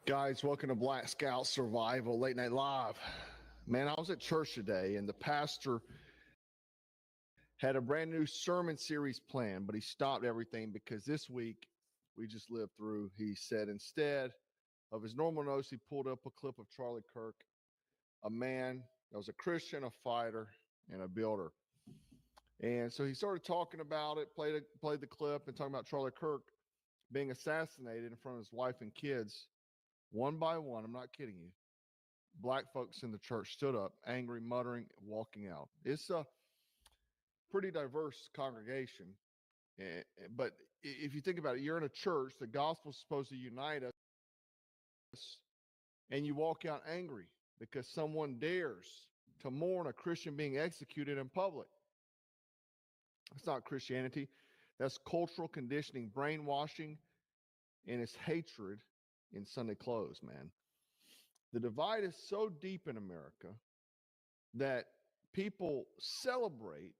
Guys, welcome to Black Scout Survival Late Night Live. Man, I was at church today and the pastor had a brand new sermon series planned, but he stopped everything because this week we just lived through. He said instead of his normal notes, he pulled up a clip of Charlie Kirk, a man that was a Christian, a fighter, and a builder. And so he started talking about it, played the clip and talking about Charlie Kirk being assassinated in front of his wife and kids. One by one, I'm not kidding you, black folks in the church stood up, angry, muttering, walking out. It's a pretty diverse congregation. But if you think about it, you're in a church, the gospel's supposed to unite us, and you walk out angry because someone dares to mourn a Christian being executed in public. It's not Christianity. That's cultural conditioning, brainwashing, and it's hatred in Sunday clothes, man. The divide is so deep in America that people celebrate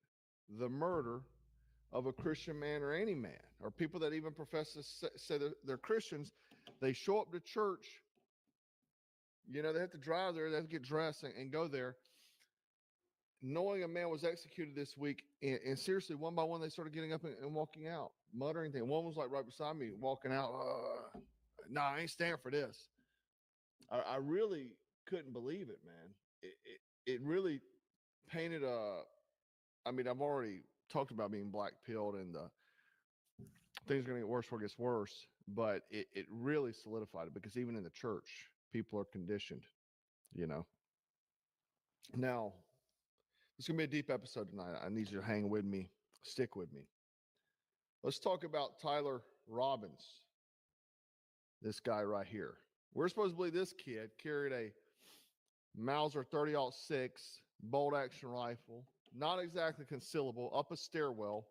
the murder of a Christian man or any man, or people that even profess to say they're Christians. They show up to church, you know, they have to drive there, they have to get dressed and go there, knowing a man was executed this week. And seriously, one by one, they started getting up and walking out, muttering things. One was like right beside me, walking out, no, I ain't standing for this. I really couldn't believe it, man. It really painted I mean, I've already talked about being black-pilled and things are going to get worse before it gets worse, but it really solidified it because even in the church, people are conditioned, you know. Now, it's going to be a deep episode tonight. I need you to hang with me, stick with me. Let's talk about Tyler Robbins, this guy right here. We're supposed to believe this kid carried a Mauser 30-06 bolt-action rifle, not exactly concealable, up a stairwell,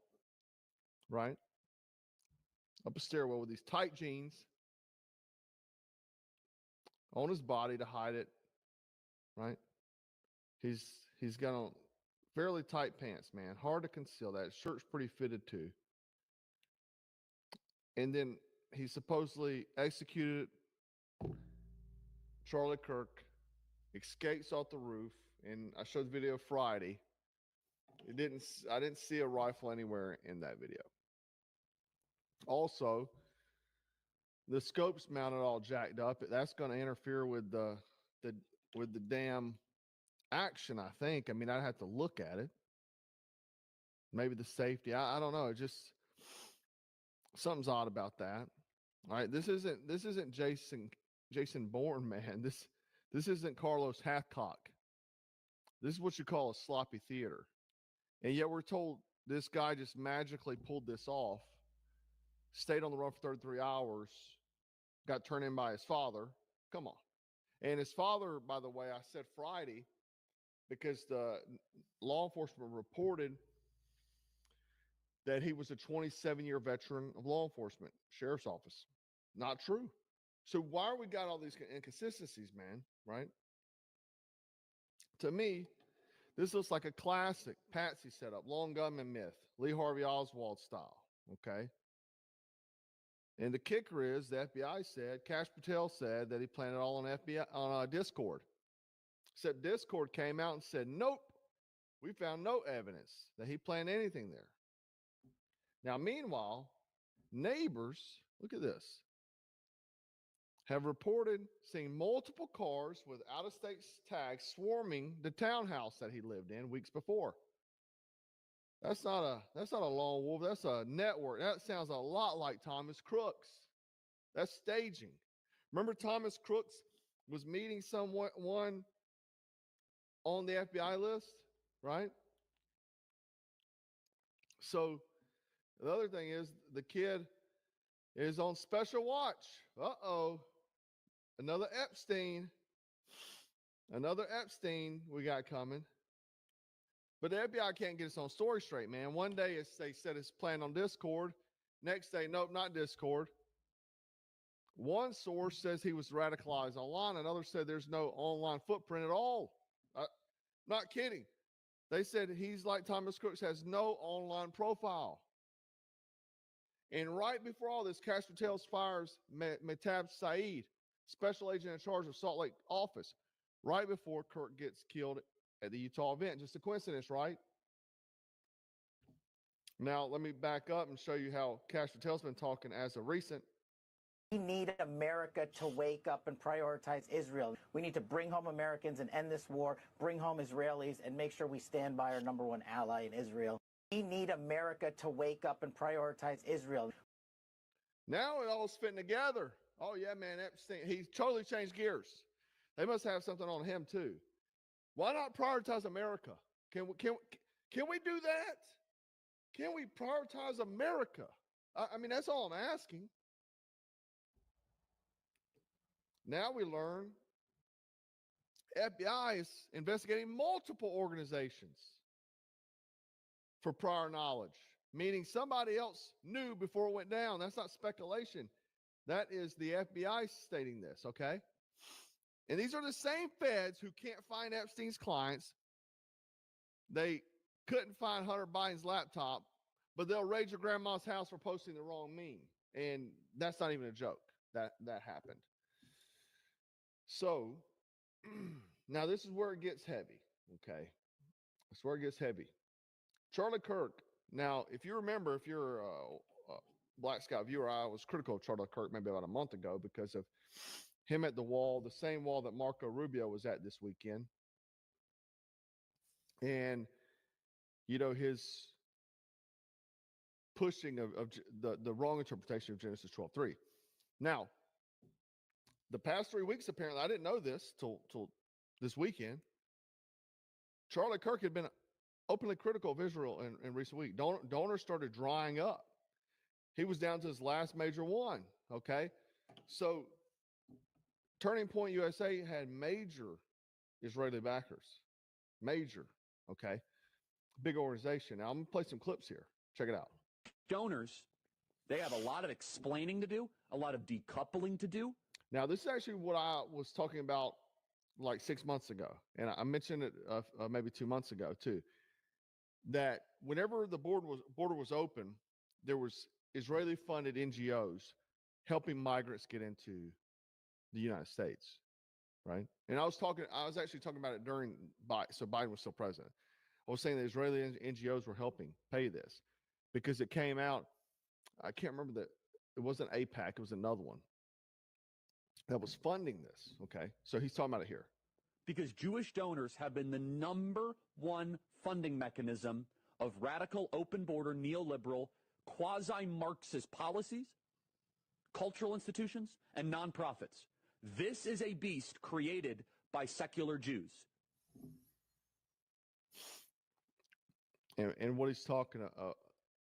right? Up a stairwell with these tight jeans on his body to hide it, right? He's got on fairly tight pants, man. Hard to conceal that. Shirt's pretty fitted too. And then he supposedly executed Charlie Kirk, escapes off the roof, and I showed the video Friday. I didn't see a rifle anywhere in that video. Also, the scope's mounted all jacked up. That's going to interfere with the damn action, I think. I mean, I'd have to look at it. Maybe the safety. I don't know. It just something's odd about that. All right, this isn't Jason Bourne, man. This isn't Carlos Hathcock. This is what you call a sloppy theater. And yet we're told this guy just magically pulled this off, stayed on the run for 33 hours, got turned in by his father. Come on. And his father, by the way, I said Friday, because the law enforcement reported that he was a 27-year veteran of law enforcement, sheriff's office. Not true. So why are we got all these inconsistencies, man, right? To me, this looks like a classic Patsy setup, lone gunman myth, Lee Harvey Oswald style, okay? And the kicker is the FBI said, Kash Patel said that he planned it all on Discord. Except Discord came out and said, nope, we found no evidence that he planned anything there. Now, meanwhile, neighbors, look at this, have reported seeing multiple cars with out-of-state tags swarming the townhouse that he lived in weeks before. That's not a lone wolf. That's a network. That sounds a lot like Thomas Crooks. That's staging. Remember Thomas Crooks was meeting someone on the FBI list, right? So the other thing is the kid is on special watch. Uh-oh. Another Epstein we got coming. But the FBI can't get its own story straight, man. One day they said it's planned on Discord. Next day, nope, not Discord. One source says he was radicalized online. Another said there's no online footprint at all. Not kidding. They said he's like Thomas Crooks, has no online profile. And right before all this, Castro Tales fires Metab Saeed, special agent in charge of Salt Lake office, right before Kirk gets killed at the Utah event. Just a coincidence, right? Now, let me back up and show you how Castro Tales been talking as of recent. We need America to wake up and prioritize Israel. We need to bring home Americans and end this war, bring home Israelis, and make sure we stand by our #1 ally in Israel. We need America to wake up and prioritize Israel. Now it all's fitting together. Oh, yeah, man, Epstein, he's totally changed gears. They must have something on him, too. Why not prioritize America? Can we do that? Can we prioritize America? I mean, that's all I'm asking. Now we learn FBI is investigating multiple organizations for prior knowledge, meaning somebody else knew before it went down. That's not speculation. That is the FBI stating this, okay? And these are the same feds who can't find Epstein's clients. They couldn't find Hunter Biden's laptop, but they'll raid your grandma's house for posting the wrong meme. And that's not even a joke. That happened. So now this is where it gets heavy, okay? That's where it gets heavy. Charlie Kirk. Now, if you remember, if you're a Black Scout viewer, I was critical of Charlie Kirk maybe about a month ago because of him at the wall, the same wall that Marco Rubio was at this weekend. And, you know, his pushing of the wrong interpretation of Genesis 12:3. Now, the past 3 weeks, apparently, I didn't know this till this weekend. Charlie Kirk had been openly critical of Israel in recent weeks. Donors started drying up. He was down to his last major one, okay? So Turning Point USA had major Israeli backers. Major, okay? Big organization. Now, I'm going to play some clips here. Check it out. Donors, they have a lot of explaining to do, a lot of decoupling to do. Now, this is actually what I was talking about like 6 months ago. And I mentioned it maybe 2 months ago, too. That whenever the border was open, there was Israeli-funded NGOs helping migrants get into the United States, right? And I was actually talking about it during Biden, so Biden was still president. I was saying that Israeli NGOs were helping pay this because it came out. I can't remember that it wasn't AIPAC, it was another one that was funding this. Okay, so he's talking about it here. Because Jewish donors have been the #1 funding mechanism of radical, open border, neoliberal, quasi-Marxist policies, cultural institutions, and nonprofits. This is a beast created by secular Jews. And what he's talking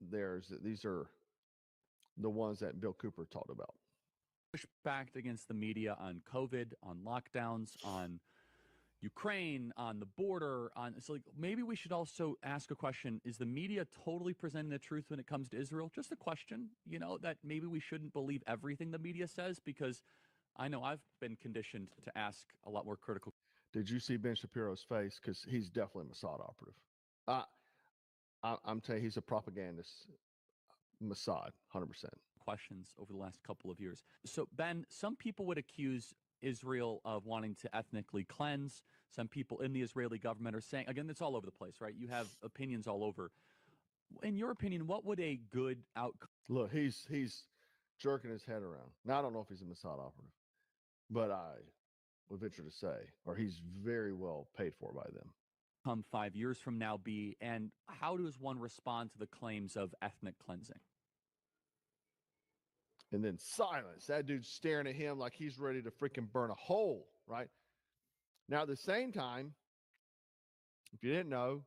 there is that these are the ones that Bill Cooper talked about. Pushback against the media on COVID, on lockdowns, on Ukraine, on the border, on so like maybe we should also ask a question: is the media totally presenting the truth when it comes to Israel? Just a question, you know, that maybe we shouldn't believe everything the media says, because I know I've been conditioned to ask a lot more critical. Did you see Ben Shapiro's face? Because he's definitely a Mossad operative. I'm telling you, he's a propagandist, Mossad, 100%. Questions over the last couple of years. So, Ben, some people would accuse Israel of wanting to ethnically cleanse. Some people in the Israeli government are saying, again, it's all over the place, right? You have opinions all over. In your opinion, what would a good outcome? Look, he's jerking his head around. Now, I don't know if he's a Mossad operative, but I would venture to say, or he's very well paid for by them. 5 years from now be, and how does one respond to the claims of ethnic cleansing? And then silence. That dude's staring at him like he's ready to freaking burn a hole, right? Now, at the same time, if you didn't know,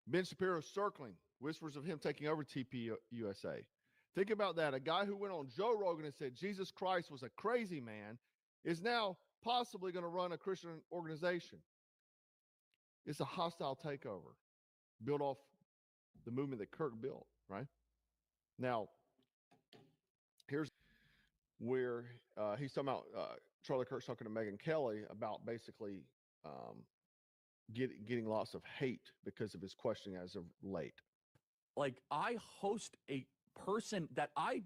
Ben Shapiro's circling, whispers of him taking over TP USA. Think about that. A guy who went on Joe Rogan and said Jesus Christ was a crazy man is now possibly going to run a Christian organization. It's a hostile takeover built off the movement that Kirk built, right? Now, here's where he's talking about Charlie Kirk's talking to Megyn Kelly about basically getting lots of hate because of his questioning as of late. Like, I host a person that I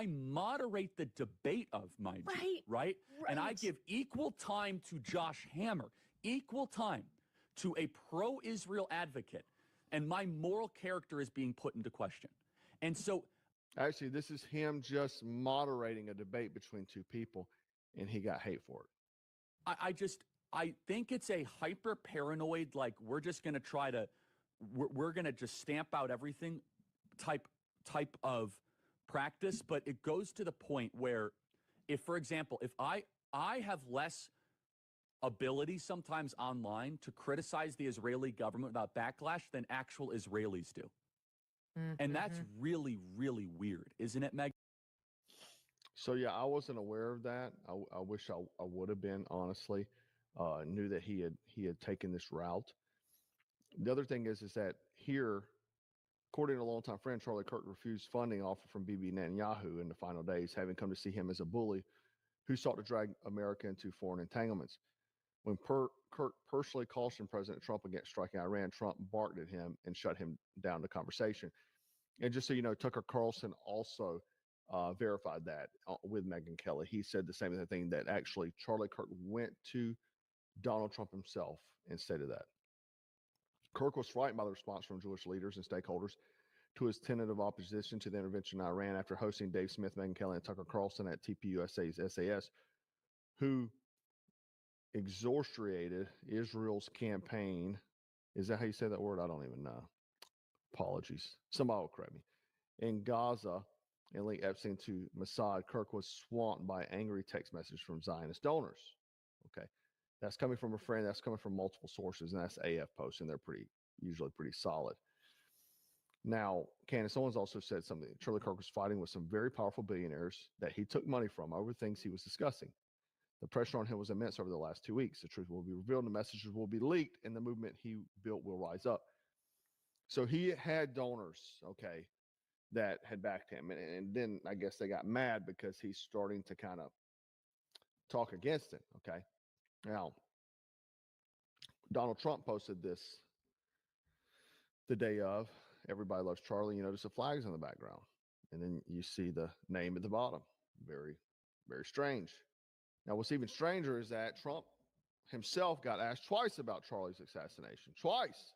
moderate the debate of, mind you, right? And I give equal time to Josh Hammer, equal time to a pro-Israel advocate, and my moral character is being put into question. And so actually, this is him just moderating a debate between two people, and he got hate for it. I think it's a hyper paranoid, like we're just going to try to, we're going to just stamp out everything type of practice. But it goes to the point where, if, for example, if I have less ability sometimes online to criticize the Israeli government without backlash than actual Israelis do. And that's really, really weird, isn't it, Meg? So yeah, I wasn't aware of that. I wish I would have been, honestly. Knew that he had taken this route. The other thing is that here, according to a longtime friend, Charlie Kirk refused funding offer from Bibi Netanyahu in the final days, having come to see him as a bully who sought to drag America into foreign entanglements. When Kirk personally cautioned President Trump against striking Iran, Trump barked at him and shut him down the conversation. And just so you know, Tucker Carlson also verified that with Megyn Kelly. He said the same thing, that actually Charlie Kirk went to Donald Trump himself and stated that. Kirk was frightened by the response from Jewish leaders and stakeholders to his tentative opposition to the intervention in Iran after hosting Dave Smith, Megyn Kelly, and Tucker Carlson at TPUSA's SAS, who exorciated Israel's campaign. Is that how you say that word? I don't even know. Apologies. Somebody will correct me. In Gaza and link Epstein to Mossad. Kirk was swamped by angry text messages from Zionist donors. Okay. That's coming from a friend. That's coming from multiple sources, and that's AF posts, and they're usually pretty solid. Now, Candace Owens also said something. Charlie Kirk was fighting with some very powerful billionaires that he took money from over things he was discussing. The pressure on him was immense over the last 2 weeks. The truth will be revealed, and the messages will be leaked, and the movement he built will rise up. So he had donors, okay, that had backed him. And then I guess they got mad because he's starting to kind of talk against it, okay? Now, Donald Trump posted this the day of. Everybody loves Charlie. You notice the flags in the background. And then you see the name at the bottom. Very, very strange. Now, what's even stranger is that Trump himself got asked twice about Charlie's assassination. Twice.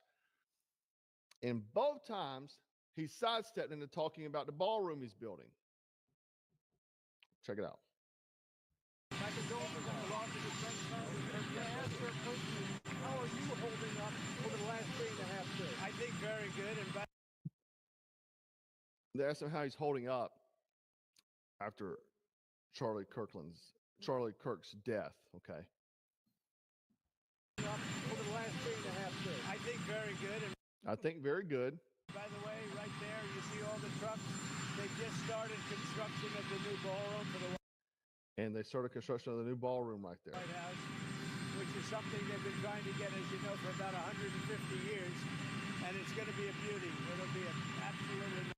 And both times, he sidestepped into talking about the ballroom he's building. Check it out. How are you holding up over the last 3.5 years? I think very good. And They asked him how he's holding up after Charlie Kirk's death, okay? Over the last 3.5 years. I think very good. And I think very good. by the way, right there, you see all the trucks. They just started construction of the new ballroom for the And they started construction of the new ballroom right there. White House, which is something they've been trying to get, as you know, for about 150 years. And it's going to be a beauty. It'll be absolutely.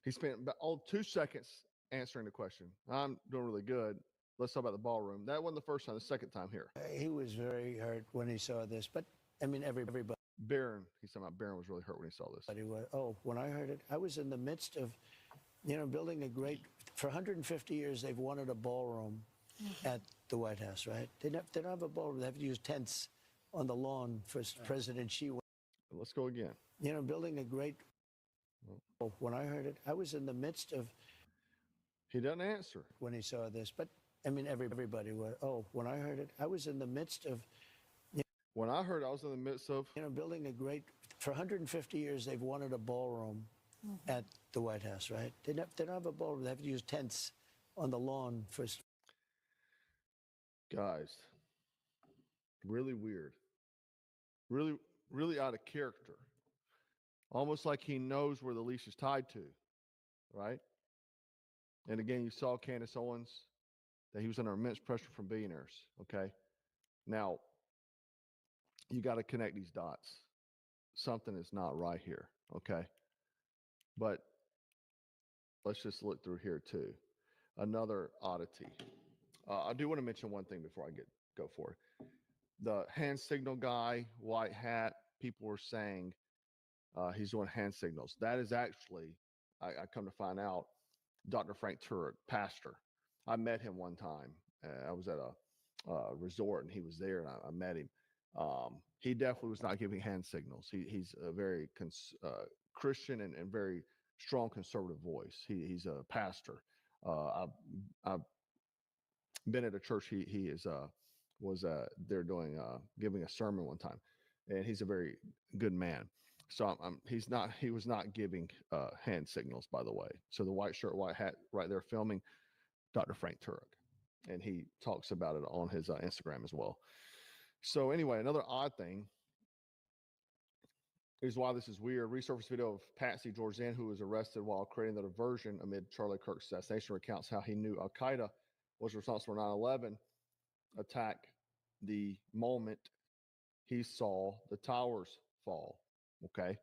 He spent about 2 seconds answering the question. I'm doing really good. Let's talk about the ballroom. That wasn't the first time, the second time here. He was very hurt when he saw this, but I mean, everybody. Barron, he's talking about Barron was really hurt when he saw this. When I heard it, I was in the midst of, building a great, for 150 years, they've wanted a ballroom at the White House, right? They don't have a ballroom. They have to use tents on the lawn for President Xi. Let's go again. Building a great, when I heard it, I was in the midst of. He doesn't answer. When he saw this, but I mean, everybody was, when I heard it, I was in the midst of. When I heard, I was in the midst of. Building a great, for 150 years, they've wanted a ballroom at the White House, right? They don't have a ballroom. They have to use tents on the lawn for. Guys, really weird. Really, really out of character. Almost like he knows where the leash is tied to, right? And again, you saw Candace Owens, that he was under immense pressure from billionaires, okay? Now, you got to connect these dots. Something is not right here, okay? But let's just look through here too. Another oddity. I do want to mention one thing before I go for it. The hand signal guy, white hat, people were saying he's doing hand signals. That is actually I come to find out, Dr. Frank Turek, pastor. I met him one time. I was at a resort and he was there, and I met him. He definitely was not giving hand signals. He's a very Christian and very strong conservative voice. He's a pastor. I've been at a church. He is was there doing giving a sermon one time, and he's a very good man. So he was not giving hand signals, by the way. So the white shirt, white hat, right there filming, Dr. Frank Turek, and he talks about it on his Instagram as well. So anyway, another odd thing is why this is weird. Resurfaced video of Patsy Georgianne, who was arrested while creating the diversion amid Charlie Kirk's assassination, recounts how he knew Al Qaeda was responsible for 9/11 attack the moment he saw the towers fall. Okay.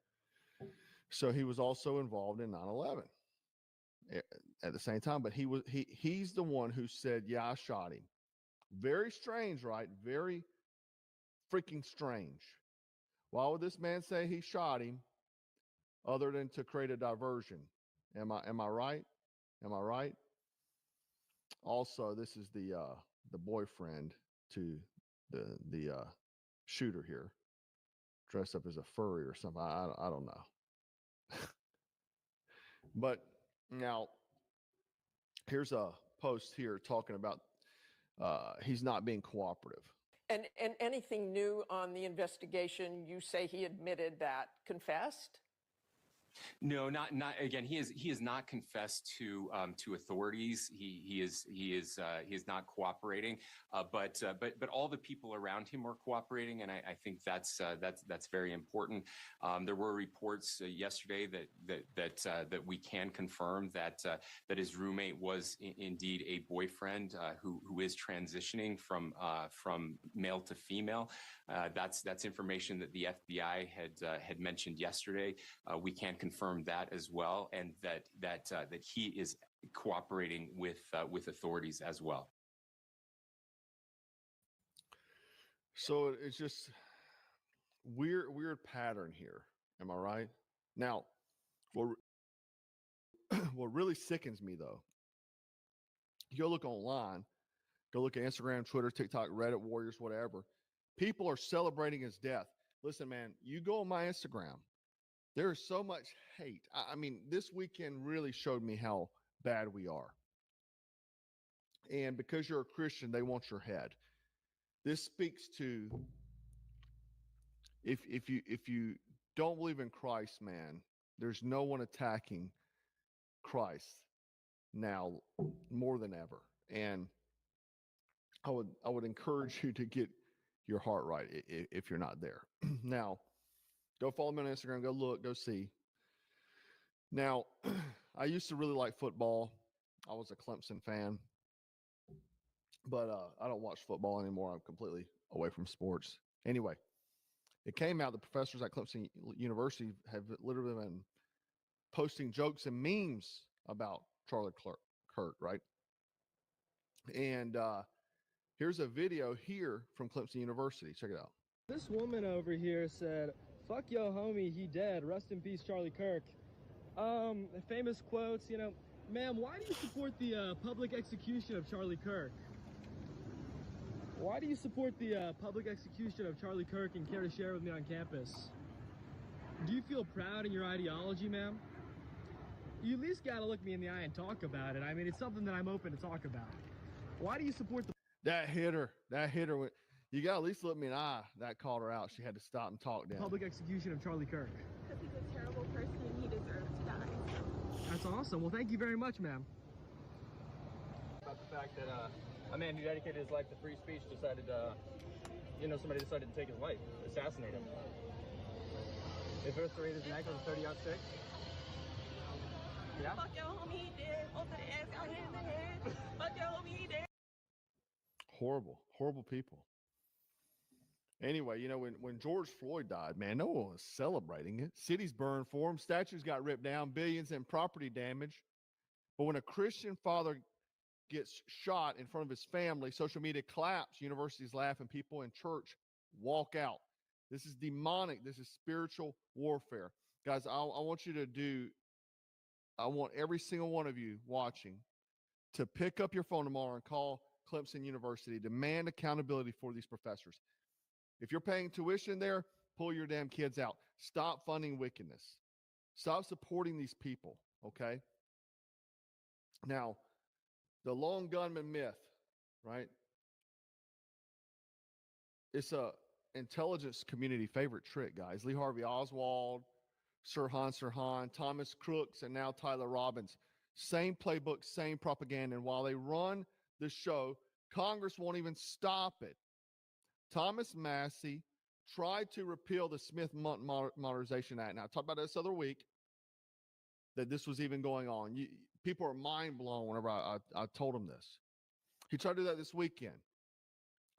So he was also involved in 9/11 at the same time, but he's the one who said, yeah, I shot him. Very strange, right? Very freaking strange. Why would this man say he shot him other than to create a diversion? Am I right? Am I right? Also, this is the boyfriend to the shooter here, dressed up as a furry or something. I don't know. But now here's a post here talking about he's not being cooperative. And anything new on the investigation? You say he admitted that, confessed? No, not again. He is not confessed to authorities. He is not cooperating. But all the people around him are cooperating, and I think that's very important. There were reports yesterday that we can confirm that his roommate was indeed a boyfriend who is transitioning from male to female. That's information that the FBI had mentioned yesterday. We can confirm that as well, and that he is cooperating with authorities as well. So it's just weird pattern here. Am I right? Now, what really sickens me though, you go look online, go look at Instagram, Twitter, TikTok, Reddit, Warriors, whatever. People are celebrating his death. Listen, man, you go on my Instagram. There is so much hate. I mean, this weekend really showed me how bad we are. And because you're a Christian, they want your head. This speaks to if you don't believe in Christ, man, there's no one attacking Christ now more than ever. And I would encourage you to get your heart right if you're not there. Now, go follow me on Instagram. Go look. Go see. Now, I used to really like football. I was a Clemson fan, but I don't watch football anymore. I'm completely away from sports. Anyway, it came out the professors at Clemson University have literally been posting jokes and memes about Charlie Kirk, right? And here's a video here from Clemson University. Check it out. This woman over here said, "Fuck yo homie, he dead. Rest in peace, Charlie Kirk." Famous quotes, ma'am, why do you support the public execution of Charlie Kirk? Why do you support the public execution of Charlie Kirk and care to share with me on campus? Do you feel proud in your ideology, ma'am? You at least gotta look me in the eye and talk about it. I mean, it's something that I'm open to talk about. Why do you support the... That hit her. You got to at least look me in the eye. That called her out. She had to stop and talk down. Public execution of Charlie Kirk. Because he's a terrible person and he deserves to die. That's awesome. Well, thank you very much, ma'am. About the fact that a man who dedicated his life to free speech decided, somebody decided to take his life, assassinate him. They eviscerated his neck with a 30-06. Yeah? Fuck your homie, he dead. Over the ass, out here in the head. Fuck your homie, he dead. Horrible people. Anyway, when George Floyd died, man, no one was celebrating it. Cities burned for him. Statues got ripped down, billions in property damage. But when a Christian father gets shot in front of his family, social media claps, universities laugh, and people in church walk out. This is demonic. This is spiritual warfare. Guys, I want you to do I want every single one of you watching to pick up your phone tomorrow and call Clemson University. Demand accountability for these professors. If you're paying tuition there, pull your damn kids out. Stop funding wickedness. Stop supporting these people, okay? Now, the lone gunman myth, right? It's a intelligence community favorite trick, guys. Lee Harvey Oswald, Sirhan, Thomas Crooks, and now Tyler Robbins. Same playbook, same propaganda. And while they run the show, Congress won't even stop it. Thomas Massey tried to repeal the Smith-Modernization Act. Now, I talked about this other week, that this was even going on. People are mind blown whenever I told them this. He tried to do that this weekend.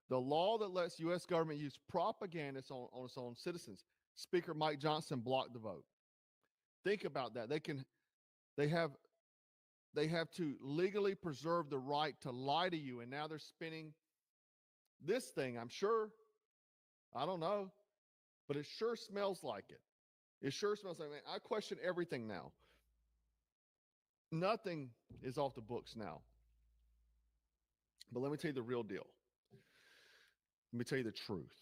The law that lets U.S. government use propagandists on its own citizens. Speaker Mike Johnson blocked the vote. Think about that. They have to legally preserve the right to lie to you, and now they're spinning this thing. I'm sure. I don't know, but it sure smells like it. It sure smells like it. I question everything now. Nothing is off the books now. But let me tell you the real deal. Let me tell you the truth.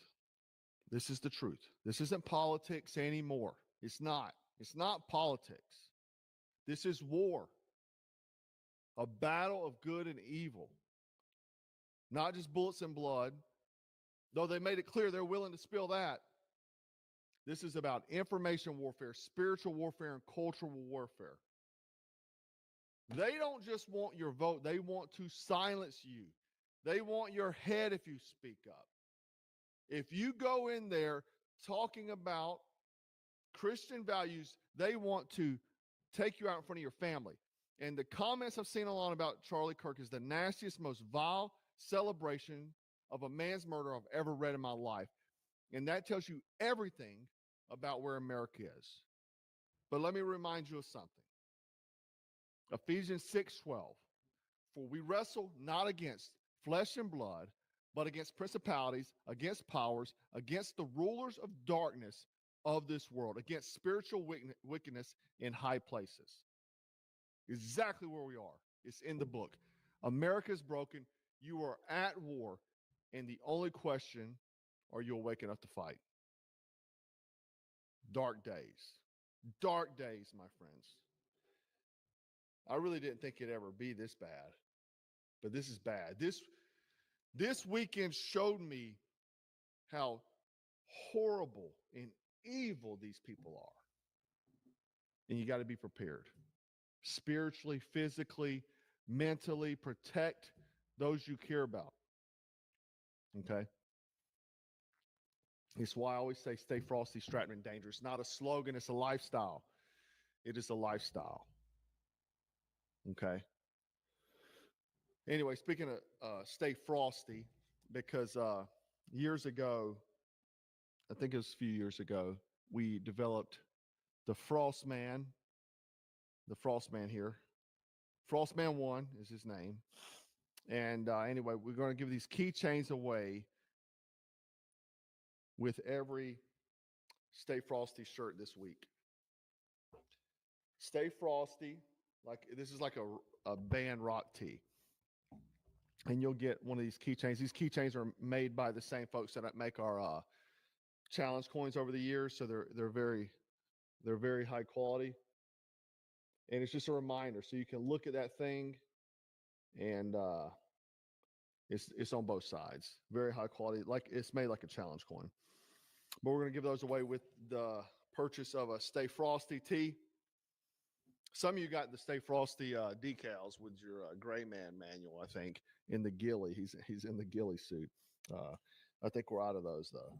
This is the truth. This isn't politics anymore. It's not. It's not politics. This is war. A battle of good and evil. Not just bullets and blood, though they made it clear they're willing to spill that. This is about information warfare, spiritual warfare, and cultural warfare. They don't just want your vote. They want to silence you. They want your head if you speak up. If you go in there talking about Christian values, they want to take you out in front of your family. And the comments I've seen a lot about Charlie Kirk is the nastiest, most vile celebration of a man's murder I've ever read in my life. And that tells you everything about where America is. But let me remind you of something. Ephesians 6:12. For we wrestle not against flesh and blood, but against principalities, against powers, against the rulers of darkness of this world, against spiritual wickedness in high places. Exactly where we are. It's in the book. America is broken. You are at war. And the only question, are you awake enough to fight? Dark days. Dark days, my friends. I really didn't think it'd ever be this bad. But this is bad. This weekend showed me how horrible and evil these people are. And you got to be prepared. Spiritually, physically, mentally, protect those you care about. Okay? It's why I always say stay frosty, strapped, and dangerous. Not a slogan, it's a lifestyle. It is a lifestyle. Okay? Anyway, speaking of stay frosty, because years ago, I think it was a few years ago, we developed the Frostman here. Frostman 1 is his name. And anyway, we're going to give these keychains away with every Stay Frosty shirt this week. Stay Frosty, like this is like a band rock tee. And you'll get one of these keychains. These keychains are made by the same folks that make our challenge coins over the years, so they're very high quality. And it's just a reminder, so you can look at that thing, and it's on both sides. Very high quality, like it's made like a challenge coin. But we're going to give those away with the purchase of a Stay Frosty tee. Some of you got the Stay Frosty decals with your Gray Man manual, I think, in the ghillie. He's in the ghillie suit. I think we're out of those, though.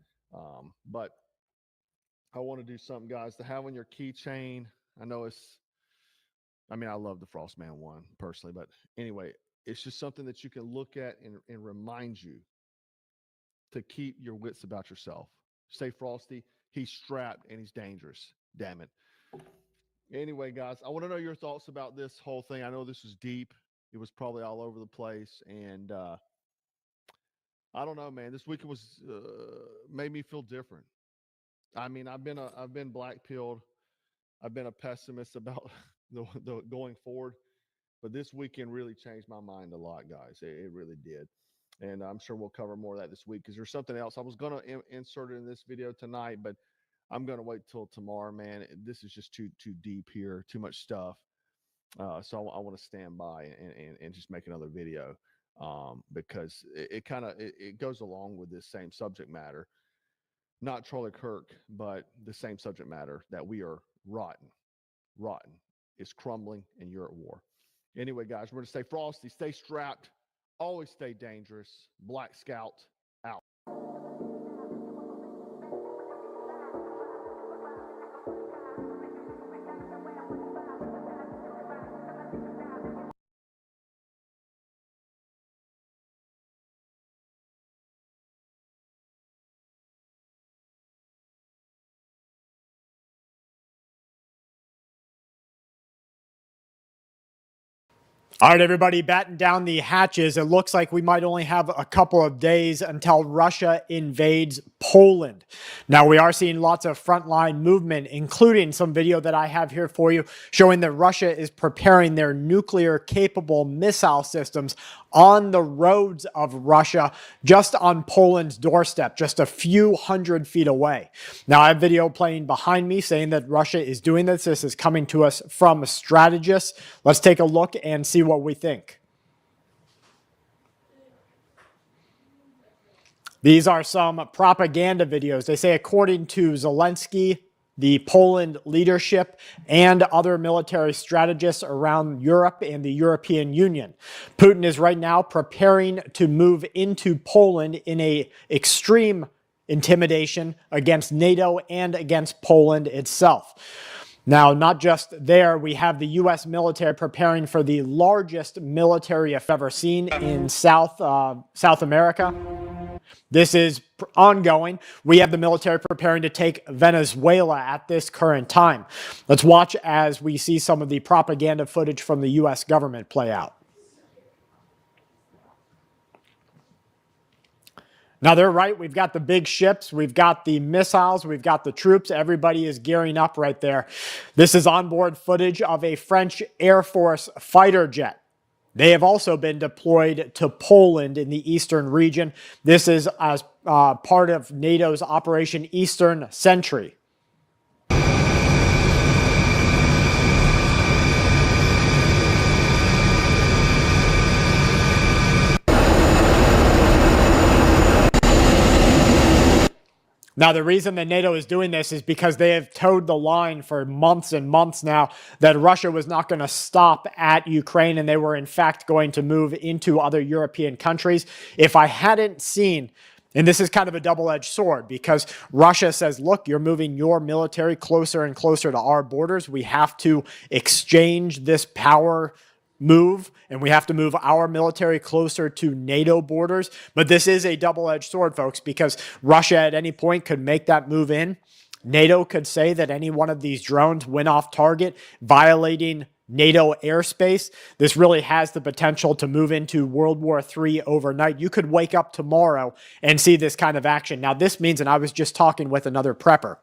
But I want to do something, guys, to have on your keychain. I know I love the Frostman 1 personally, but anyway, it's just something that you can look at and remind you to keep your wits about yourself. Stay frosty. He's strapped and he's dangerous. Damn it. Anyway, guys, I want to know your thoughts about this whole thing. I know this is deep. It was probably all over the place. And I don't know, man. This weekend was made me feel different. I've been black pilled I've been a pessimist about the going forward, but this weekend really changed my mind a lot, guys. It really did. And I'm sure we'll cover more of that this week because there's something else. I was going to insert it in this video tonight, but I'm going to wait till tomorrow, man. This is just too deep here, too much stuff. So I want to stand by and just make another video because it kind of it goes along with this same subject matter. Not Charlie Kirk, but the same subject matter that we are rotten. Rotten. It's crumbling and you're at war. Anyway, guys, we're going to stay frosty, stay strapped, always stay dangerous. Black Scout out. All right, everybody, batten down the hatches. It looks like we might only have a couple of days until Russia invades Poland. Now, we are seeing lots of frontline movement, including some video that I have here for you showing that Russia is preparing their nuclear-capable missile systems on the roads of Russia, just on Poland's doorstep, just a few hundred feet away. Now, I have video playing behind me saying that Russia is doing this. This is coming to us from strategists. Let's take a look and see what we think. These are some propaganda videos. They say, according to Zelensky, the Poland leadership, and other military strategists around Europe and the European Union, Putin is right now preparing to move into Poland in an extreme intimidation against NATO and against Poland itself. Now, not just there, we have the U.S. military preparing for the largest military I've ever seen in South America. This is ongoing. We have the military preparing to take Venezuela at this current time. Let's watch as we see some of the propaganda footage from the U.S. government play out. Now, they're right. We've got the big ships. We've got the missiles. We've got the troops. Everybody is gearing up right there. This is onboard footage of a French Air Force fighter jet. They have also been deployed to Poland in the eastern region. This is as part of NATO's Operation Eastern Sentry. Now, the reason that NATO is doing this is because they have towed the line for months and months now that Russia was not going to stop at Ukraine, and they were, in fact, going to move into other European countries. If I hadn't seen, and this is kind of a double-edged sword, because Russia says, look, you're moving your military closer and closer to our borders. We have to exchange this power move, and we have to move our military closer to NATO borders. But this is a double-edged sword, folks, because Russia at any point could make that move in. NATO could say that any one of these drones went off target, violating NATO airspace. This really has the potential to move into World War III overnight. You could wake up tomorrow and see this kind of action. Now, this means, and I was just talking with another prepper,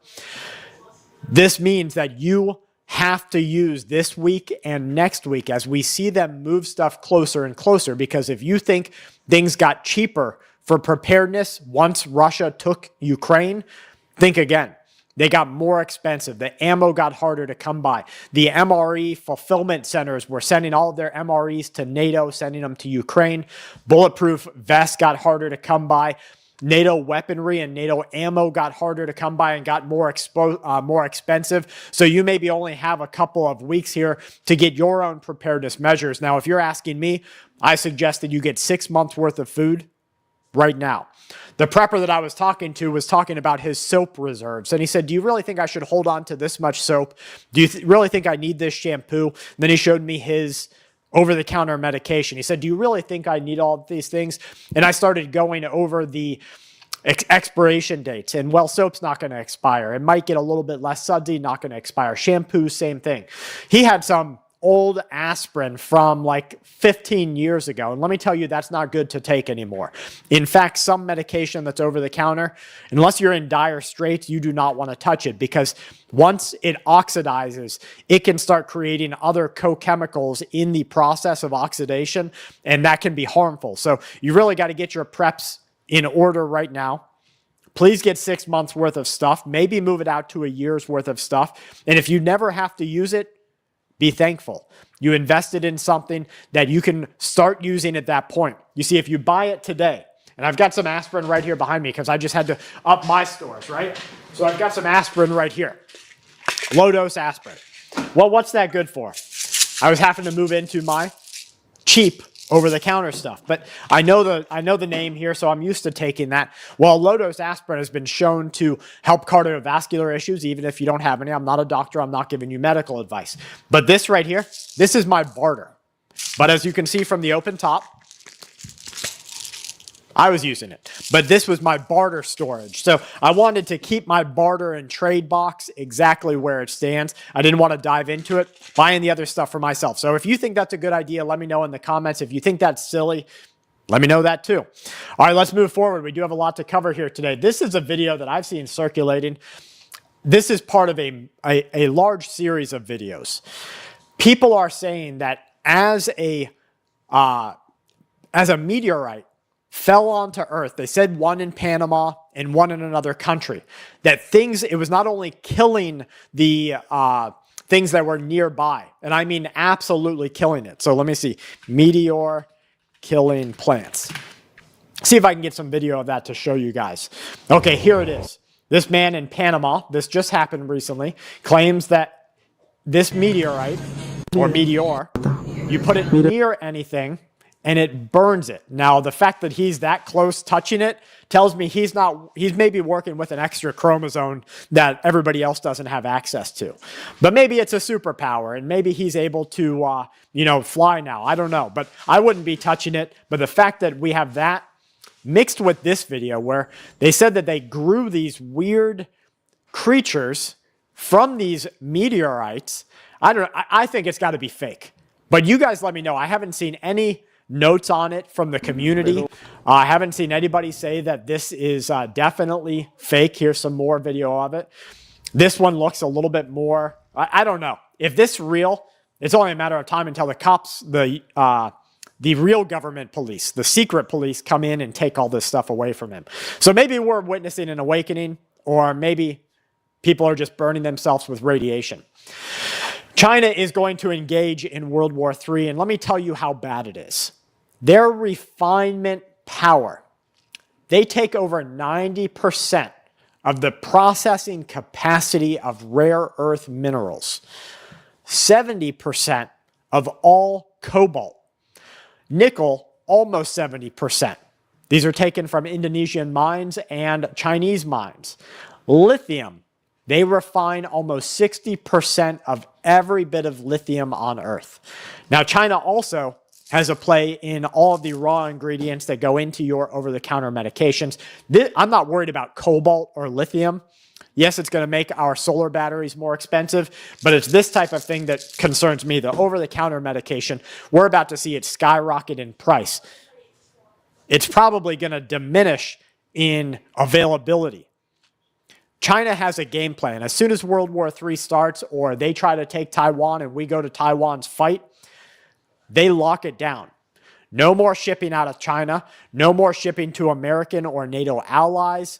this means that you have to use this week and next week as we see them move stuff closer and closer, because if you think things got cheaper for preparedness once Russia took Ukraine, think again. They got more expensive. The ammo got harder to come by. The MRE fulfillment centers were sending all of their MREs to NATO, sending them to Ukraine. Bulletproof vests got harder to come by. NATO weaponry and NATO ammo got harder to come by and got more expensive. So you maybe only have a couple of weeks here to get your own preparedness measures. Now, if you're asking me, I suggest that you get 6 months worth of food right now. The prepper that I was talking to was talking about his soap reserves. And he said, do you really think I should hold on to this much soap? Do you really think I need this shampoo? And then he showed me his over-the-counter medication. He said, do you really think I need all of these things? And I started going over the expiration dates. And, well, soap's not going to expire. It might get a little bit less sudsy, not going to expire. Shampoo, same thing. He had some old aspirin from like 15 years ago. And let me tell you, that's not good to take anymore. In fact, some medication that's over the counter, unless you're in dire straits, you do not want to touch it, because once it oxidizes, it can start creating other co-chemicals in the process of oxidation, and that can be harmful. So you really got to get your preps in order right now. Please get 6 months worth of stuff, maybe move it out to a year's worth of stuff. And if you never have to use it, be thankful. You invested in something that you can start using at that point. You see, if you buy it today, and I've got some aspirin right here behind me because I just had to up my stores, right? So I've got some aspirin right here. Low dose aspirin. Well, what's that good for? I was having to move into my cheap over-the-counter stuff, but I know the name here, so I'm used to taking that. Well, low-dose aspirin has been shown to help cardiovascular issues, even if you don't have any. I'm not a doctor. I'm not giving you medical advice. But this right here, this is my barter. But as you can see from the open top, I was using it. But this was my barter storage. So I wanted to keep my barter and trade box exactly where it stands. I didn't want to dive into it, buying the other stuff for myself. So if you think that's a good idea, let me know in the comments. If you think that's silly, let me know that too. All right, let's move forward. We do have a lot to cover here today. This is a video that I've seen circulating. This is part of a large series of videos. People are saying that as a meteorite fell onto Earth, they said one in Panama and one in another country, that it was not only killing the things that were nearby, and I mean absolutely killing it. So let me see. Meteor killing plants. See if I can get some video of that to show you guys. Okay, here it is. This man in Panama, this just happened recently, claims that this meteorite, or meteor, you put it near anything, and it burns it. Now, the fact that he's that close touching it tells me he's maybe working with an extra chromosome that everybody else doesn't have access to. But maybe it's a superpower, and maybe he's able to, fly now. I don't know, but I wouldn't be touching it. But the fact that we have that mixed with this video where they said that they grew these weird creatures from these meteorites, I think it's got to be fake. But you guys let me know. I haven't seen any notes on it from the community. I haven't seen anybody say that this is definitely fake. Here's some more video of it. This one looks a little bit more, I don't know. If this is real, it's only a matter of time until the cops, the real government police, the secret police come in and take all this stuff away from him. So maybe we're witnessing an awakening, or maybe people are just burning themselves with radiation. China is going to engage in World War III, and let me tell you how bad it is. Their refinement power, they take over 90% of the processing capacity of rare earth minerals, 70% of all cobalt, nickel, almost 70%. These are taken from Indonesian mines and Chinese mines. Lithium, they refine almost 60% of every bit of lithium on Earth. Now, China also has a play in all of the raw ingredients that go into your over-the-counter medications. I'm not worried about cobalt or lithium. Yes, it's going to make our solar batteries more expensive, but it's this type of thing that concerns me. The over-the-counter medication, we're about to see it skyrocket in price. It's probably going to diminish in availability. China has a game plan. As soon as World War III starts, or they try to take Taiwan and we go to Taiwan's fight, they lock it down. No more shipping out of China. No more shipping to American or NATO allies.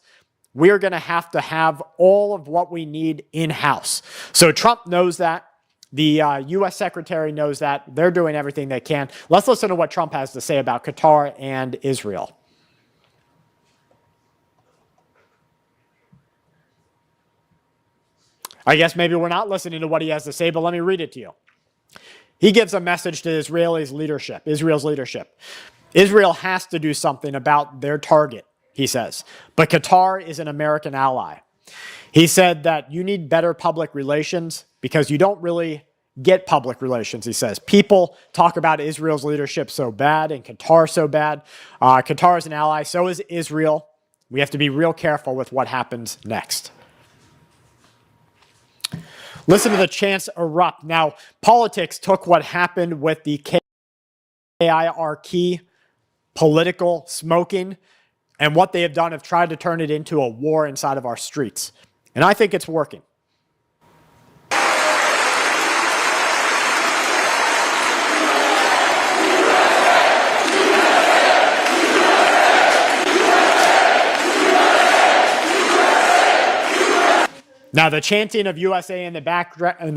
We're going to have all of what we need in-house. So Trump knows that. The U.S. Secretary knows that. They're doing everything they can. Let's listen to what Trump has to say about Qatar and Israel. I guess maybe we're not listening to what he has to say, but let me read it to you. He gives a message to Israel's leadership. Israel has to do something about their target, he says. But Qatar is an American ally. He said that you need better public relations because you don't really get public relations, he says. People talk about Israel's leadership so bad and Qatar so bad. Qatar is an ally, so is Israel. We have to be real careful with what happens next. Listen to the chants erupt. Now, politics took what happened with the KIRK political smoking, and what they have done have tried to turn it into a war inside of our streets. And I think it's working. Now, the chanting of USA in the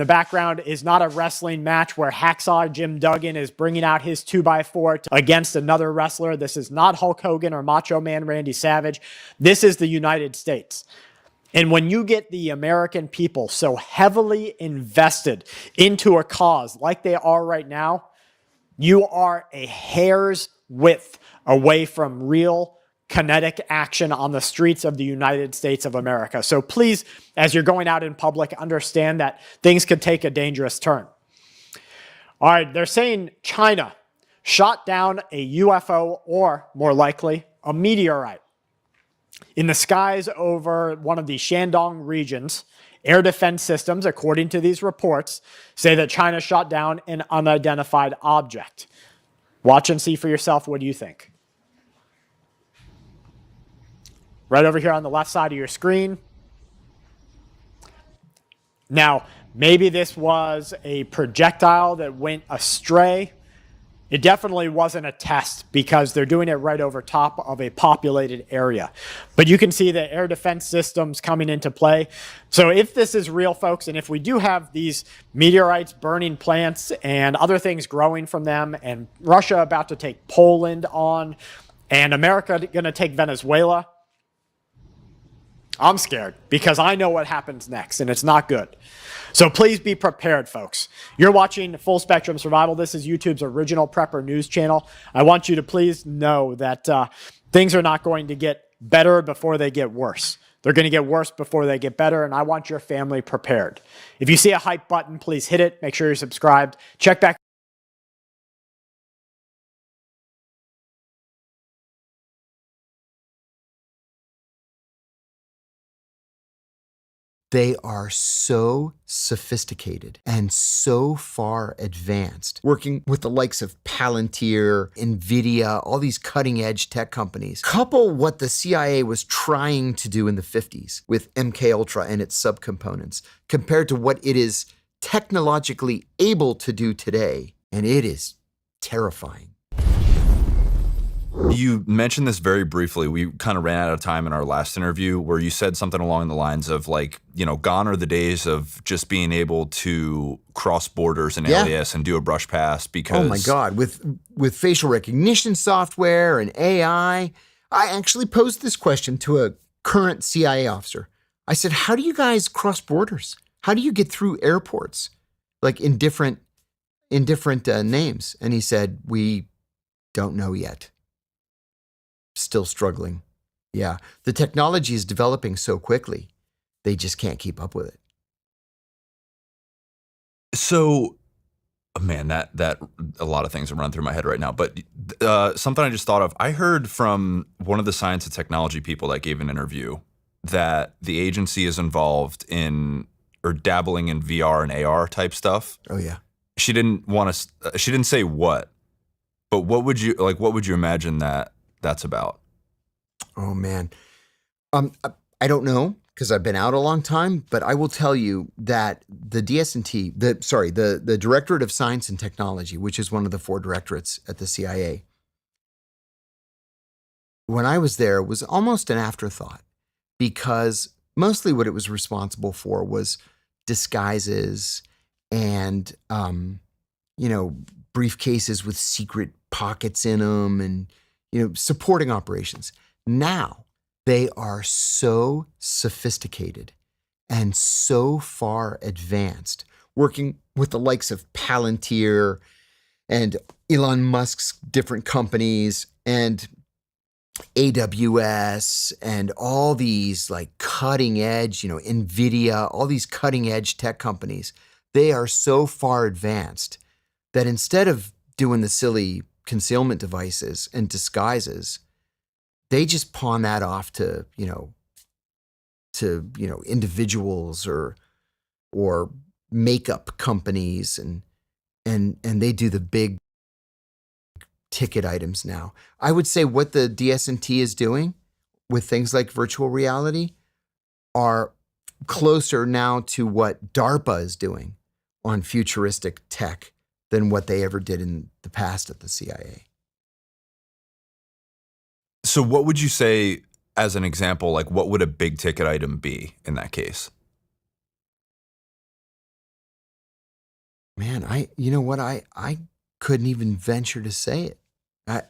background is not a wrestling match where Hacksaw Jim Duggan is bringing out his 2x4 against another wrestler. This is not Hulk Hogan or Macho Man Randy Savage. This is the United States. And when you get the American people so heavily invested into a cause like they are right now, you are a hair's width away from real kinetic action on the streets of the United States of America. So please, as you're going out in public, understand that things could take a dangerous turn. All right, they're saying China shot down a UFO, or more likely, a meteorite in the skies over one of the Shandong regions. Air defense systems, according to these reports, say that China shot down an unidentified object. Watch and see for yourself. What do you think? Right over here on the left side of your screen. Now, maybe this was a projectile that went astray. It definitely wasn't a test because they're doing it right over top of a populated area. But you can see the air defense systems coming into play. So if this is real, folks, and if we do have these meteorites burning plants and other things growing from them, and Russia about to take Poland on, and America going to take Venezuela, I'm scared because I know what happens next, and it's not good. So please be prepared, folks. You're watching Full Spectrum Survival. This is YouTube's original prepper news channel. I want you to please know that things are not going to get better before they get worse. They're going to get worse before they get better, and I want your family prepared. If you see a hype button, please hit it. Make sure you're subscribed. Check back. They are so sophisticated and so far advanced, working with the likes of Palantir, NVIDIA, all these cutting edge tech companies. Couple what the CIA was trying to do in the 50s with MK Ultra and its subcomponents compared to what it is technologically able to do today, and it is terrifying. You mentioned this very briefly. We kind of ran out of time in our last interview where you said something along the lines of like, you know, gone are the days of just being able to cross borders in alias and do a brush pass because— Oh my God, with facial recognition software and AI, I actually posed this question to a current CIA officer. I said, how do you guys cross borders? How do you get through airports? Like in different names. And he said, we don't know yet. Still struggling. Yeah. The technology is developing so quickly, they just can't keep up with it. So, man, that a lot of things are running through my head right now. But something I just thought of, I heard from one of the science and technology people that gave an interview that the agency is involved in or dabbling in VR and AR type stuff. Oh yeah. She didn't say what, but what would you imagine that's about? Oh man. I don't know because I've been out a long time, but I will tell you that the DS&T, the Directorate of Science and Technology, which is one of the 4 directorates at the CIA, when I was there was almost an afterthought because mostly what it was responsible for was disguises and, briefcases with secret pockets in them and, supporting operations. Now they are so sophisticated and so far advanced, working with the likes of Palantir and Elon Musk's different companies and AWS and all these like cutting edge, NVIDIA, all these cutting edge tech companies. They are so far advanced that instead of doing the silly concealment devices and disguises, they just pawn that off to individuals or makeup companies and they do the big ticket items now. I would say what the DS&T is doing with things like virtual reality are closer now to what DARPA is doing on futuristic tech than what they ever did in the past at the CIA. So what would you say as an example, like what would a big ticket item be in that case? Man, you know what? I couldn't even venture to say it.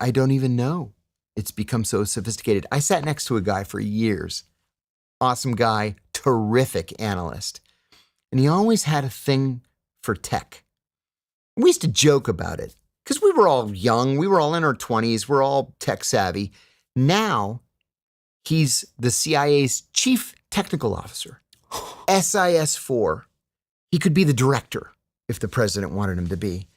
I don't even know. It's become so sophisticated. I sat next to a guy for years. Awesome guy, terrific analyst. And he always had a thing for tech. We used to joke about it because we were all young. We were all in our 20s. We're all tech savvy. Now, he's the CIA's chief technical officer, SIS-4. He could be the director if the president wanted him to be.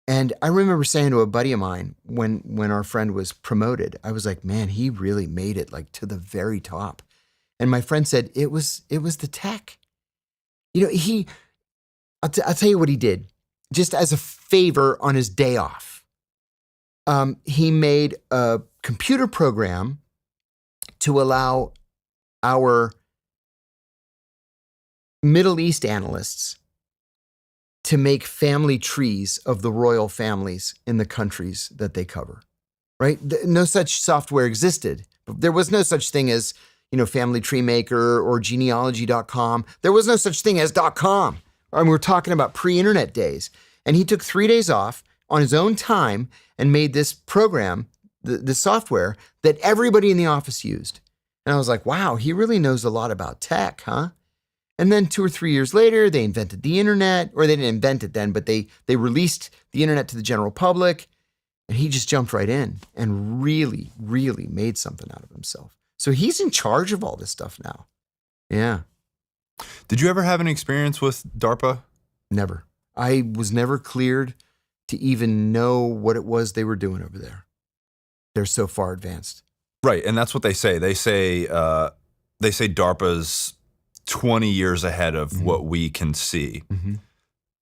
And I remember saying to a buddy of mine when our friend was promoted, I was like, man, he really made it like to the very top. And my friend said, it was the tech. You know, I'll tell you what he did, just as a favor on his day off. He made a computer program to allow our Middle East analysts to make family trees of the royal families in the countries that they cover, right? No such software existed. There was no such thing as, Family Tree Maker or genealogy.com. There was no such thing as .com. I mean, we're talking about pre-internet days. And he took 3 days off on his own time and made this program, the software that everybody in the office used. And I was like, wow, he really knows a lot about tech, huh? And then 2 or 3 years later, they invented the internet, or they didn't invent it then, but they released the internet to the general public, and he just jumped right in and really, really made something out of himself. So he's in charge of all this stuff now. Yeah. Did you ever have any experience with DARPA? Never. I was never cleared to even know what it was they were doing over there. They're so far advanced. Right, and that's what they say. They say DARPA's 20 years ahead of what we can see.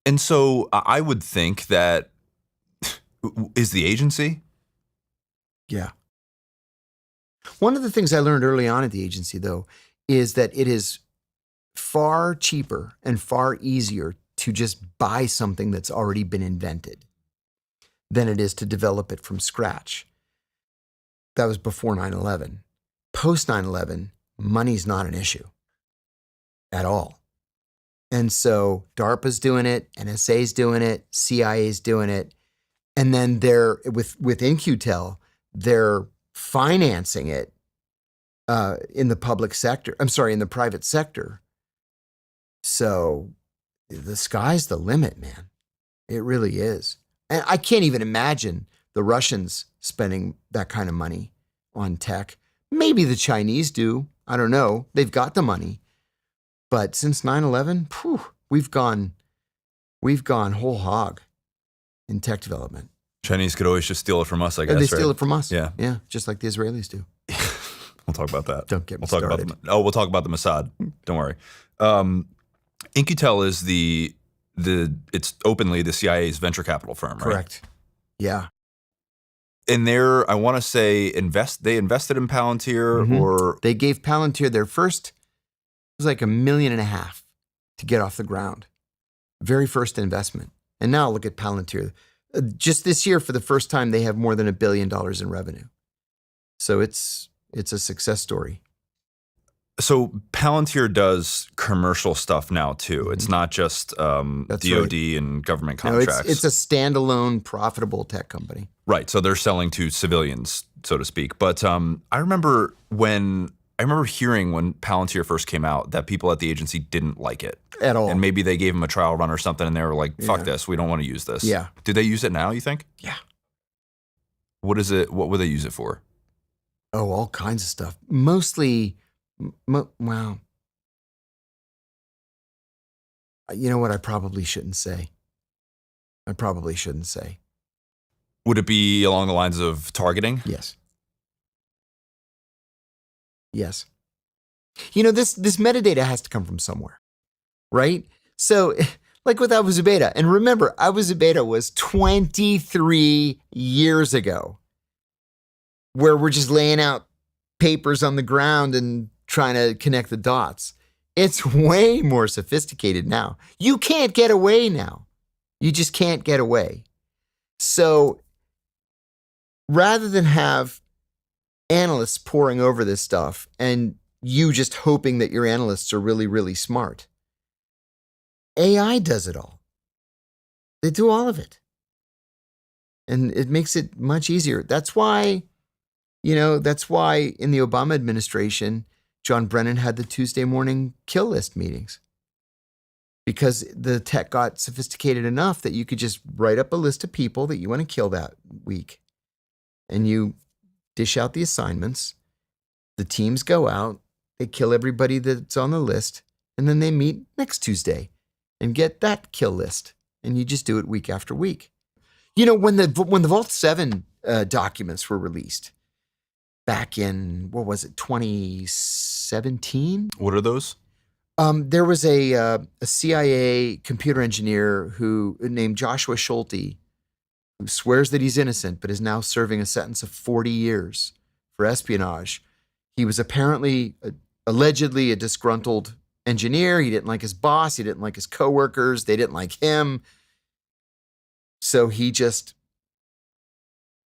And so I would think that is the agency? Yeah. One of the things I learned early on at the agency, though, is that it is far cheaper and far easier to just buy something that's already been invented than it is to develop it from scratch. That was before 9/11. Post 9/11, money's not an issue at all. And so DARPA's doing it, NSA's doing it, CIA's doing it. And then they're, with In-Q-Tel, they're financing it in the public sector. I'm sorry, in the private sector. So the sky's the limit, man. It really is. And I can't even imagine the Russians spending that kind of money on tech. Maybe the Chinese do. I don't know. They've got the money. But since 9/11, we've gone whole hog in tech development. Chinese could always just steal it from us, I guess. They steal it from us. Yeah. Yeah, just like the Israelis do. We'll talk about that. Don't get me started. We'll talk about the Mossad. Don't worry. In-Q-Tel is it's openly the CIA's venture capital firm, right? Correct. Yeah. And I want to say they invested in Palantir, or they gave Palantir their first, it was like $1.5 million to get off the ground. Very first investment. And now look at Palantir. Just this year, for the first time, they have more than $1 billion in revenue. So it's a success story. So Palantir does commercial stuff now too. It's not just DoD right. and government contracts. No, it's a standalone, profitable tech company. Right. So they're selling to civilians, so to speak. But I remember hearing when Palantir first came out that people at the agency didn't like it at all. And maybe they gave them a trial run or something, and they were like, "Fuck this, we don't want to use this." Yeah. Do they use it now, you think? Yeah. What is it? What would they use it for? Oh, all kinds of stuff. Mostly, wow. You know what? I probably shouldn't say. Would it be along the lines of targeting? Yes. Yes. You know, this metadata has to come from somewhere, right? So Like with Abu Zubaydah. And remember, Abu Zubaydah was 23 years ago, where we're just laying out papers on the ground and trying to connect the dots. It's way more sophisticated now. You can't get away now. You just can't get away. So rather than have analysts poring over this stuff and you just hoping that your analysts are really, really smart, AI does it all. They do all of it. And it makes it much easier. That's why, that's why in the Obama administration, John Brennan had the Tuesday morning kill list meetings. Because the tech got sophisticated enough that you could just write up a list of people that you want to kill that week. And you dish out the assignments. The teams go out. They kill everybody that's on the list. And then they meet next Tuesday and get that kill list. And you just do it week after week. When the Vault 7 documents were released back in, 2017? What are those? There was a CIA computer engineer named Joshua Schulte, who swears that he's innocent, but is now serving a sentence of 40 years for espionage. He was allegedly a disgruntled engineer. He didn't like his boss. He didn't like his coworkers. They didn't like him. So he just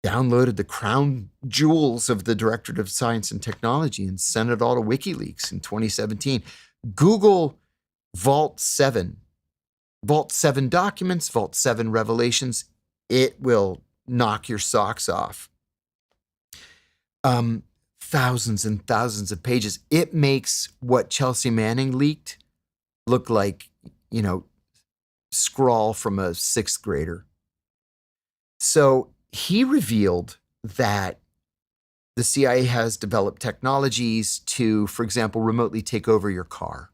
downloaded the crown jewels of the Directorate of Science and Technology and sent it all to WikiLeaks in 2017. Google Vault 7 documents, Vault 7 revelations. It will knock your socks off. Thousands and thousands of pages. It makes what Chelsea Manning leaked look like, scrawl from a sixth grader. So he revealed that the CIA has developed technologies to, for example, remotely take over your car.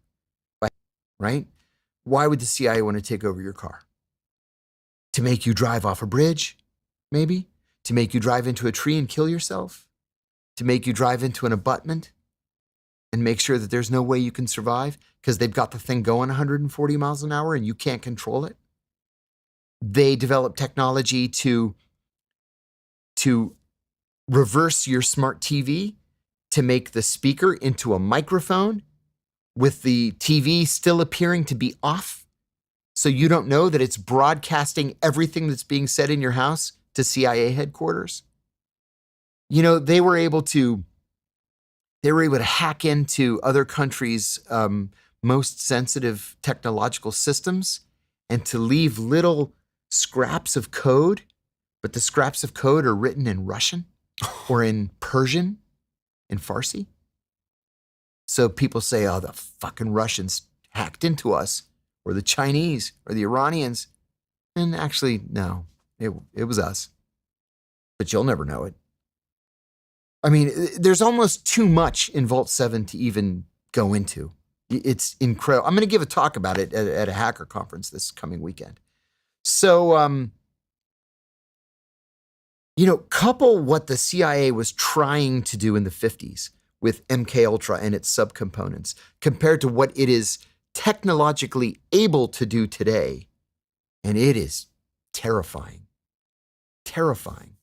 Right? Why would the CIA want to take over your car? To make you drive off a bridge, maybe? To make you drive into a tree and kill yourself? To make you drive into an abutment and make sure that there's no way you can survive because they've got the thing going 140 miles an hour and you can't control it? They developed technology to reverse your smart TV to make the speaker into a microphone with the TV still appearing to be off. So you don't know that it's broadcasting everything that's being said in your house to CIA headquarters. They were able to hack into other countries' most sensitive technological systems and to leave little scraps of code, but the scraps of code are written in Russian or in Persian, in Farsi. So people say, oh, the fucking Russians hacked into us, or the Chinese, or the Iranians. And actually, no, it was us. But you'll never know it. I mean, there's almost too much in Vault 7 to even go into. It's incredible. I'm going to give a talk about it at a hacker conference this coming weekend. So, couple what the CIA was trying to do in the 50s with MKUltra and its subcomponents compared to what it is technologically able to do today, and it is terrifying. Terrifying.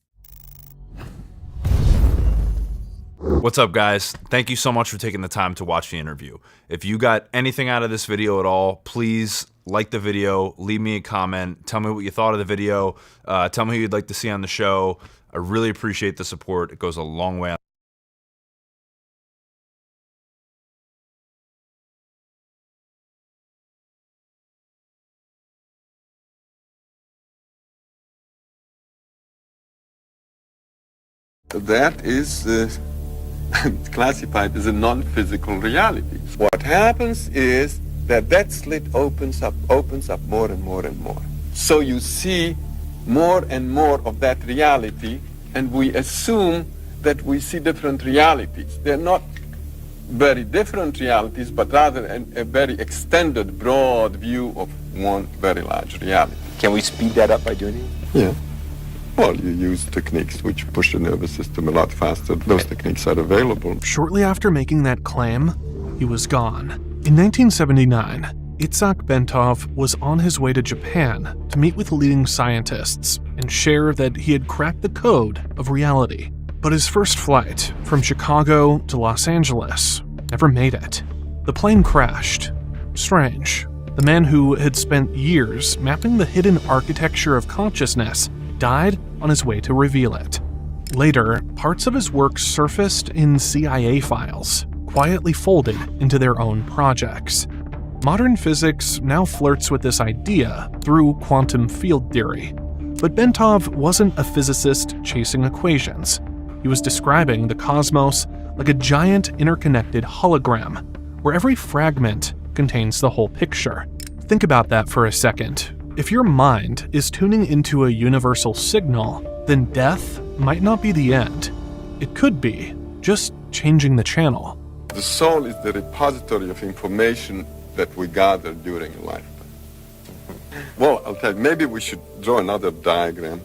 What's up, guys? Thank you so much for taking the time to watch the interview. If you got anything out of this video at all, please like the video, leave me a comment, tell me what you thought of the video, tell me who you'd like to see on the show. I really appreciate the support. It goes a long way. That is classified as a non-physical reality. What happens is that slit opens up more and more and more. So you see more and more of that reality, and we assume that we see different realities. They're not very different realities, but rather a very extended, broad view of one very large reality. Can we speed that up by doing it? Yeah. Well, you use techniques which push the nervous system a lot faster. Those techniques are available. Shortly after making that claim, he was gone. In 1979, Itzhak Bentov was on his way to Japan to meet with leading scientists and share that he had cracked the code of reality. But his first flight from Chicago to Los Angeles never made it. The plane crashed. Strange. The man who had spent years mapping the hidden architecture of consciousness died on his way to reveal it. Later, parts of his work surfaced in CIA files, quietly folded into their own projects. Modern physics now flirts with this idea through quantum field theory. But Bentov wasn't a physicist chasing equations. He was describing the cosmos like a giant interconnected hologram, where every fragment contains the whole picture. Think about that for a second. If your mind is tuning into a universal signal, then death might not be the end. It could be just changing the channel. The soul is the repository of information that we gather during a lifetime. Well, I'll tell you, maybe we should draw another diagram.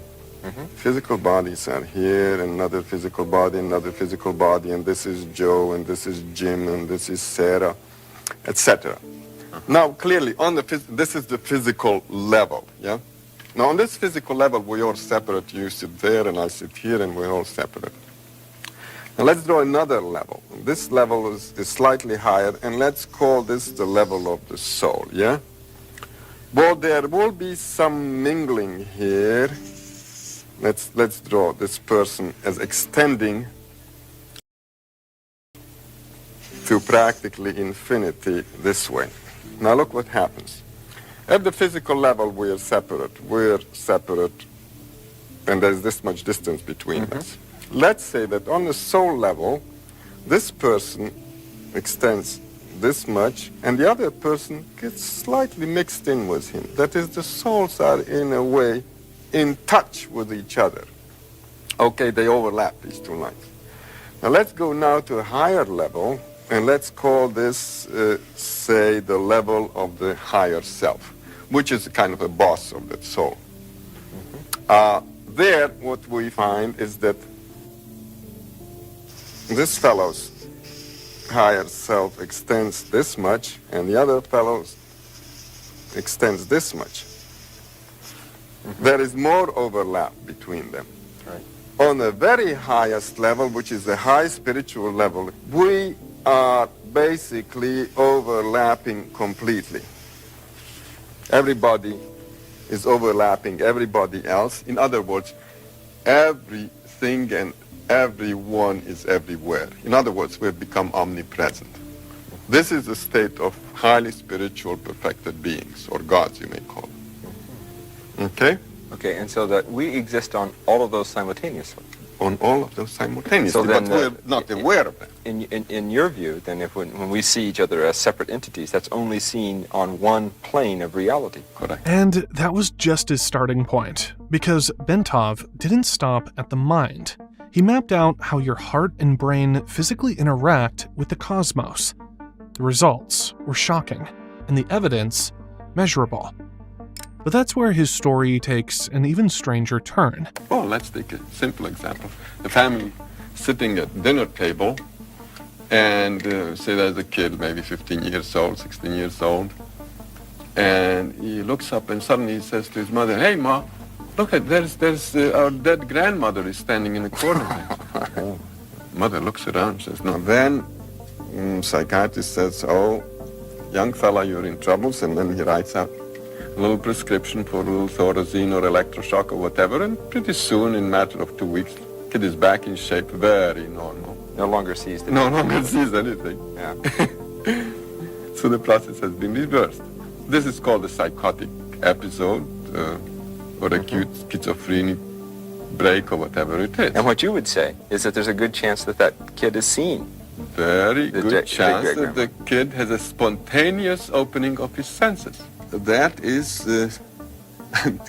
Physical bodies are here, another physical body, and this is Joe, and this is Jim, and this is Sarah, etc. Now, clearly, on the this is the physical level, yeah? Now, on this physical level, we're all separate. You sit there, and I sit here, and we're all separate. Now, let's draw another level. This level is slightly higher, and let's call this the level of the soul, yeah? Well, there will be some mingling here. Let's draw this person as extending to practically infinity this way. Now look what happens. At the physical level, we're separate, and there's this much distance between us. Let's say that on the soul level, this person extends this much, and the other person gets slightly mixed in with him. That is, the souls are in a way in touch with each other. Okay, they overlap, these two lines. Now let's go now to a higher level, and let's call this, say, the level of the higher self, which is kind of a boss of that soul. There, what we find is that this fellow's higher self extends this much, and the other fellow's extends this much. There is more overlap between them. Right. On the very highest level, which is the high spiritual level, we are basically overlapping completely. Everybody is overlapping everybody else. In other words, everything and everyone is everywhere. In other words, we've become omnipresent. This is a state of highly spiritual perfected beings, or gods, you may call them. Okay? Okay, and so that we exist on all of those simultaneously. On all of those simultaneously, so then, but we're not aware of that. In your view, then, if when we see each other as separate entities, that's only seen on one plane of reality. Correct. And that was just his starting point, because Bentov didn't stop at the mind. He mapped out how your heart and brain physically interact with the cosmos. The results were shocking, and the evidence measurable. But that's where his story takes an even stranger turn. Well, let's take a simple example. The family sitting at dinner table, and say there's a kid, maybe 15 years old, 16 years old, and he looks up and suddenly he says to his mother, "Hey, Ma, look at there's our dead grandmother is standing in the corner." Mother looks around and says, "No." Then psychiatrist says, "Oh, young fella, you're in troubles," and then he writes out a little prescription for a little thorazine or electroshock or whatever, and pretty soon, in a matter of 2 weeks, kid is back in shape, very normal. No longer sees the No longer sees anything. Yeah. So the process has been reversed. This is called a psychotic episode, or acute schizophrenic break, or whatever it is. And what you would say is that there's a good chance that that kid is seen. Very good chance that the kid has a spontaneous opening of his senses. That is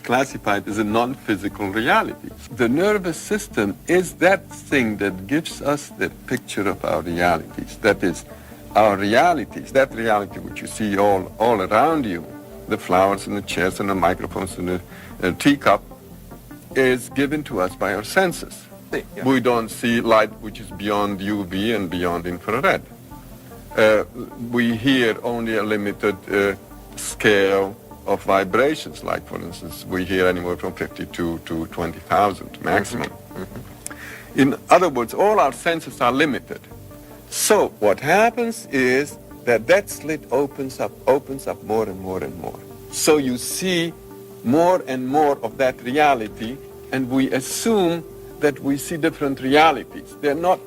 classified as a non-physical reality. The nervous system is that thing that gives us the picture of our realities. That is, our realities, that reality which you see all around you, the flowers and the chairs and the microphones and the teacup, is given to us by our senses. Yeah. We don't see light which is beyond UV and beyond infrared. We hear only a limited scale of vibrations, like for instance, we hear anywhere from 52 to 20,000 maximum. In other words, all our senses are limited. So what happens is that slit opens up more and more and more. So you see more and more of that reality, and we assume that we see different realities. They're not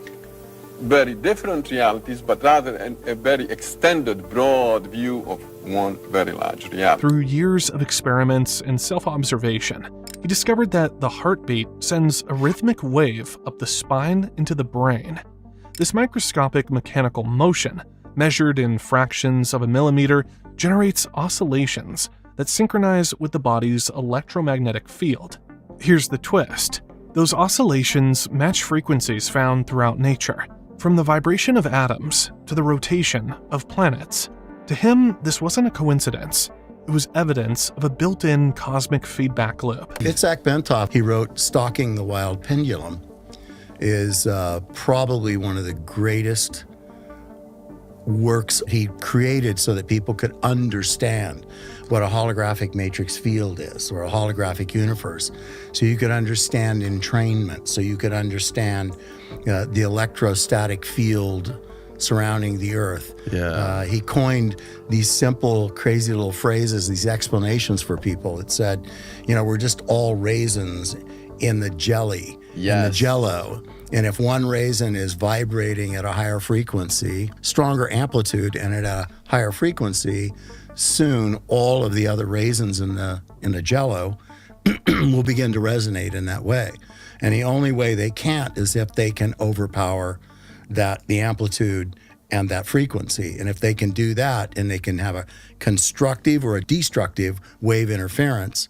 very different realities, but rather a very extended, broad view of one very large reality. Through years of experiments and self-observation, he discovered that the heartbeat sends a rhythmic wave up the spine into the brain. This microscopic mechanical motion, measured in fractions of a millimeter, generates oscillations that synchronize with the body's electromagnetic field. Here's the twist. Those oscillations match frequencies found throughout nature, from the vibration of atoms to the rotation of planets. To him, this wasn't a coincidence. It was evidence of a built-in cosmic feedback loop. Itzhak Bentov, he wrote Stalking the Wild Pendulum, is probably one of the greatest works he created so that people could understand what a holographic matrix field is, or a holographic universe. So you could understand entrainment, so you could understand the electrostatic field surrounding the Earth. He coined these simple, crazy little phrases, these explanations for people that said, we're just all raisins in the jelly, in the jello. And if one raisin is vibrating at a higher frequency, stronger amplitude, and at a higher frequency, soon all of the other raisins in the jello will begin to resonate in that way. And the only way they can't is if they can overpower the amplitude and that frequency. And if they can do that, and they can have a constructive or a destructive wave interference,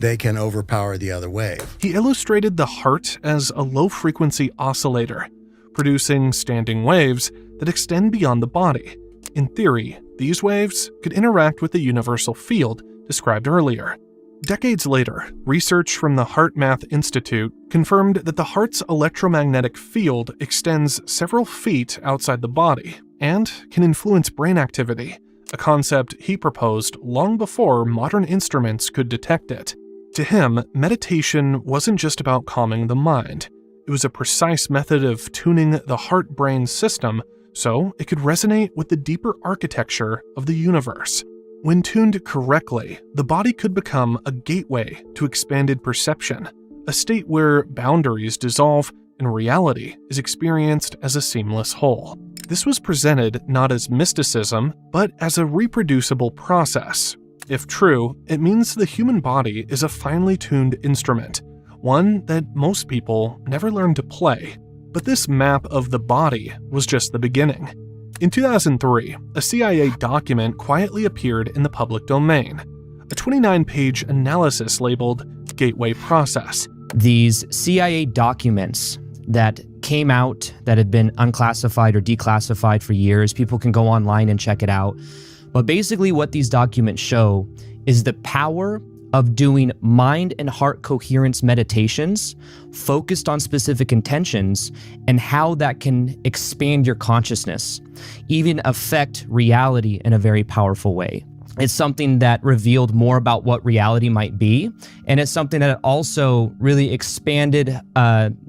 they can overpower the other wave. He illustrated the heart as a low-frequency oscillator, producing standing waves that extend beyond the body. In theory, these waves could interact with the universal field described earlier. Decades later, research from the HeartMath Institute confirmed that the heart's electromagnetic field extends several feet outside the body and can influence brain activity, a concept he proposed long before modern instruments could detect it. To him, meditation wasn't just about calming the mind. It was a precise method of tuning the heart-brain system so it could resonate with the deeper architecture of the universe. When tuned correctly, the body could become a gateway to expanded perception, a state where boundaries dissolve and reality is experienced as a seamless whole. This was presented not as mysticism, but as a reproducible process. If true, it means the human body is a finely tuned instrument, one that most people never learn to play. But this map of the body was just the beginning. In 2003, a CIA document quietly appeared in the public domain, a 29-page analysis labeled Gateway Process. These CIA documents that came out that had been unclassified or declassified for years, people can go online and check it out. But basically what these documents show is the power of doing mind and heart coherence meditations focused on specific intentions and how that can expand your consciousness, even affect reality in a very powerful way. It's something that revealed more about what reality might be, and it's something that also really expanded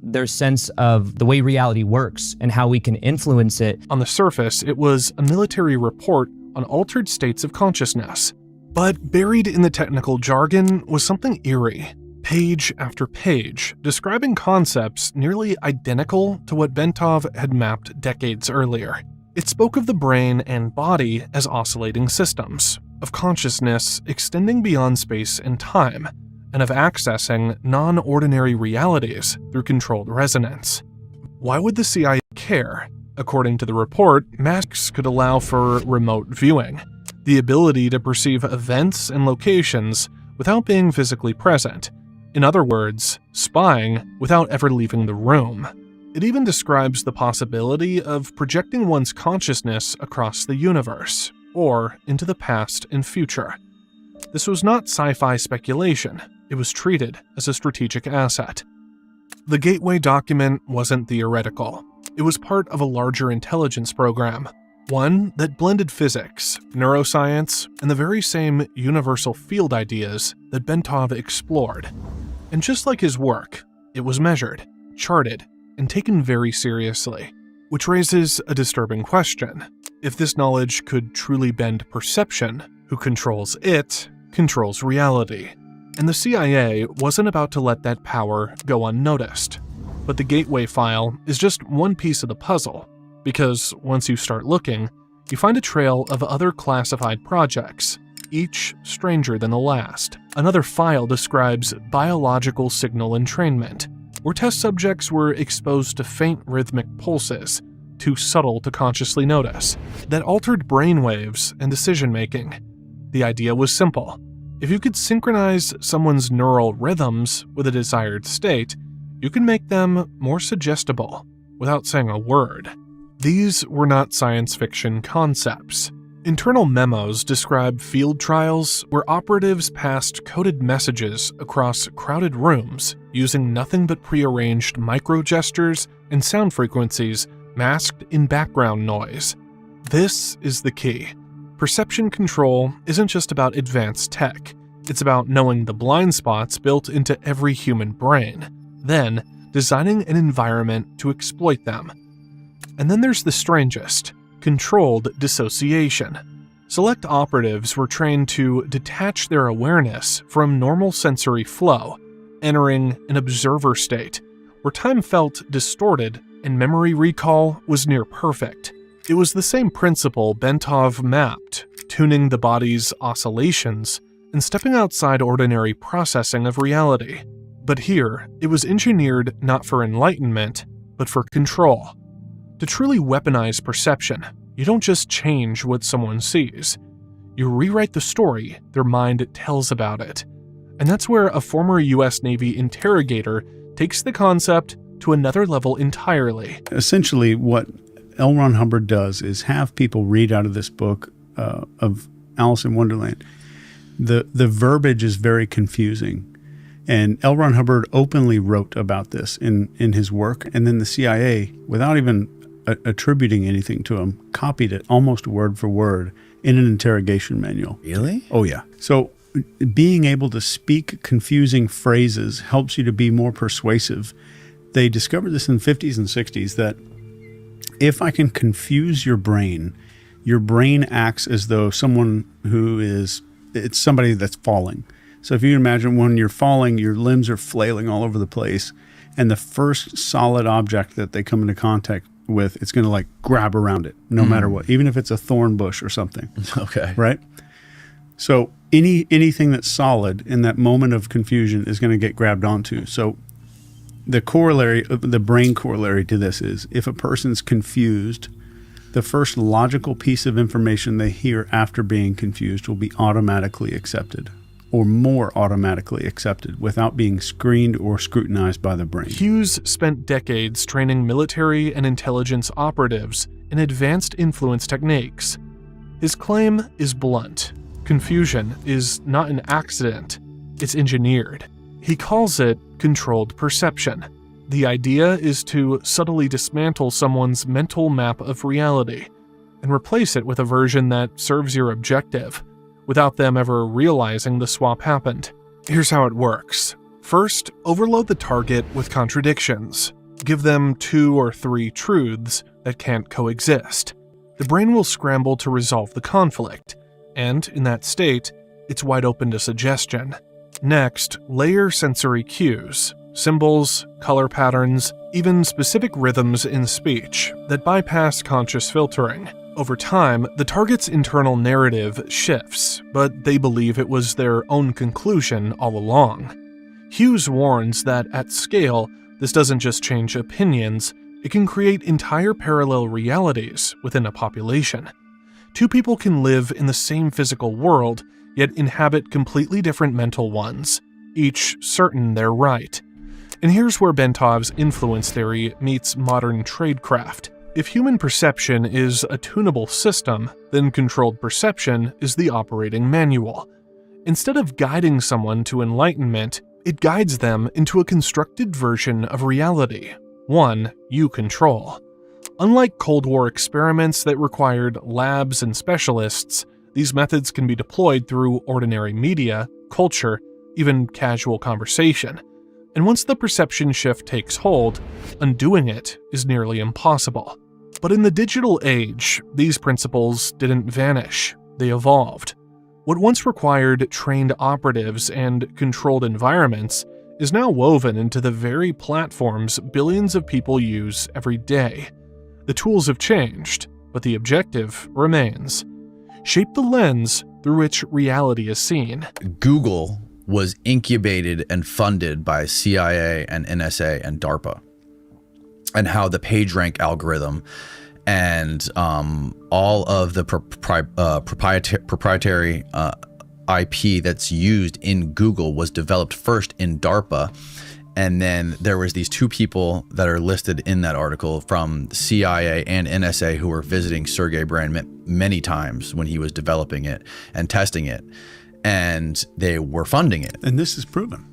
their sense of the way reality works and how we can influence it. On the surface, it was a military report on altered states of consciousness. But buried in the technical jargon was something eerie, page after page, describing concepts nearly identical to what Bentov had mapped decades earlier. It spoke of the brain and body as oscillating systems, of consciousness extending beyond space and time, and of accessing non-ordinary realities through controlled resonance. Why would the CIA care? According to the report, masks could allow for remote viewing, the ability to perceive events and locations without being physically present. In other words, spying without ever leaving the room. It even describes the possibility of projecting one's consciousness across the universe, or into the past and future. This was not sci-fi speculation, it was treated as a strategic asset. The Gateway document wasn't theoretical. It was part of a larger intelligence program, One that blended physics, neuroscience, and the very same universal field ideas that Bentov explored. And just like his work, it was measured, charted, and taken very seriously. Which raises a disturbing question. If this knowledge could truly bend perception, who controls it controls reality. And the CIA wasn't about to let that power go unnoticed. But the Gateway file is just one piece of the puzzle, because once you start looking, you find a trail of other classified projects, each stranger than the last. Another file describes biological signal entrainment, where test subjects were exposed to faint rhythmic pulses, too subtle to consciously notice, that altered brainwaves and decision-making. The idea was simple. If you could synchronize someone's neural rhythms with a desired state, you can make them more suggestible without saying a word. These were not science fiction concepts. Internal memos describe field trials where operatives passed coded messages across crowded rooms using nothing but prearranged micro-gestures and sound frequencies masked in background noise. This is the key. Perception control isn't just about advanced tech. It's about knowing the blind spots built into every human brain, then designing an environment to exploit them. And then there's the strangest, controlled dissociation. Select operatives were trained to detach their awareness from normal sensory flow, entering an observer state, where time felt distorted and memory recall was near perfect. It was the same principle Bentov mapped, tuning the body's oscillations and stepping outside ordinary processing of reality. But here, it was engineered not for enlightenment, but for control. To truly weaponize perception, you don't just change what someone sees. You rewrite the story their mind tells about it. And that's where a former US Navy interrogator takes the concept to another level entirely. Essentially, what L. Ron Hubbard does is have people read out of this book of Alice in Wonderland. The verbiage is very confusing. And L. Ron Hubbard openly wrote about this in his work. And then the CIA, without even attributing anything to him, copied it almost word for word in an interrogation manual. Really? Oh, yeah. So being able to speak confusing phrases helps you to be more persuasive. They discovered this in the 50s and 60s that if I can confuse your brain acts as though someone it's somebody that's falling. So if you imagine when you're falling, your limbs are flailing all over the place, and the first solid object that they come into contact with, it's going to like grab around it, no matter what, even if it's a thorn bush or something. Okay. Right? So anything that's solid in that moment of confusion is going to get grabbed onto. So the brain corollary to this is if a person's confused, the first logical piece of information they hear after being confused will be automatically accepted, or more automatically accepted, without being screened or scrutinized by the brain. Hughes spent decades training military and intelligence operatives in advanced influence techniques. His claim is blunt. Confusion is not an accident, it's engineered. He calls it controlled perception. The idea is to subtly dismantle someone's mental map of reality and replace it with a version that serves your objective, without them ever realizing the swap happened. Here's how it works. First, overload the target with contradictions. Give them 2 or 3 truths that can't coexist. The brain will scramble to resolve the conflict, and in that state, it's wide open to suggestion. Next, layer sensory cues, symbols, color patterns, even specific rhythms in speech that bypass conscious filtering. Over time, the target's internal narrative shifts, but they believe it was their own conclusion all along. Hughes warns that at scale, this doesn't just change opinions, it can create entire parallel realities within a population. 2 people can live in the same physical world, yet inhabit completely different mental ones, each certain they're right. And here's where Bentov's influence theory meets modern tradecraft. If human perception is a tunable system, then controlled perception is the operating manual. Instead of guiding someone to enlightenment, it guides them into a constructed version of reality, one you control. Unlike Cold War experiments that required labs and specialists, these methods can be deployed through ordinary media, culture, even casual conversation. And once the perception shift takes hold, undoing it is nearly impossible. But in the digital age, these principles didn't vanish, they evolved. What once required trained operatives and controlled environments is now woven into the very platforms billions of people use every day. The tools have changed, but the objective remains. Shape the lens through which reality is seen. Google was incubated and funded by CIA and NSA and DARPA, and how the PageRank algorithm and all of the proprietary IP that's used in Google was developed first in DARPA. And then there was these two people that are listed in that article from CIA and NSA who were visiting Sergey Brin many times when he was developing it and testing it. And they were funding it. And this is proven.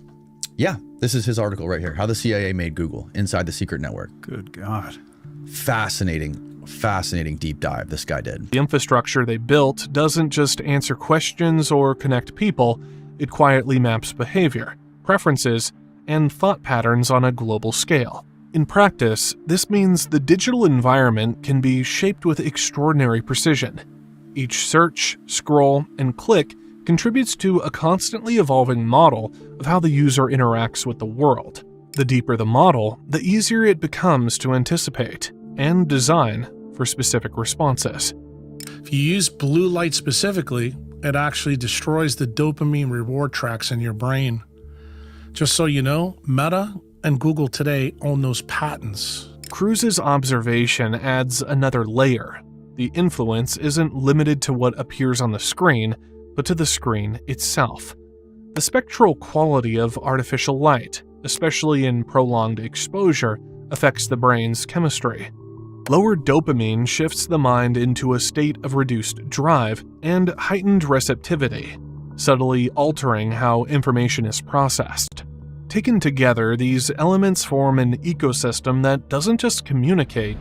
Yeah, this is his article right here. How the CIA made Google inside the secret network. Good God. Fascinating deep dive this guy did. The infrastructure they built doesn't just answer questions or connect people, it quietly maps behavior, preferences, and thought patterns on a global scale. In practice, this means the digital environment can be shaped with extraordinary precision. Each search, scroll, and click contributes to a constantly evolving model of how the user interacts with the world. The deeper the model, the easier it becomes to anticipate and design for specific responses. If you use blue light specifically, it actually destroys the dopamine reward tracks in your brain. Just so you know, Meta and Google today own those patents. Cruz's observation adds another layer. The influence isn't limited to what appears on the screen, but to the screen itself. The spectral quality of artificial light, especially in prolonged exposure, affects the brain's chemistry. Lower dopamine shifts the mind into a state of reduced drive and heightened receptivity, subtly altering how information is processed. Taken together, these elements form an ecosystem that doesn't just communicate,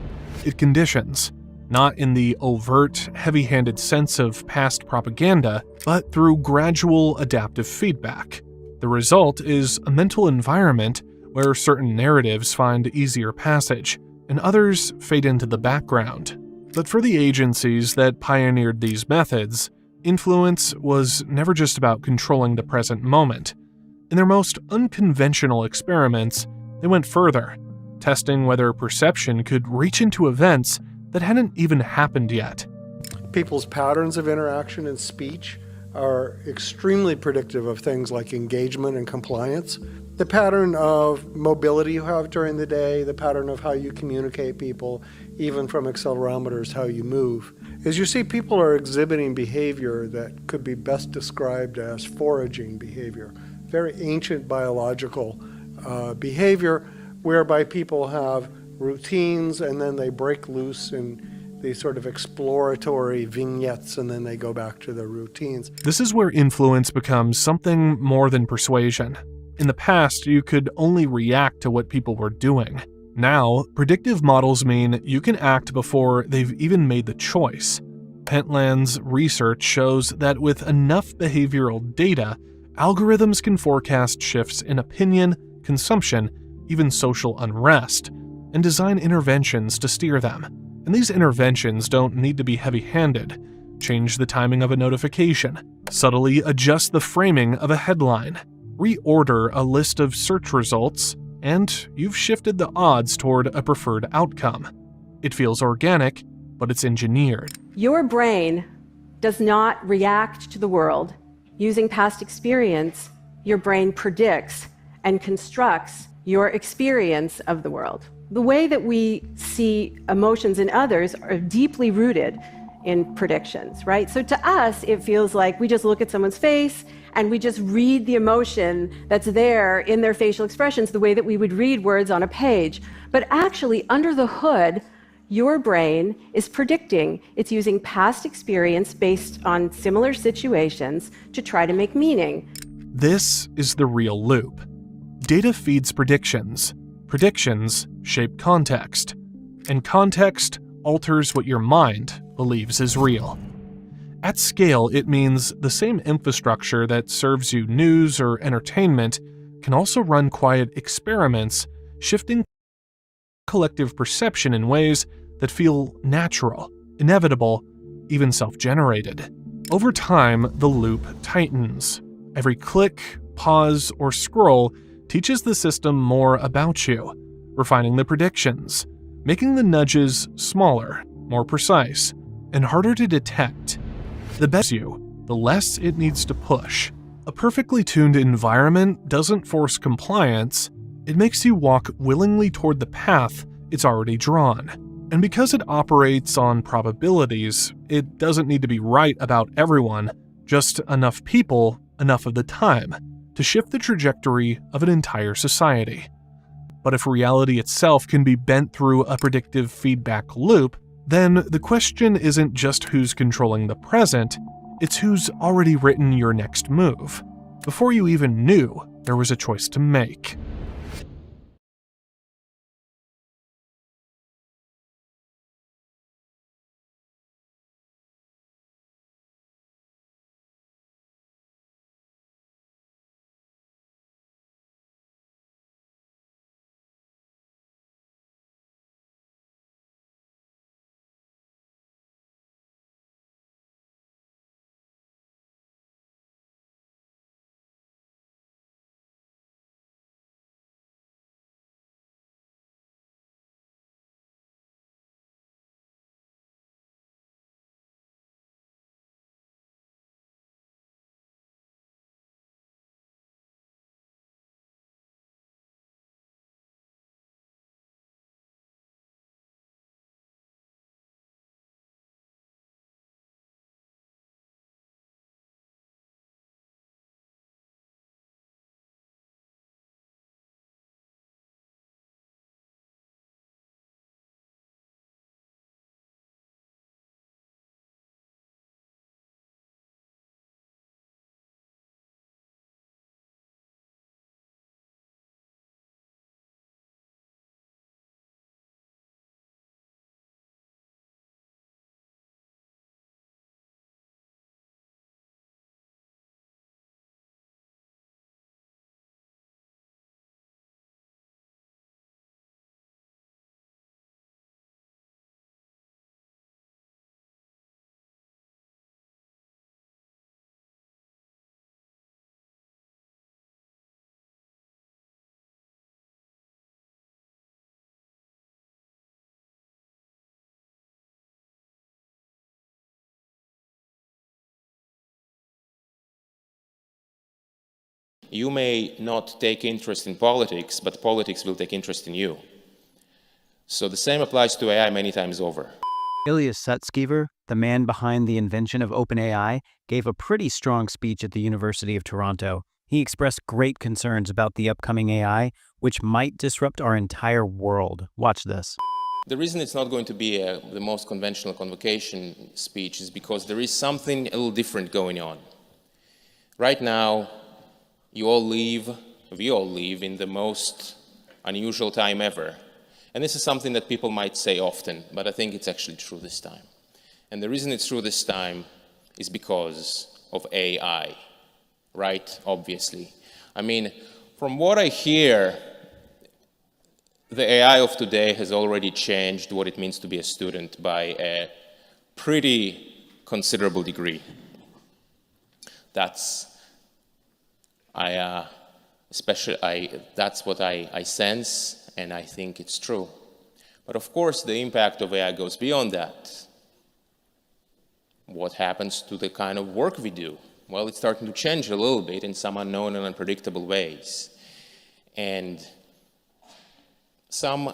it conditions, not in the overt, heavy-handed sense of past propaganda, but through gradual adaptive feedback. The result is a mental environment where certain narratives find easier passage, and others fade into the background. But for the agencies that pioneered these methods, influence was never just about controlling the present moment. In their most unconventional experiments, they went further, testing whether perception could reach into events that hadn't even happened yet. People's patterns of interaction and speech are extremely predictive of things like engagement and compliance. The pattern of mobility you have during the day, the pattern of how you communicate people, even from accelerometers, how you move. As you see, people are exhibiting behavior that could be best described as foraging behavior, very ancient biological behavior, whereby people have routines and then they break loose in these sort of exploratory vignettes and then they go back to their routines. This is where influence becomes something more than persuasion. In the past, you could only react to what people were doing. Now, predictive models mean you can act before they've even made the choice. Pentland's research shows that with enough behavioral data, algorithms can forecast shifts in opinion, consumption, even social unrest, and design interventions to steer them. And these interventions don't need to be heavy-handed. Change the timing of a notification, subtly adjust the framing of a headline, reorder a list of search results, and you've shifted the odds toward a preferred outcome. It feels organic, but it's engineered. Your brain does not react to the world. Using past experience, your brain predicts and constructs your experience of the world. The way that we see emotions in others are deeply rooted in predictions, right? So to us, it feels like we just look at someone's face and we just read the emotion that's there in their facial expressions the way that we would read words on a page. But actually, under the hood, your brain is predicting. It's using past experience based on similar situations to try to make meaning. This is the real loop. Data feeds predictions. Predictions shape context. and context alters what your mind believes is real. At scale, it means the same infrastructure that serves you news or entertainment can also run quiet experiments, shifting collective perception in ways that feel natural, inevitable, even self-generated. Over time, the loop tightens. Every click, pause, or scroll teaches the system more about you, refining the predictions, making the nudges smaller, more precise, and harder to detect. The better you, the less it needs to push. A perfectly tuned environment doesn't force compliance, it makes you walk willingly toward the path it's already drawn. And because it operates on probabilities, it doesn't need to be right about everyone, just enough people, enough of the time, to shift the trajectory of an entire society. But if reality itself can be bent through a predictive feedback loop, then the question isn't just who's controlling the present, it's who's already written your next move, before you even knew there was a choice to make. You may not take interest in politics, but politics will take interest in you. So the same applies to AI many times over. Ilya Sutskever, the man behind the invention of OpenAI, gave a pretty strong speech at the University of Toronto. He expressed great concerns about the upcoming AI, which might disrupt our entire world. Watch this. The reason it's not going to be the most conventional convocation speech is because there is something a little different going on. Right now, we all live in the most unusual time ever. And this is something that people might say often, but I think it's actually true this time. And the reason it's true this time is because of AI, right? Obviously. I mean, from what I hear, the AI of today has already changed what it means to be a student by a pretty considerable degree. That's what I sense, and I think it's true. But of course, the impact of AI goes beyond that. What happens to the kind of work we do? Well, it's starting to change a little bit in some unknown and unpredictable ways. And some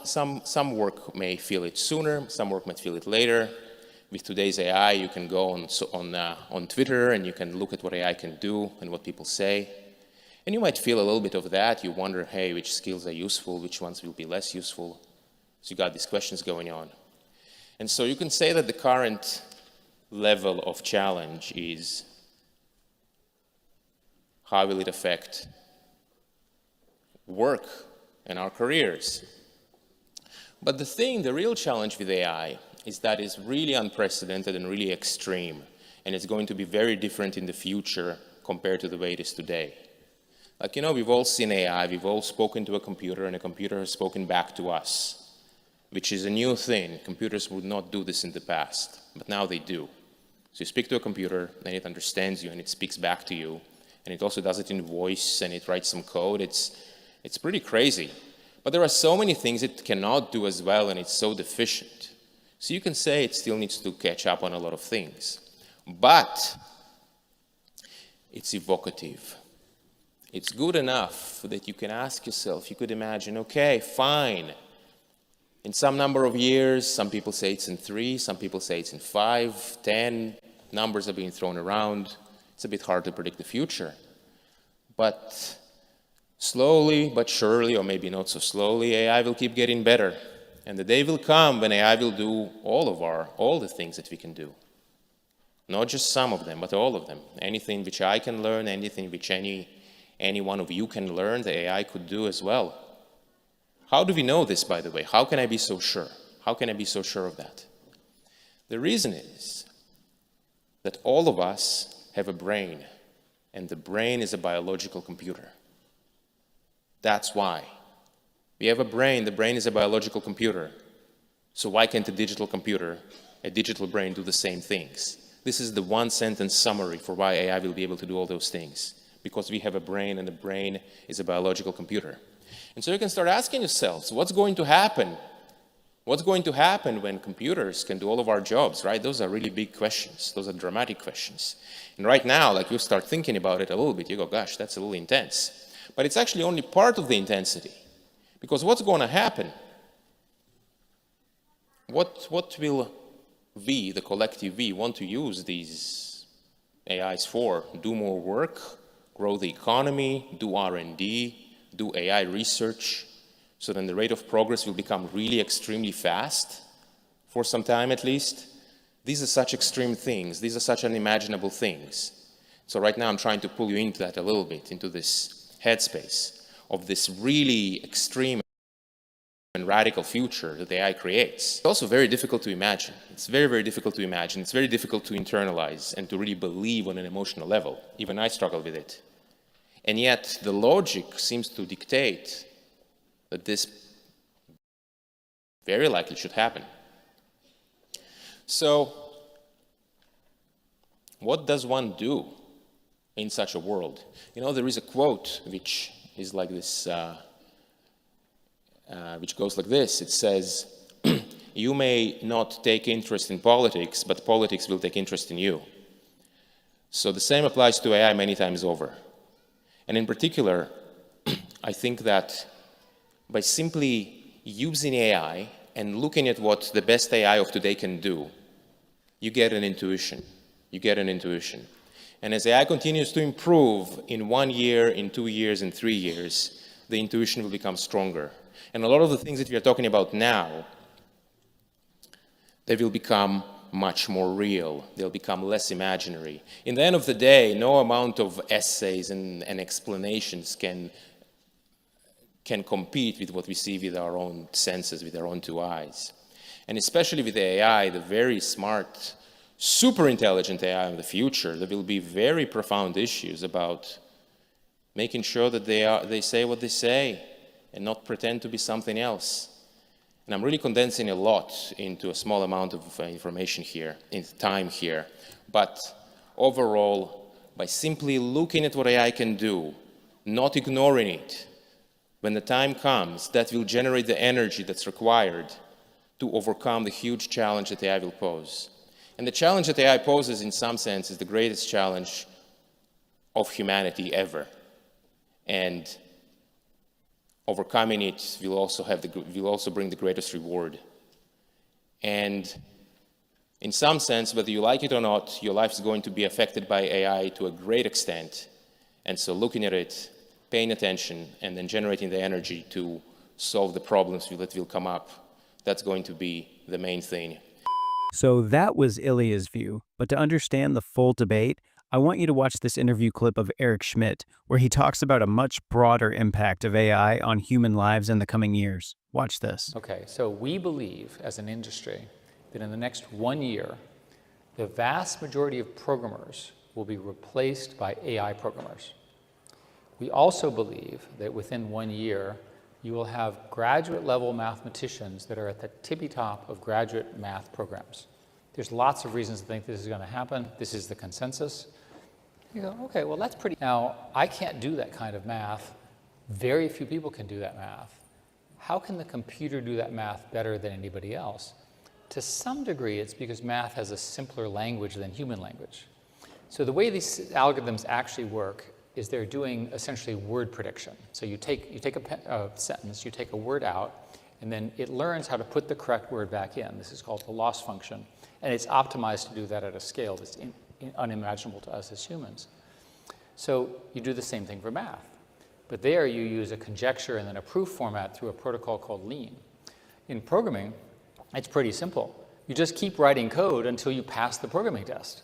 work may feel it sooner, some work might feel it later. With today's AI, you can go on Twitter and you can look at what AI can do and what people say. And you might feel a little bit of that. You wonder, hey, which skills are useful, which ones will be less useful. So you got these questions going on. And so you can say that the current level of challenge is how will it affect work and our careers? But the real challenge with AI is that it's really unprecedented and really extreme, and it's going to be very different in the future compared to the way it is today. Like, you know, we've all seen AI, we've all spoken to a computer, and a computer has spoken back to us, which is a new thing. Computers would not do this in the past, but now they do. So you speak to a computer, and it understands you, and it speaks back to you, and it also does it in voice, and it writes some code. It's pretty crazy. But there are so many things it cannot do as well, and it's so deficient. So you can say it still needs to catch up on a lot of things. But it's evocative. It's good enough that you can ask yourself, you could imagine, okay, fine. In some number of years, some people say it's in 3, some people say it's in 5, 10, numbers are being thrown around. It's a bit hard to predict the future. But slowly but surely, or maybe not so slowly, AI will keep getting better. And the day will come when AI will do all the things that we can do. Not just some of them, but all of them. Anything which I can learn, anything which any one of you can learn, the AI could do as well. How do we know this, by the way? How can I be so sure? How can I be so sure of that? The reason is that all of us have a brain, and the brain is a biological computer. That's why. We have a brain, the brain is a biological computer. So why can't a digital computer, a digital brain, do the same things? This is the one-sentence summary for why AI will be able to do all those things. Because we have a brain, and the brain is a biological computer. And so you can start asking yourselves, what's going to happen? What's going to happen when computers can do all of our jobs, right? Those are really big questions. Those are dramatic questions. And right now, like, you start thinking about it a little bit, you go, gosh, that's a little intense. But it's actually only part of the intensity. Because what's going to happen? What will we, the collective we, want to use these AIs for? Do more work? Grow the economy? Do R&D? Do AI research? So then the rate of progress will become really extremely fast, for some time at least. These are such extreme things. These are such unimaginable things. So right now I'm trying to pull you into that a little bit, into this headspace of this really extreme and radical future that AI creates. It's also very difficult to imagine. It's very, very difficult to imagine. It's very difficult to internalize and to really believe on an emotional level. Even I struggle with it. And yet the logic seems to dictate that this very likely should happen. So what does one do in such a world? You know, there is a quote which is like this, which goes like this. It says, you may not take interest in politics, but politics will take interest in you. So the same applies to AI many times over. And in particular, I think that by simply using AI and looking at what the best AI of today can do, you get an intuition. You get an intuition. And as AI continues to improve in 1 year, in 2 years, in 3 years, the intuition will become stronger. And a lot of the things that we are talking about now, they will become much more real. They'll become less imaginary. In the end of the day, no amount of essays and explanations can compete with what we see with our own senses, with our own 2 eyes. And especially with AI, the very smart, super intelligent AI of the future, there will be very profound issues about making sure that they say what they say and not pretend to be something else. And I'm really condensing a lot into a small amount of information here, in time here. But overall, by simply looking at what AI can do, not ignoring it, when the time comes, that will generate the energy that's required to overcome the huge challenge that AI will pose. And the challenge that AI poses, in some sense, is the greatest challenge of humanity ever. And overcoming it will also bring the greatest reward. And in some sense, whether you like it or not, your life is going to be affected by AI to a great extent. And so looking at it, paying attention, and then generating the energy to solve the problems that will come up, that's going to be the main thing. So that was Ilya's view, but to understand the full debate, I want you to watch this interview clip of Eric Schmidt, where he talks about a much broader impact of AI on human lives in the coming years. Watch this. Okay, so we believe as an industry that in the next 1 year, the vast majority of programmers will be replaced by AI programmers. We also believe that within 1 year, you will have graduate level mathematicians that are at the tippy top of graduate math programs. There's lots of reasons to think this is going to happen. This is the consensus. You go, okay, well, that's pretty. Now, I can't do that kind of math. Very few people can do that math. How can the computer do that math better than anybody else? To some degree, it's because math has a simpler language than human language. So the way these algorithms actually work is they're doing essentially word prediction. So you take a sentence, you take a word out, and then it learns how to put the correct word back in. This is called the loss function. And it's optimized to do that at a scale that's unimaginable to us as humans. So you do the same thing for math. But there you use a conjecture and then a proof format through a protocol called lean. In programming, it's pretty simple. You just keep writing code until you pass the programming test.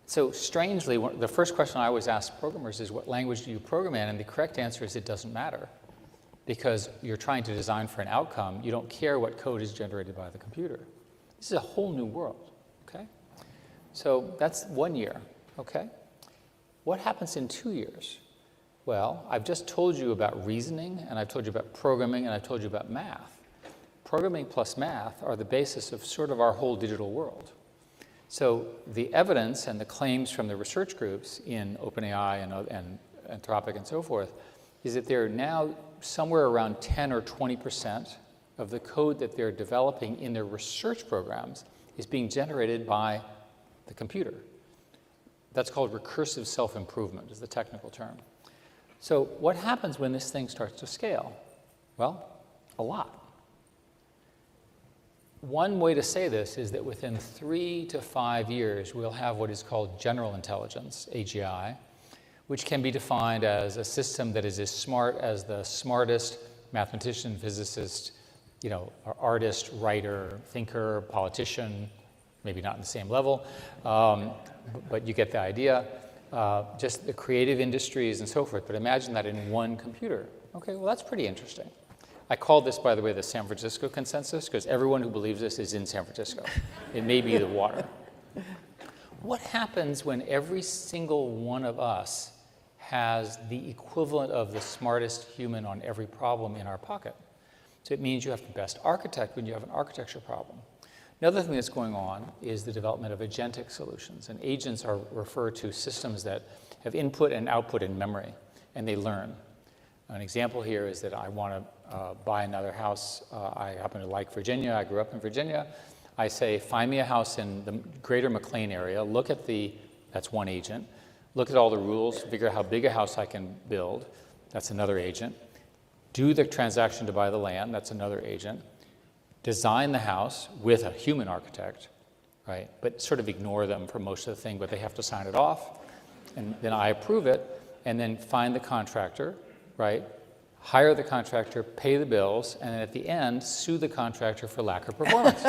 So strangely, the first question I always ask programmers is, what language do you program in? And the correct answer is it doesn't matter. Because you're trying to design for an outcome, you don't care what code is generated by the computer. This is a whole new world, okay? So that's 1 year, okay? What happens in 2 years? Well, I've just told you about reasoning, and I've told you about programming, and I've told you about math. Programming plus math are the basis of sort of our whole digital world. So the evidence and the claims from the research groups in OpenAI and Anthropic and so forth is that they're now somewhere around 10 or 20% of the code that they're developing in their research programs is being generated by the computer. That's called recursive self-improvement, is the technical term. So what happens when this thing starts to scale? Well, a lot. One way to say this is that within 3 to 5 years, we'll have what is called general intelligence, AGI, which can be defined as a system that is as smart as the smartest mathematician, physicist, artist, writer, thinker, politician, maybe not in the same level, but you get the idea. Just the creative industries and so forth, but imagine that in one computer. Okay, well, that's pretty interesting. I call this, by the way, the San Francisco consensus, because everyone who believes this is in San Francisco. It may be the water. What happens when every single one of us has the equivalent of the smartest human on every problem in our pocket? So it means you have the best architect when you have an architecture problem. Another thing that's going on is the development of agentic solutions. And agents are referred to systems that have input and output in memory, and they learn. An example here is that I want to buy another house. I happen to like Virginia. I grew up in Virginia. I say, find me a house in the greater McLean area. Look at that's one agent. Look at all the rules, figure out how big a house I can build. That's another agent. Do the transaction to buy the land. That's another agent. Design the house with a human architect, right? But sort of ignore them for most of the thing, but they have to sign it off. And then I approve it, and then find the contractor, right? Hire the contractor, pay the bills, and then at the end, sue the contractor for lack of performance.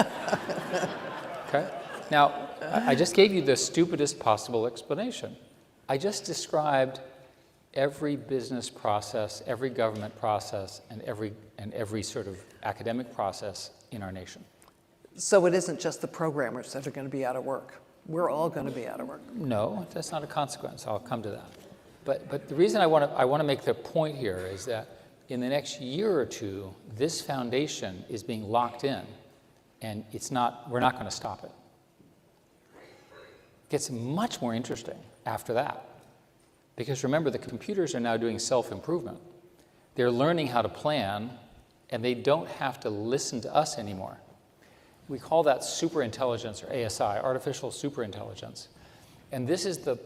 Okay? Now, I just gave you the stupidest possible explanation. I just described every business process, every government process, and every sort of academic process in our nation. So it isn't just the programmers that are going to be out of work. We're all going to be out of work. No, that's not a consequence. I'll come to that. But the reason I want to make the point here is that in the next year or two, this foundation is being locked in, and we're not going to stop it. It gets much more interesting after that. Because remember, the computers are now doing self-improvement. They're learning how to plan, and they don't have to listen to us anymore. We call that superintelligence, or ASI, artificial superintelligence. And this is the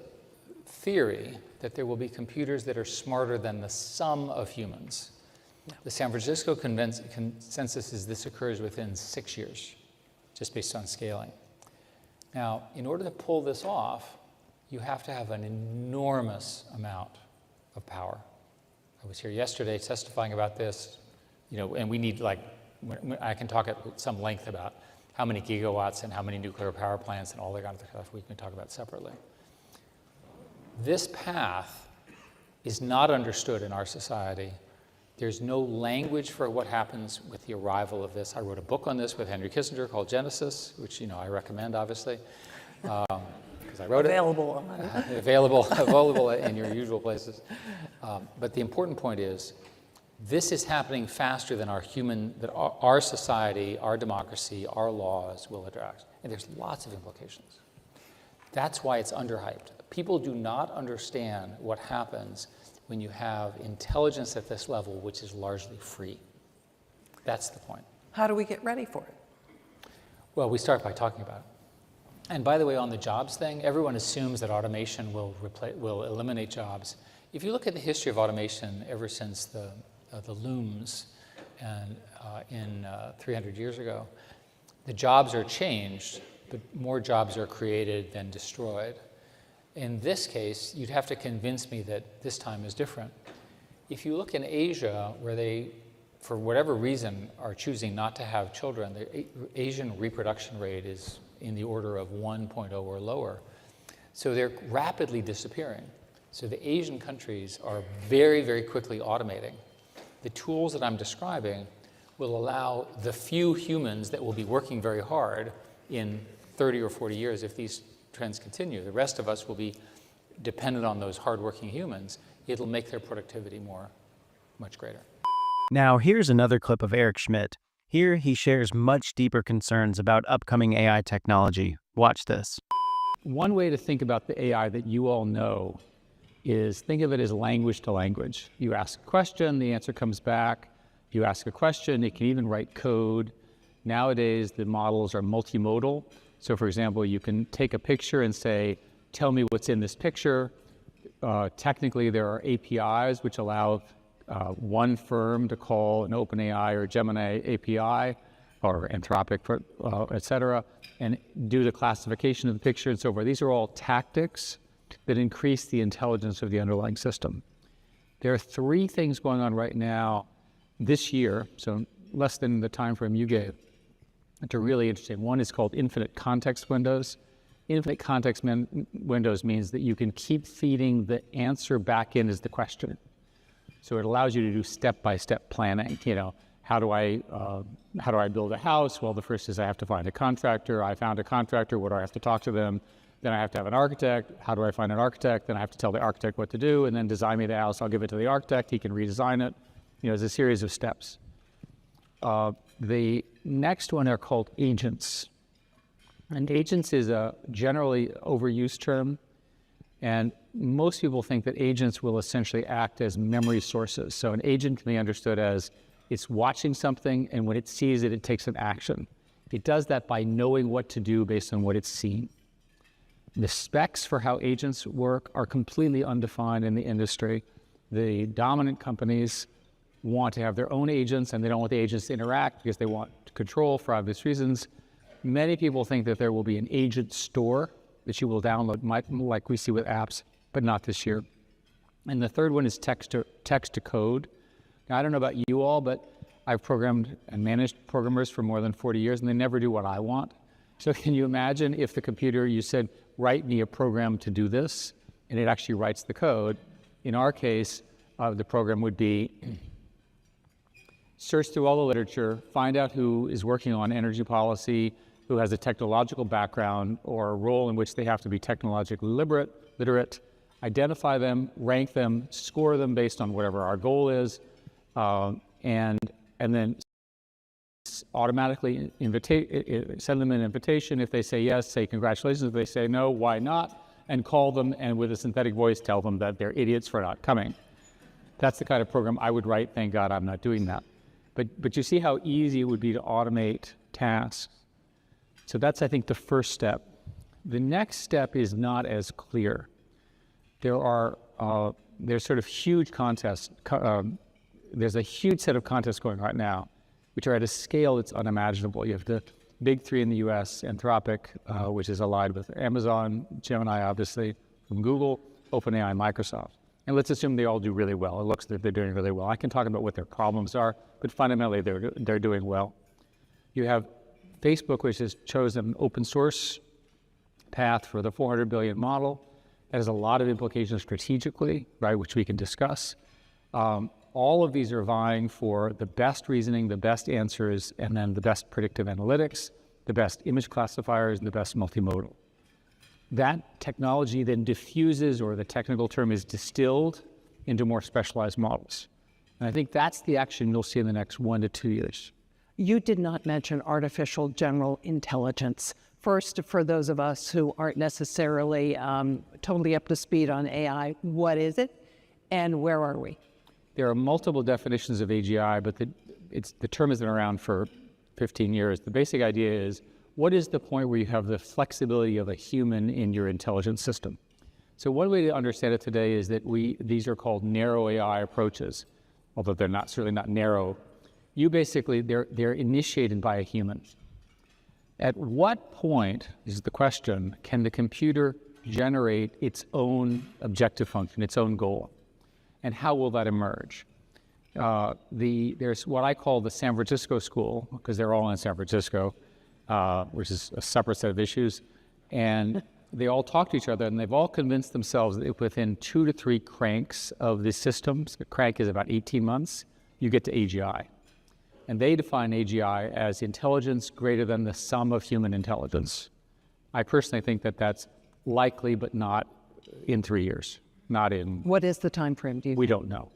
theory that there will be computers that are smarter than the sum of humans. The San Francisco consensus is this occurs within 6 years, just based on scaling. Now, in order to pull this off, you have to have an enormous amount of power. I was here yesterday testifying about this, and we need, I can talk at some length about how many gigawatts and how many nuclear power plants and all that kind of stuff we can talk about separately. This path is not understood in our society There's no language for what happens with the arrival of this. I wrote a book on this with Henry Kissinger called Genesis, which I recommend, obviously, because I wrote Available it. Available in your usual places. But the important point is, this is happening faster than our society, our democracy, our laws will address. And there's lots of implications. That's why it's underhyped. People do not understand what happens when you have intelligence at this level, which is largely free. That's the point. How do we get ready for it? Well, we start by talking about it. And by the way, on the jobs thing, everyone assumes that automation will eliminate jobs. If you look at the history of automation ever since the looms and 300 years ago, the jobs are changed, but more jobs are created than destroyed. In this case, you'd have to convince me that this time is different. If you look in Asia, where they, for whatever reason, are choosing not to have children, the Asian reproduction rate is in the order of 1.0 or lower. So they're rapidly disappearing. So the Asian countries are very, very quickly automating. The tools that I'm describing will allow the few humans that will be working very hard in 30 or 40 years, if these trends continue. The rest of us will be dependent on those hardworking humans. It'll make their productivity much greater. Now, here's another clip of Eric Schmidt. Here, he shares much deeper concerns about upcoming AI technology. Watch this. One way to think about the AI that you all know is think of it as language to language. You ask a question, the answer comes back. You ask a question, it can even write code. Nowadays, the models are multimodal. So for example, you can take a picture and say, tell me what's in this picture. Technically, there are APIs which allow one firm to call an OpenAI or Gemini API or Anthropic, et cetera, and do the classification of the picture and so forth. These are all tactics that increase the intelligence of the underlying system. There are three things going on right now this year, so less than the time frame you gave, that are really interesting. One is called infinite context windows. Infinite context windows means that you can keep feeding the answer back in as the question. So it allows you to do step-by-step planning. How do I build a house? Well, the first is I have to find a contractor. I found a contractor. What do I have to talk to them? Then I have to have an architect. How do I find an architect? Then I have to tell the architect what to do, and then design me the house. I'll give it to the architect. He can redesign it. It's a series of steps. The next one are called agents. And agents is a generally overused term. And most people think that agents will essentially act as memory sources. So an agent can be understood as it's watching something, and when it sees it, it takes an action. It does that by knowing what to do based on what it's seen. The specs for how agents work are completely undefined in the industry. The dominant companies want to have their own agents, and they don't want the agents to interact because they want control for obvious reasons. Many people think that there will be an agent store that you will download, like we see with apps, but not this year. And the third one is text to code. Now, I don't know about you all, but I've programmed and managed programmers for more than 40 years, and they never do what I want. So can you imagine if the computer, you said, write me a program to do this, and it actually writes the code? In our case, the program would be search through all the literature, find out who is working on energy policy, who has a technological background or a role in which they have to be technologically literate, identify them, rank them, score them based on whatever our goal is, and then automatically send them an invitation. If they say yes, say congratulations. If they say no, why not? And call them, and with a synthetic voice, tell them that they're idiots for not coming. That's the kind of program I would write. Thank God I'm not doing that. But you see how easy it would be to automate tasks. So that's, I think, the first step. The next step is not as clear. There's sort of huge contests. There's a huge set of contests going right now, which are at a scale that's unimaginable. You have the big three in the US, Anthropic, which is allied with Amazon, Gemini, obviously, from Google, OpenAI, Microsoft. And let's assume they all do really well. It looks like they're doing really well. I can talk about what their problems are, but fundamentally they're doing well. You have Facebook, which has chosen an open source path for the 400 billion model. That has a lot of implications strategically, right, which we can discuss. All of these are vying for the best reasoning, the best answers, and then the best predictive analytics, the best image classifiers, and the best multimodal. That technology then diffuses, or the technical term is distilled, into more specialized models. And I think that's the action you'll see in the next 1 to 2 years. You did not mention artificial general intelligence. First, for those of us who aren't necessarily totally up to speed on AI, what is it and where are we? There are multiple definitions of AGI, but the term has been around for 15 years. The basic idea is, what is the point where you have the flexibility of a human in your intelligence system? So one way to understand it today is that these are called narrow AI approaches, although they're certainly not narrow. They're initiated by a human. At what point, is the question, can the computer generate its own objective function, its own goal? And how will that emerge? There's what I call the San Francisco school, because they're all in San Francisco, which is a separate set of issues. And they all talk to each other, and they've all convinced themselves that within 2 to 3 cranks of the systems, a crank is about 18 months, you get to AGI. And they define AGI as intelligence greater than the sum of human intelligence. I personally think that that's likely, but not in 3 years. Not in. What is the time frame, do you We think? don't know.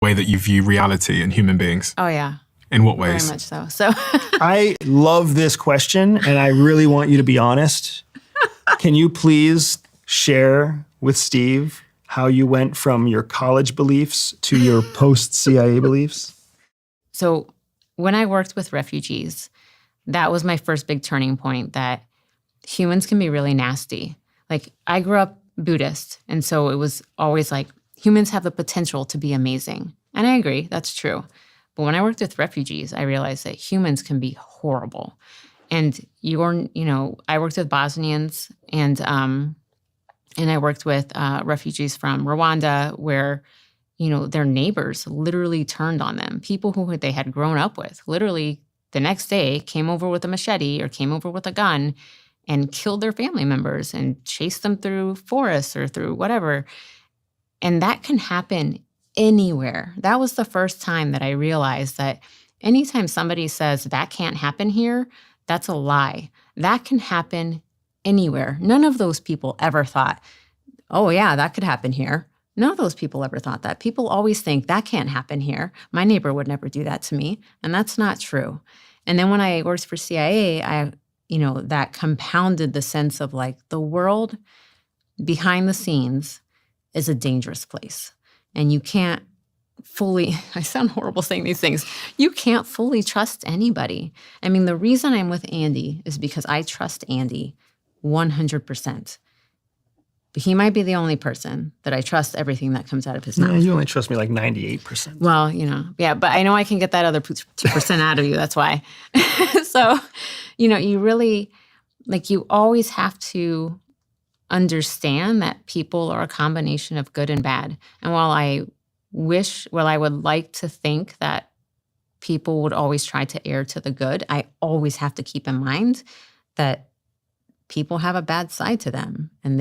Way that you view reality and human beings? Oh, yeah. In what ways? Very much so. So I love this question, and I really want you to be honest. Can you please share with Steve how you went from your college beliefs to your post-CIA beliefs? So when I worked with refugees, that was my first big turning point, that humans can be really nasty. Like, I grew up Buddhist, and so it was always like, humans have the potential to be amazing. And I agree, that's true. But when I worked with refugees, I realized that humans can be horrible. And I worked with Bosnians, and I worked with refugees from Rwanda, where, their neighbors literally turned on them. People who they had grown up with, literally the next day came over with a machete or came over with a gun and killed their family members and chased them through forests or through whatever. And that can happen anywhere. That was the first time that I realized that anytime somebody says that can't happen here, that's a lie. That can happen anywhere. None of those people ever thought, oh yeah, that could happen here. None of those people ever thought that. People always think that can't happen here. My neighbor would never do that to me. And that's not true. And then when I worked for CIA, that compounded the sense of like, the world behind the scenes is a dangerous place. And you can't fully, I sound horrible saying these things, you can't fully trust anybody. I mean, the reason I'm with Andy is because I trust Andy 100%. But he might be the only person that I trust everything that comes out of his mouth. Yeah, you only trust me like 98%. Well, yeah, but I know I can get that other 2% out of you, that's why. So, you really, you always have to understand that people are a combination of good and bad. And while I would like to think that people would always try to err to the good, I always have to keep in mind that people have a bad side to them, and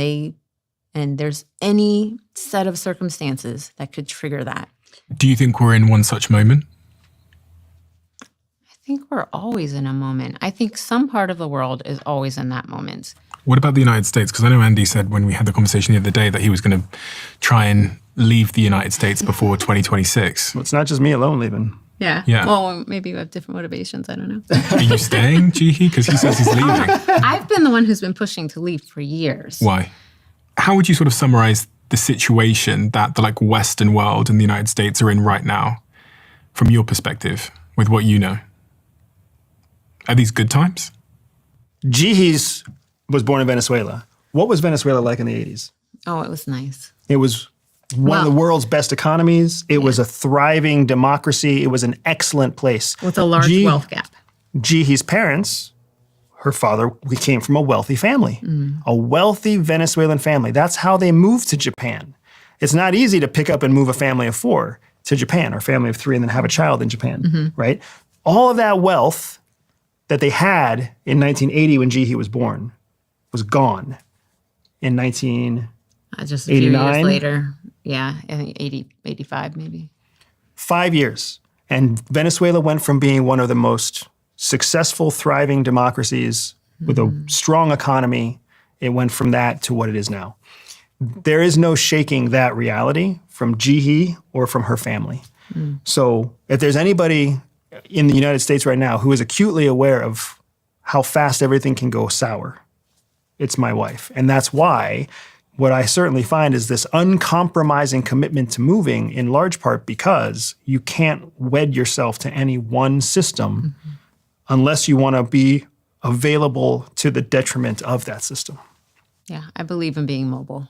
there's any set of circumstances that could trigger that. Do you think we're in one such moment? I think we're always in a moment. I think some part of the world is always in that moment. What about the United States? Because I know Andy said when we had the conversation the other day that he was going to try and leave the United States before 2026. Well, it's not just me alone leaving. Yeah. Yeah. Well, maybe you have different motivations. I don't know. Are you staying, Jihi? Because he says he's leaving. I've been the one who's been pushing to leave for years. Why? How would you sort of summarize the situation that the Western world and the United States are in right now, from your perspective, with what you know? Are these good times? Jihi's was born in Venezuela. What was Venezuela like in the 80s? Oh, it was nice. It was one of the world's best economies. It was a thriving democracy. It was an excellent place. With a large wealth gap. Jihi's parents, her father, we came from a wealthy family, a wealthy Venezuelan family. That's how they moved to Japan. It's not easy to pick up and move a family of 4 to Japan, or a family of 3 and then have a child in Japan, right? All of that wealth that they had in 1980 when Jihi was born was gone in 1989. Just a few years later. Yeah, I think 80, 85 maybe. 5 years. And Venezuela went from being one of the most successful, thriving democracies with a strong economy. It went from that to what it is now. There is no shaking that reality from Jihi or from her family. So if there's anybody in the United States right now who is acutely aware of how fast everything can go sour, it's my wife. And that's why what I certainly find is this uncompromising commitment to moving, in large part because you can't wed yourself to any one system unless you want to be available to the detriment of that system. Yeah, I believe in being mobile.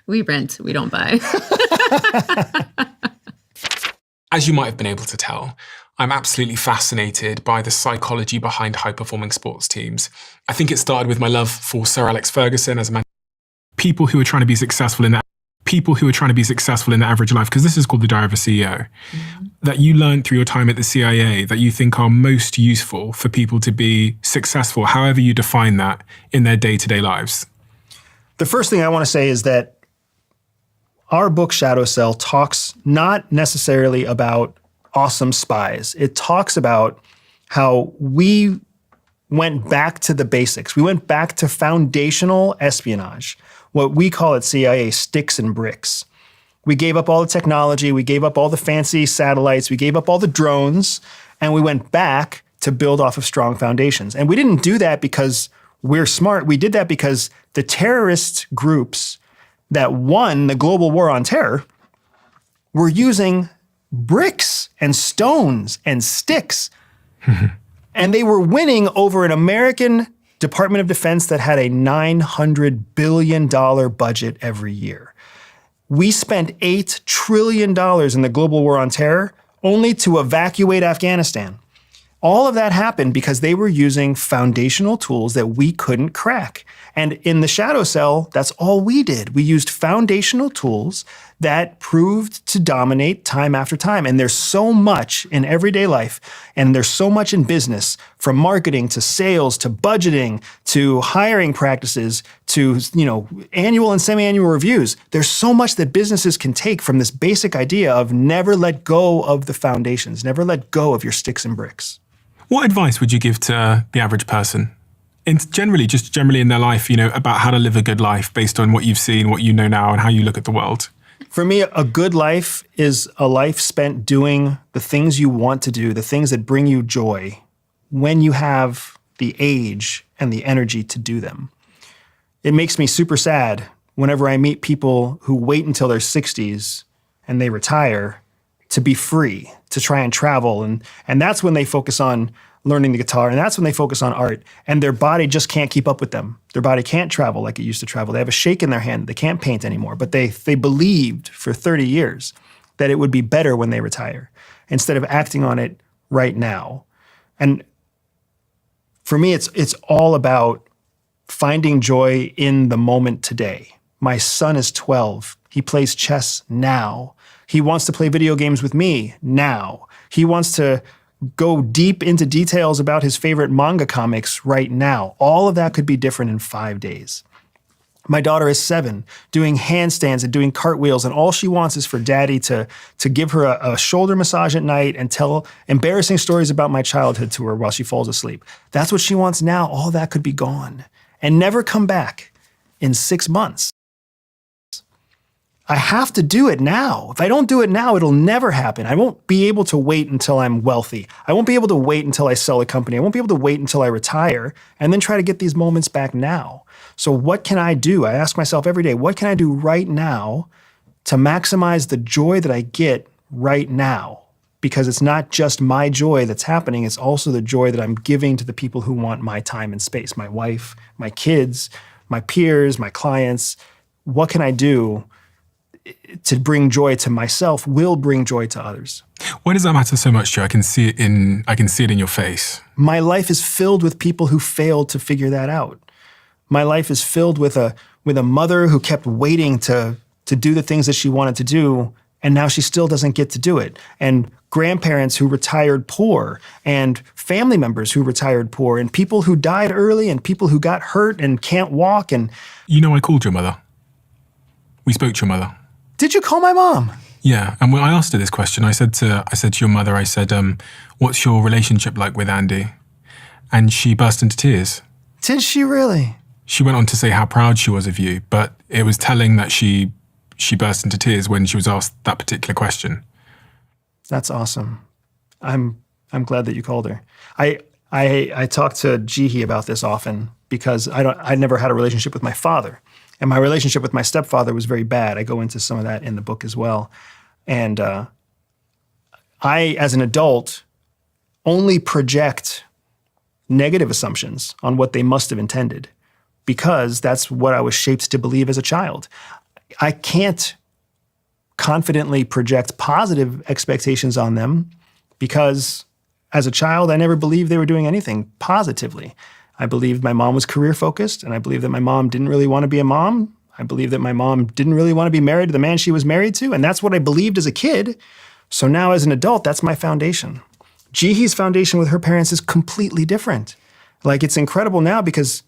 We rent, we don't buy. As you might have been able to tell, I'm absolutely fascinated by the psychology behind high-performing sports teams. I think it started with my love for Sir Alex Ferguson as a man. People who are trying to be successful in that. People who are trying to be successful in their average life, because this is called the Diary of a CEO, that you learned through your time at the CIA that you think are most useful for people to be successful, however you define that, in their day-to-day lives. The first thing I want to say is that our book, Shadow Cell, talks not necessarily about awesome spies. It talks about how we went back to the basics. We went back to foundational espionage, what we call at CIA sticks and bricks. We gave up all the technology, we gave up all the fancy satellites, we gave up all the drones, and we went back to build off of strong foundations. And we didn't do that because we're smart. We did that because the terrorist groups that won the global war on terror were using bricks and stones and sticks. And they were winning over an American Department of Defense that had a $900 billion budget every year. We spent $8 trillion in the global war on terror only to evacuate Afghanistan. All of that happened because they were using foundational tools that we couldn't crack. And in the Shadow Cell, that's all we did. We used foundational tools that proved to dominate time after time. And there's so much in everyday life, and there's so much in business, from marketing to sales to budgeting to hiring practices to, annual and semi-annual reviews. There's so much that businesses can take from this basic idea of never let go of the foundations, never let go of your sticks and bricks. What advice would you give to the average person? Generally in their life, about how to live a good life based on what you've seen, what you know now, and how you look at the world? For me, a good life is a life spent doing the things you want to do, the things that bring you joy, when you have the age and the energy to do them. It makes me super sad whenever I meet people who wait until their 60s and they retire to be free, to try and travel. And that's when they focus on learning the guitar, and that's when they focus on art, and their body just can't keep up with them. Their body can't travel like it used to travel. They have a shake in their hand. They can't paint anymore, but they believed for 30 years that it would be better when they retire instead of acting on it right now. And for me, it's all about finding joy in the moment today. My son is 12. He plays chess now. He wants to play video games with me now. He wants to go deep into details about his favorite manga comics right now. All of that could be different in 5 days. My daughter is 7, doing handstands and doing cartwheels, and all she wants is for daddy to give her a shoulder massage at night and tell embarrassing stories about my childhood to her while she falls asleep. That's what she wants now. All that could be gone and never come back in 6 months. I have to do it now. If I don't do it now, it'll never happen. I won't be able to wait until I'm wealthy. I won't be able to wait until I sell a company. I won't be able to wait until I retire and then try to get these moments back now. So what can I do? I ask myself every day, what can I do right now to maximize the joy that I get right now? Because it's not just my joy that's happening, it's also the joy that I'm giving to the people who want my time and space, my wife, my kids, my peers, my clients. What can I do to bring joy to myself will bring joy to others? Why does that matter so much, Joe? I can see it in your face. My life is filled with people who failed to figure that out. My life is filled with a mother who kept waiting to do the things that she wanted to do, and now she still doesn't get to do it. And grandparents who retired poor, and family members who retired poor, and people who died early, and people who got hurt and can't walk. And I called your mother. We spoke to your mother. Did you call my mom? Yeah, and when I asked her this question, I said to your mother, I said, what's your relationship like with Andy? And she burst into tears. Did she really? She went on to say how proud she was of you, but it was telling that she burst into tears when she was asked that particular question. That's awesome. I'm glad that you called her. I talk to Jihi about this often because I never had a relationship with my father. And my relationship with my stepfather was very bad. I go into some of that in the book as well. And I, as an adult, only project negative assumptions on what they must have intended because that's what I was shaped to believe as a child. I can't confidently project positive expectations on them because as a child, I never believed they were doing anything positively. I believed my mom was career focused, and I believed that my mom didn't really want to be a mom. I believed that my mom didn't really want to be married to the man she was married to, and that's what I believed as a kid. So now as an adult, that's my foundation. Jihi's foundation with her parents is completely different. Like, it's incredible now because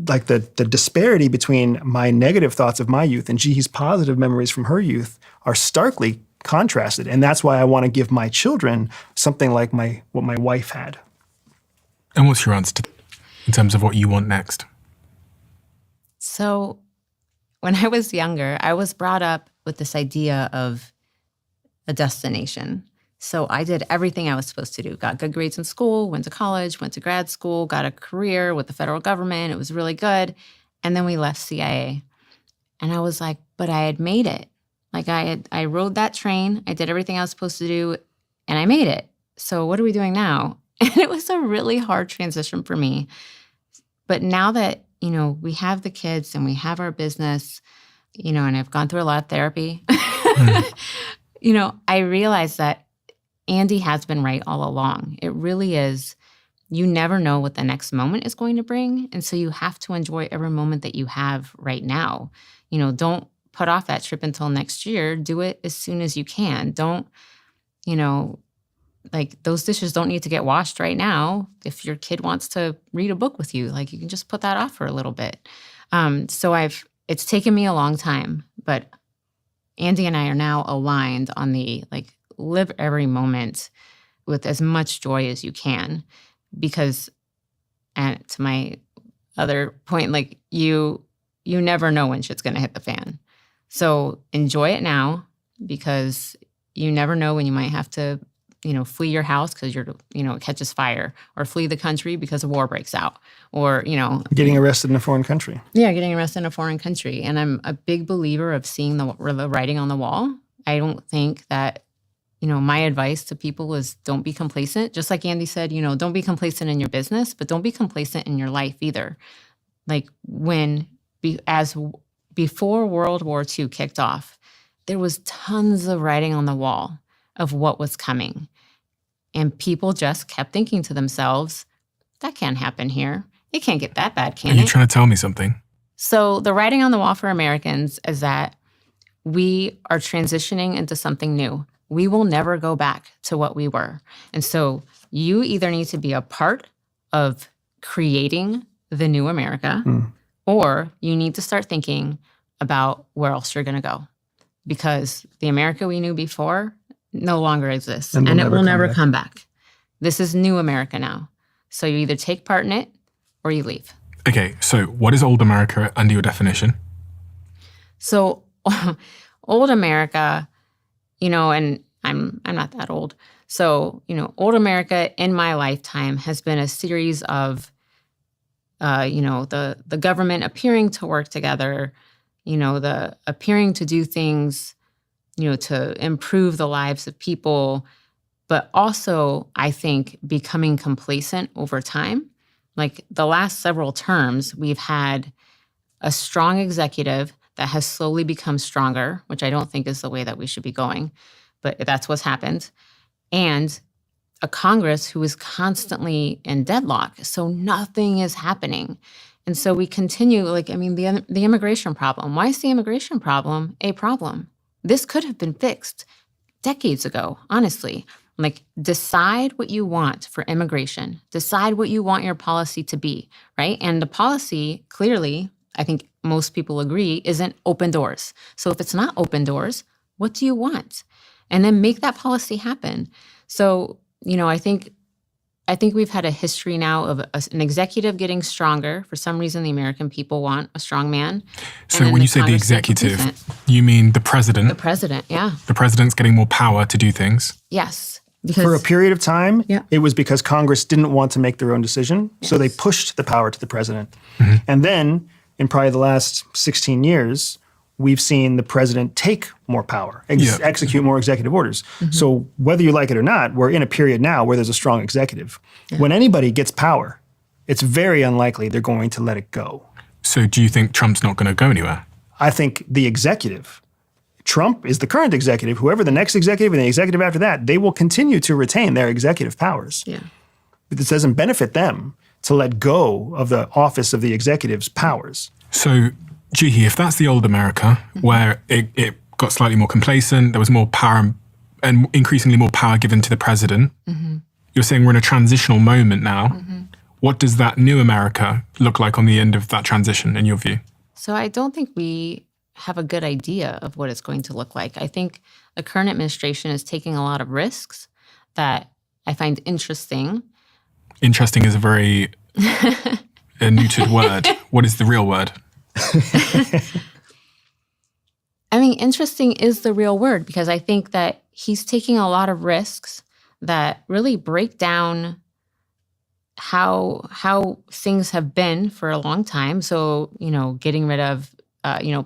like the disparity between my negative thoughts of my youth and Jihi's positive memories from her youth are starkly contrasted. And that's why I want to give my children something like what my wife had. And what's your answer in terms of what you want next? So when I was younger, I was brought up with this idea of a destination. So I did everything I was supposed to do. Got good grades in school, went to college, went to grad school, got a career with the federal government. It was really good. And then we left CIA. And I was like, but I had made it. Like I rode that train. I did everything I was supposed to do and I made it. So what are we doing now? And it was a really hard transition for me. But now that, we have the kids and we have our business, and I've gone through a lot of therapy, I realized that Andy has been right all along. It really is. You never know what the next moment is going to bring. And so you have to enjoy every moment that you have right now. Don't put off that trip until next year. Do it as soon as you can. Don't, those dishes don't need to get washed right now. If your kid wants to read a book with you, you can just put that off for a little bit. It's taken me a long time, but Andy and I are now aligned on the live every moment with as much joy as you can, because, and to my other point, you never know when shit's going to hit the fan. So enjoy it now, because you never know when you might have to, flee your house because it catches fire, or flee the country because a war breaks out, or, Getting arrested in a foreign country. Yeah, getting arrested in a foreign country. And I'm a big believer of seeing the writing on the wall. I don't think that, my advice to people is don't be complacent. Just like Andy said, don't be complacent in your business, but don't be complacent in your life either. Before World War II kicked off, there was tons of writing on the wall of what was coming. And people just kept thinking to themselves, that can't happen here. It can't get that bad, can it? Are you trying to tell me something? So the writing on the wall for Americans is that we are transitioning into something new. we will never go back to what we were. And so you either need to be a part of creating the new America, or you need to start thinking about where else you're going to go. Because the America we knew before no longer exists, and it will never come back. This is new America now. So you either take part in it or you leave. Okay, so what is old America under your definition? So old America, and I'm not that old. So, old America in my lifetime has been a series of, the government appearing to work together, the appearing to do things, to improve the lives of people, but also, I think, becoming complacent over time. Like the last several terms, we've had a strong executive that has slowly become stronger, which I don't think is the way that we should be going, but that's what's happened. And a Congress who is constantly in deadlock, so nothing is happening. And so we continue, the immigration problem. Why is the immigration problem a problem? This could have been fixed decades ago, honestly. Decide what you want for immigration. Decide what you want your policy to be, right? And the policy, clearly, I think most people agree, isn't open doors. So if it's not open doors, what do you want? And then make that policy happen. So, I think we've had a history now of an executive getting stronger. For some reason, the American people want a strong man. So when you say the executive, you mean the president? The president, yeah. The president's getting more power to do things? Yes. For a period of time, it was because Congress didn't want to make their own decision, so they pushed the power to the president. And then, in probably the last 16 years, we've seen the president take more power, execute more executive orders. So whether you like it or not, we're in a period now where there's a strong executive. When anybody gets power, it's very unlikely they're going to let it go. So do you think Trump's not going to go anywhere? I think the executive, Trump is the current executive, whoever the next executive and the executive after that, they will continue to retain their executive powers. But this doesn't benefit them to let go of the office of the executive's powers. So, Juhi, if that's the old America, where it got slightly more complacent, there was more power and increasingly more power given to the president, you're saying we're in a transitional moment now. What does that new America look like on the end of that transition, in your view? So I don't think we have a good idea of what it's going to look like. I think the current administration is taking a lot of risks that I find interesting. Interesting is a very neutered word. What is the real word? Interesting is the real word, because I think that he's taking a lot of risks that really break down how things have been for a long time. So, getting rid of,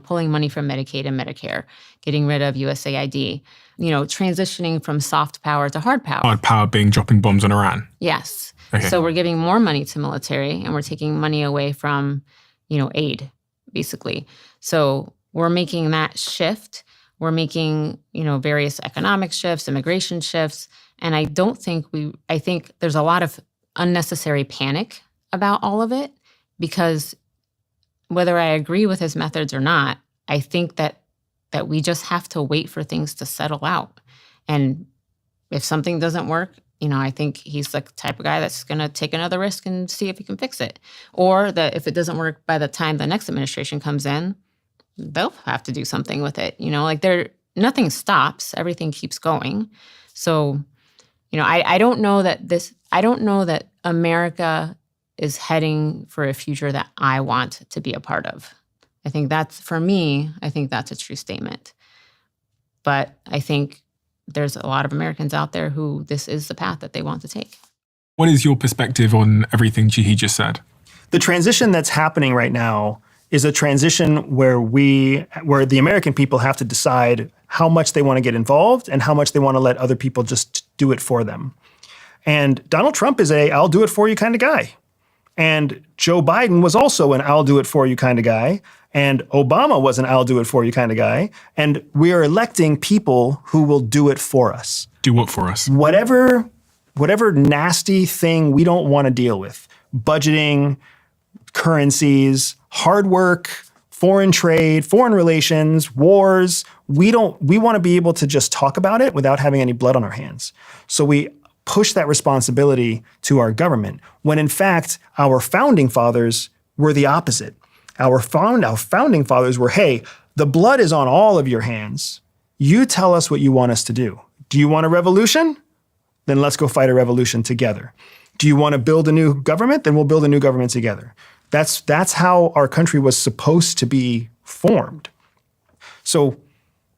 pulling money from Medicaid and Medicare, getting rid of USAID, transitioning from soft power to hard power. Hard power being dropping bombs on Iran. Yes. Okay. So we're giving more money to military and we're taking money away from, aid, basically. So we're making that shift. We're making, various economic shifts, immigration shifts. And I think there's a lot of unnecessary panic about all of it, because whether I agree with his methods or not, I think that we just have to wait for things to settle out. And if something doesn't work, I think he's the type of guy that's going to take another risk and see if he can fix it. Or that if it doesn't work by the time the next administration comes in, they'll have to do something with it. Nothing stops, everything keeps going. So, I don't know that America is heading for a future that I want to be a part of. I think that's a true statement. But I think there's a lot of Americans out there who this is the path that they want to take. What is your perspective on everything Juhi just said? The transition that's happening right now is a transition where the American people have to decide how much they want to get involved and how much they want to let other people just do it for them. And Donald Trump is I'll do it for you kind of guy. And Joe Biden was also an I'll do it for you kind of guy. And Obama was an I'll do it for you kind of guy. And we are electing people who will do it for us. Do what for us? Whatever nasty thing we don't want to deal with, budgeting, currencies, hard work, foreign trade, foreign relations, wars. We want to be able to just talk about it without having any blood on our hands. So we push that responsibility to our government, when in fact, our founding fathers were the opposite. Our founding fathers were, hey, the blood is on all of your hands. You tell us what you want us to do. Do you want a revolution? Then let's go fight a revolution together. Do you want to build a new government? Then we'll build a new government together. That's how our country was supposed to be formed. So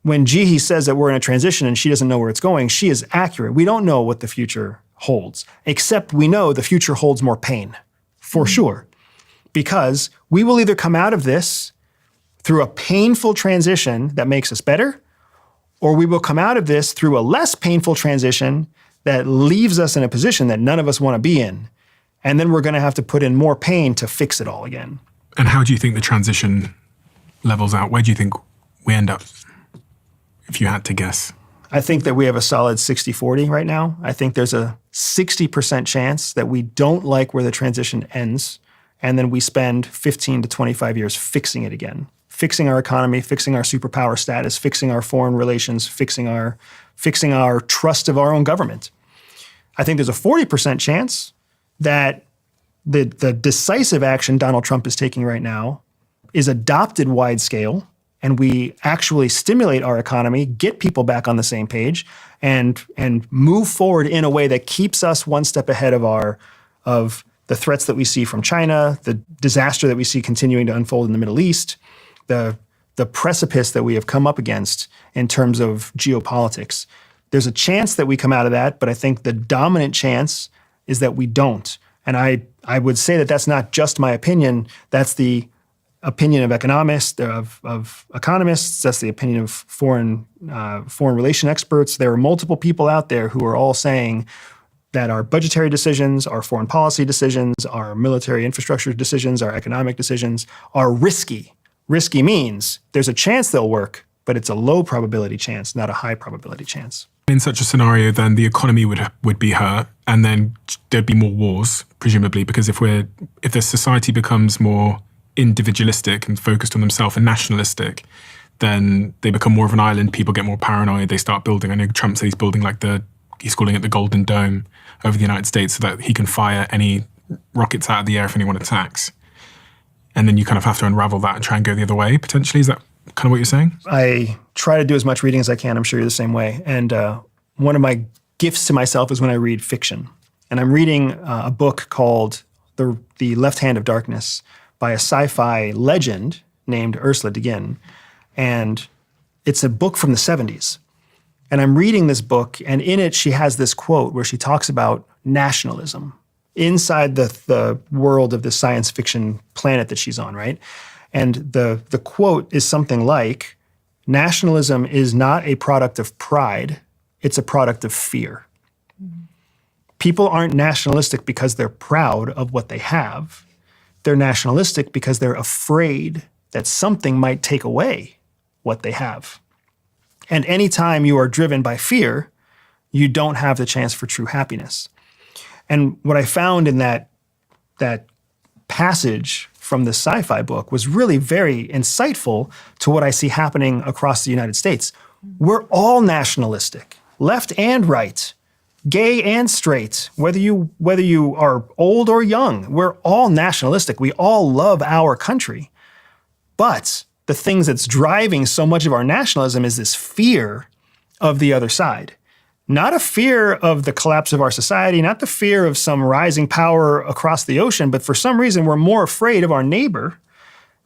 when Jihi says that we're in a transition and she doesn't know where it's going, she is accurate. We don't know what the future holds, except we know the future holds more pain, for sure. Because we will either come out of this through a painful transition that makes us better, or we will come out of this through a less painful transition that leaves us in a position that none of us want to be in. And then we're going to have to put in more pain to fix it all again. And how do you think the transition levels out? Where do you think we end up, if you had to guess? I think that we have a solid 60-40 right now. I think there's a 60% chance that we don't like where the transition ends, and then we spend 15 to 25 years fixing it again. Fixing our economy, fixing our superpower status, fixing our foreign relations, fixing our trust of our own government. I think there's a 40% chance that the decisive action Donald Trump is taking right now is adopted wide scale, and we actually stimulate our economy, get people back on the same page, and move forward in a way that keeps us one step ahead of the threats that we see from China, the disaster that we see continuing to unfold in the Middle East, the precipice that we have come up against in terms of geopolitics. There's a chance that we come out of that, but I think the dominant chance is that we don't. And I would say that that's not just my opinion. That's the opinion of economists, That's the opinion of foreign relation experts. There are multiple people out there who are all saying that our budgetary decisions, our foreign policy decisions, our military infrastructure decisions, our economic decisions are risky. Risky means there's a chance they'll work, but it's a low probability chance, not a high probability chance. In such a scenario, then the economy would be hurt, and then there'd be more wars, presumably, because if the society becomes more individualistic and focused on themselves and nationalistic, then they become more of an island. People get more paranoid. They start building. I know Trump said he's building he's calling it the Golden Dome over the United States so that he can fire any rockets out of the air if anyone attacks. And then you kind of have to unravel that and try and go the other way, potentially. Is that kind of what you're saying? I try to do as much reading as I can. I'm sure you're the same way. And one of my gifts to myself is when I read fiction. And I'm reading a book called The Left Hand of Darkness by a sci-fi legend named Ursula Le Guin. And it's a book from the 70s. And I'm reading this book, and in it she has this quote where she talks about nationalism inside the world of the science fiction planet that she's on, right? And the quote is something like, nationalism is not a product of pride, it's a product of fear. Mm-hmm. People aren't nationalistic because they're proud of what they have. They're nationalistic because they're afraid that something might take away what they have. And anytime you are driven by fear, you don't have the chance for true happiness. And what I found in that passage from the sci-fi book was really very insightful to what I see happening across the United States. We're all nationalistic, left and right, gay and straight, whether you are old or young. We're all nationalistic. We all love our country. But the things that's driving so much of our nationalism is this fear of the other side. Not a fear of the collapse of our society, not the fear of some rising power across the ocean, but for some reason we're more afraid of our neighbor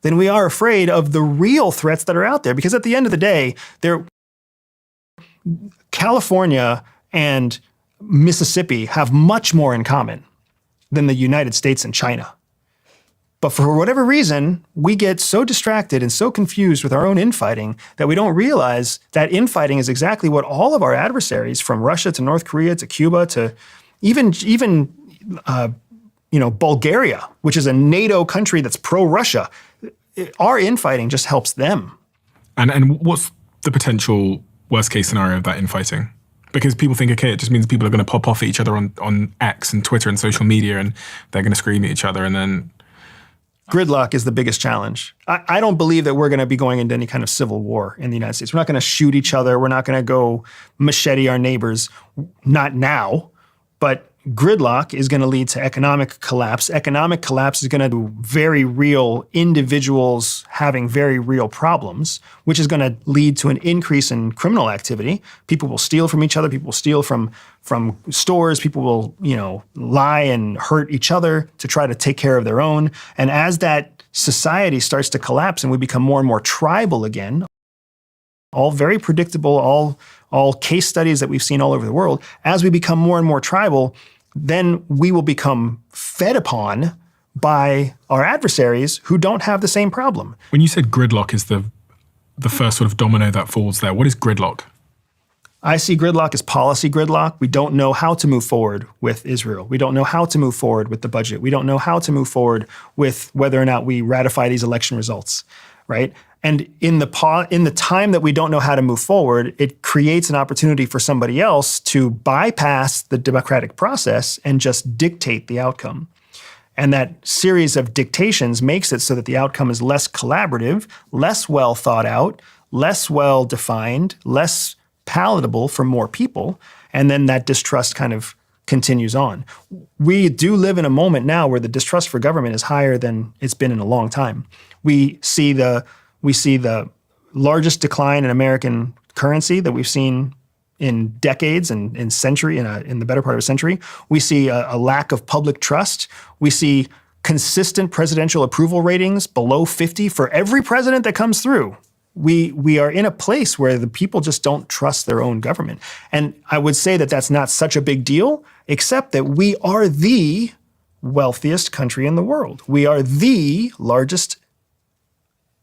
than we are afraid of the real threats that are out there. Because at the end of the day, California and Mississippi have much more in common than the United States and China. But for whatever reason, we get so distracted and so confused with our own infighting that we don't realize that infighting is exactly what all of our adversaries, from Russia to North Korea to Cuba to even Bulgaria, which is a NATO country that's pro-Russia, our infighting just helps them. And what's the potential worst case scenario of that infighting? Because people think, okay, it just means people are going to pop off at each other on X and Twitter and social media, and they're going to scream at each other, and then Gridlock is the biggest challenge. I don't believe that we're going to be going into any kind of civil war in the United States. We're not going to shoot each other. We're not going to go machete our neighbors. Not now. But gridlock is going to lead to economic collapse. Economic collapse is going to do very real individuals having very real problems, which is going to lead to an increase in criminal activity. People will steal from each other. People will steal from stores. People will, lie and hurt each other to try to take care of their own. And as that society starts to collapse and we become more and more tribal again, all very predictable, all case studies that we've seen all over the world, as we become more and more tribal, then we will become fed upon by our adversaries who don't have the same problem. When you said gridlock is the first sort of domino that falls there, what is gridlock? I see gridlock as policy gridlock. We don't know how to move forward with Israel. We don't know how to move forward with the budget. We don't know how to move forward with whether or not we ratify these election results, right? And in the time that we don't know how to move forward, it creates an opportunity for somebody else to bypass the democratic process and just dictate the outcome. And that series of dictations makes it so that the outcome is less collaborative, less well thought out, less well defined, less palatable for more people. And then that distrust kind of continues on. We do live in a moment now where the distrust for government is higher than it's been in a long time. We see the largest decline in American currency that we've seen in decades and in the better part of a century. We see a lack of public trust. We see consistent presidential approval ratings below 50 for every president that comes through. We are in a place where the people just don't trust their own government. And I would say that that's not such a big deal, except that we are the wealthiest country in the world. We are the largest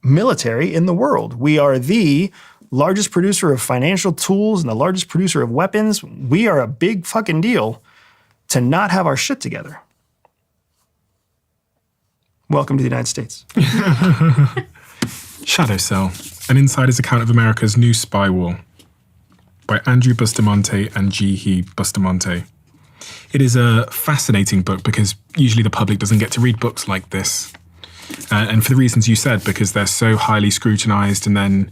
military in the world. We are the largest producer of financial tools and the largest producer of weapons. We are a big fucking deal to not have our shit together. Welcome to the United States. Shadow Cell, an insider's account of America's new spy war by Andrew Bustamante and Jihi Bustamante. It is a fascinating book because usually the public doesn't get to read books like this. And for the reasons you said, because they're so highly scrutinized and then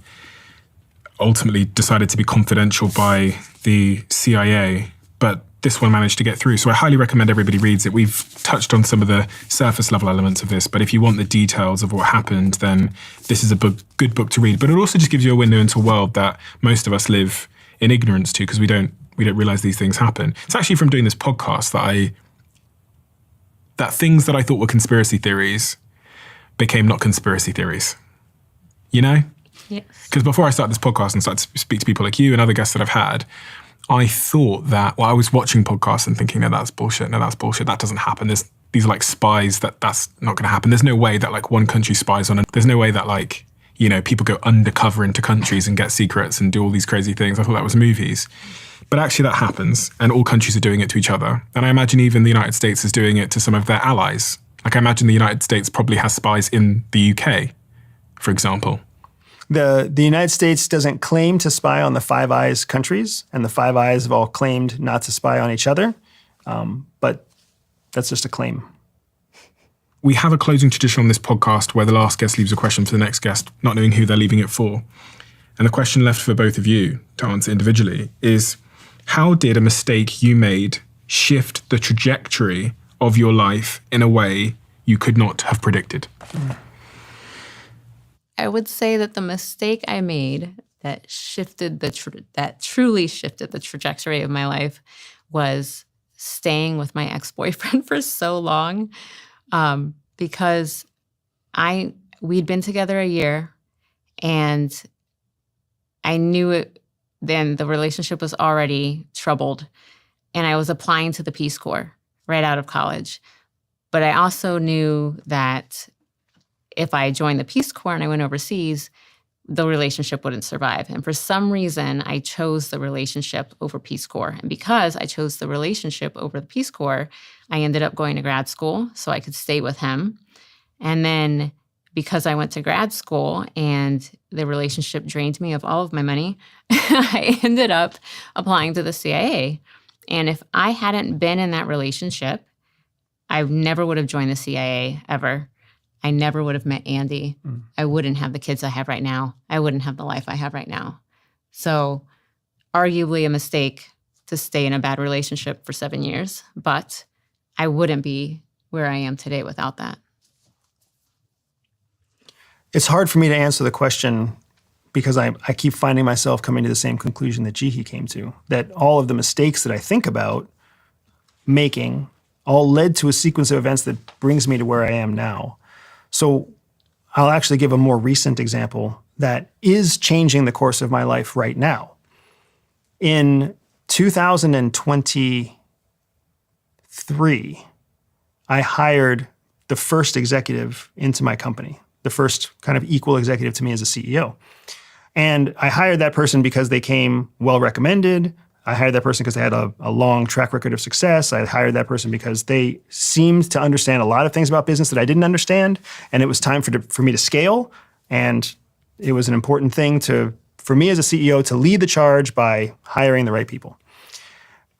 ultimately decided to be confidential by the CIA, but this one managed to get through. So I highly recommend everybody reads it. We've touched on some of the surface level elements of this, but if you want the details of what happened, then this is a good book to read. But it also just gives you a window into a world that most of us live in ignorance to, because we don't realize these things happen. It's actually from doing this podcast that things that I thought were conspiracy theories became not conspiracy theories. You know? Yes. Because before I started this podcast and started to speak to people like you and other guests that I've had, I thought that, I was watching podcasts and thinking, no, that's bullshit. No, that's bullshit. That doesn't happen. These are like spies. That's not going to happen. There's no way that like one country spies on it. There's no way that like, people go undercover into countries and get secrets and do all these crazy things. I thought that was movies. But actually that happens, and all countries are doing it to each other. And I imagine even the United States is doing it to some of their allies. Like I imagine the United States probably has spies in the UK, for example. The United States doesn't claim to spy on the Five Eyes countries, and the Five Eyes have all claimed not to spy on each other, but that's just a claim. We have a closing tradition on this podcast where the last guest leaves a question for the next guest, not knowing who they're leaving it for. And the question left for both of you to answer individually is, how did a mistake you made shift the trajectory of your life in a way you could not have predicted? I would say that the mistake I made that truly shifted the trajectory of my life was staying with my ex-boyfriend for so long, because we'd been together a year, and I knew it. Then the relationship was already troubled, and I was applying to the Peace Corps right out of college. But I also knew that if I joined the Peace Corps and I went overseas, the relationship wouldn't survive. And for some reason, I chose the relationship over Peace Corps. And because I chose the relationship over the Peace Corps, I ended up going to grad school so I could stay with him. And then because I went to grad school and the relationship drained me of all of my money, I ended up applying to the CIA. And if I hadn't been in that relationship, I never would have joined the CIA ever. I never would have met Andy. I wouldn't have the kids I have right now. I wouldn't have the life I have right now. So arguably a mistake to stay in a bad relationship for 7 years, but I wouldn't be where I am today without that. It's hard for me to answer the question because I keep finding myself coming to the same conclusion that Jihi came to, that all of the mistakes that I think about making all led to a sequence of events that brings me to where I am now. So I'll actually give a more recent example that is changing the course of my life right now. In 2023, I hired the first executive into my company, the first kind of equal executive to me as a CEO. And I hired that person because they came well recommended. I hired that person because they had a long track record of success. I hired that person because they seemed to understand a lot of things about business that I didn't understand. And it was time for me to scale. And it was an important thing for me as a CEO to lead the charge by hiring the right people.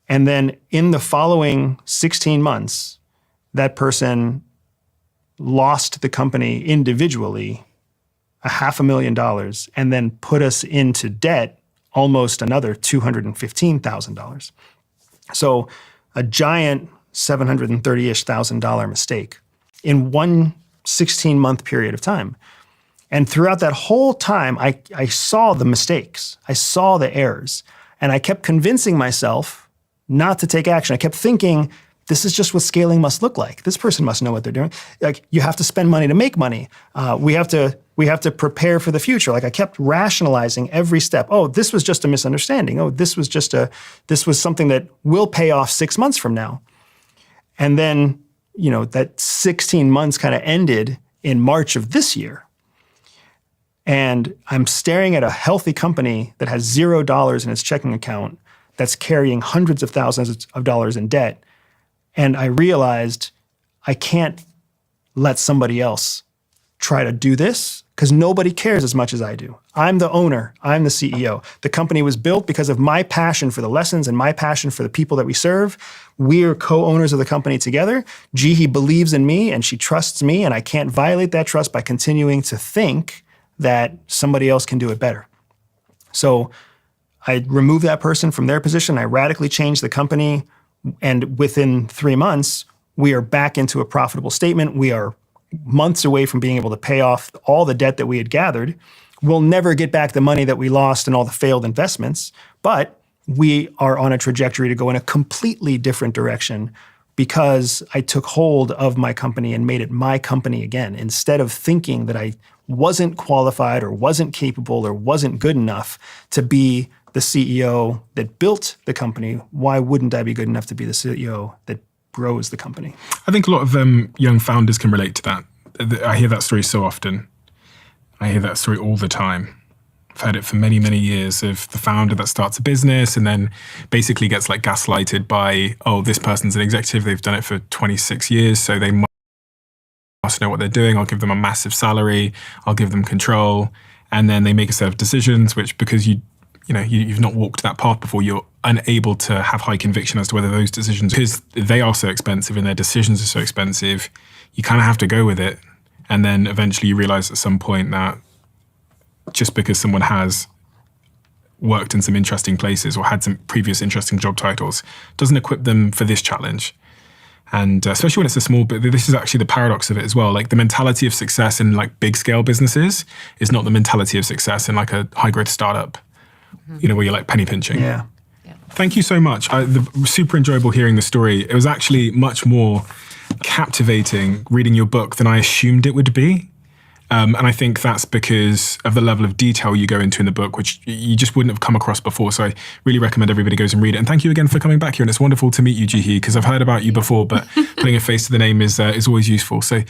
And then in the following 16 months, that person lost the company individually $500,000 and then put us into debt almost another $215,000. So a giant $730,000 mistake in one 16-month period of time. And throughout that whole time, I saw the mistakes. I saw the errors. And I kept convincing myself not to take action. I kept thinking, this is just what scaling must look like. This person must know what they're doing. Like, you have to spend money to make money. We have to prepare for the future. Like, I kept rationalizing every step. Oh, this was just a misunderstanding. Oh, this was something that will pay off 6 months from now. And then, that 16 months kind of ended in March of this year. And I'm staring at a healthy company that has $0 in its checking account that's carrying hundreds of thousands of dollars in debt. And I realized I can't let somebody else try to do this because nobody cares as much as I do. I'm the owner. I'm the CEO. The company was built because of my passion for the lessons and my passion for the people that we serve. We're co-owners of the company together. Jihi believes in me and she trusts me, and I can't violate that trust by continuing to think that somebody else can do it better. So I removed that person from their position. I radically changed the company. And within 3 months, we are back into a profitable statement. We are months away from being able to pay off all the debt that we had gathered. We'll never get back the money that we lost in all the failed investments, but we are on a trajectory to go in a completely different direction because I took hold of my company and made it my company again. Instead of thinking that I wasn't qualified or wasn't capable or wasn't good enough to be the CEO that built the company, why wouldn't I be good enough to be the CEO that grows the company? I think a lot of young founders can relate to that. I hear that story so often. I hear that story all the time. I've heard it for many, many years of the founder that starts a business and then basically gets like gaslighted by, oh, this person's an executive, they've done it for 26 years, so they must know what they're doing. I'll give them a massive salary, I'll give them control. And then they make a set of decisions, which because you've not walked that path before, you're unable to have high conviction as to whether those decisions, because they are so expensive and their decisions are so expensive, you kind of have to go with it. And then eventually you realize at some point that just because someone has worked in some interesting places or had some previous interesting job titles doesn't equip them for this challenge. And especially when it's a small bit, this is actually the paradox of it as well. Like, the mentality of success in like big scale businesses is not the mentality of success in like a high growth startup. Where you're like penny pinching. Yeah. Thank you so much. Super enjoyable hearing the story. It was actually much more captivating reading your book than I assumed it would be. And I think that's because of the level of detail you go into in the book, which you just wouldn't have come across before. So I really recommend everybody goes and read it. And thank you again for coming back here. And it's wonderful to meet you, Jihi, because I've heard about you before, but putting a face to the name is always useful. So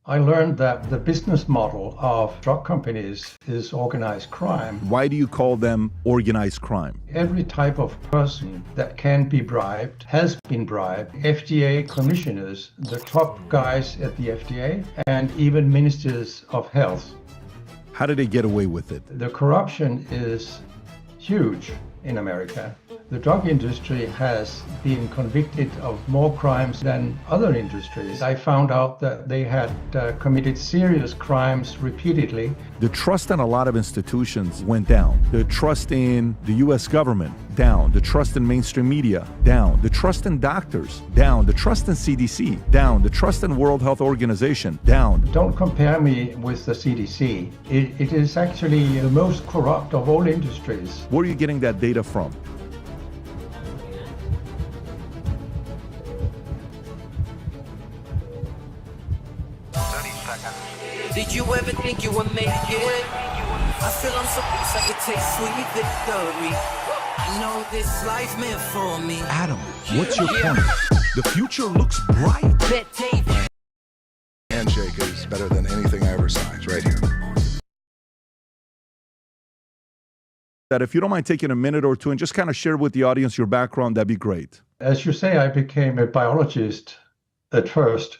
I learned that the business model of drug companies is organized crime. Why do you call them organized crime? Every type of person that can be bribed has been bribed. FDA commissioners, the top guys at the FDA, and even ministers of health. How did they get away with it? The corruption is huge in America. The drug industry has been convicted of more crimes than other industries. I found out that they had committed serious crimes repeatedly. The trust in a lot of institutions went down. The trust in the US government, down. The trust in mainstream media, down. The trust in doctors, down. The trust in CDC, down. The trust in World Health Organization, down. Don't compare me with the CDC. It is actually the most corrupt of all industries. Where are you getting that data from? Did you ever think you would make it? I feel I'm so close I could taste sweet victory. I know this life meant for me. Adam, what's your point? The future looks bright. Handshake is better than anything I ever saw. It's right here. That if you don't mind taking a minute or two and just kind of share with the audience your background, that'd be great. As you say, I became a biologist at first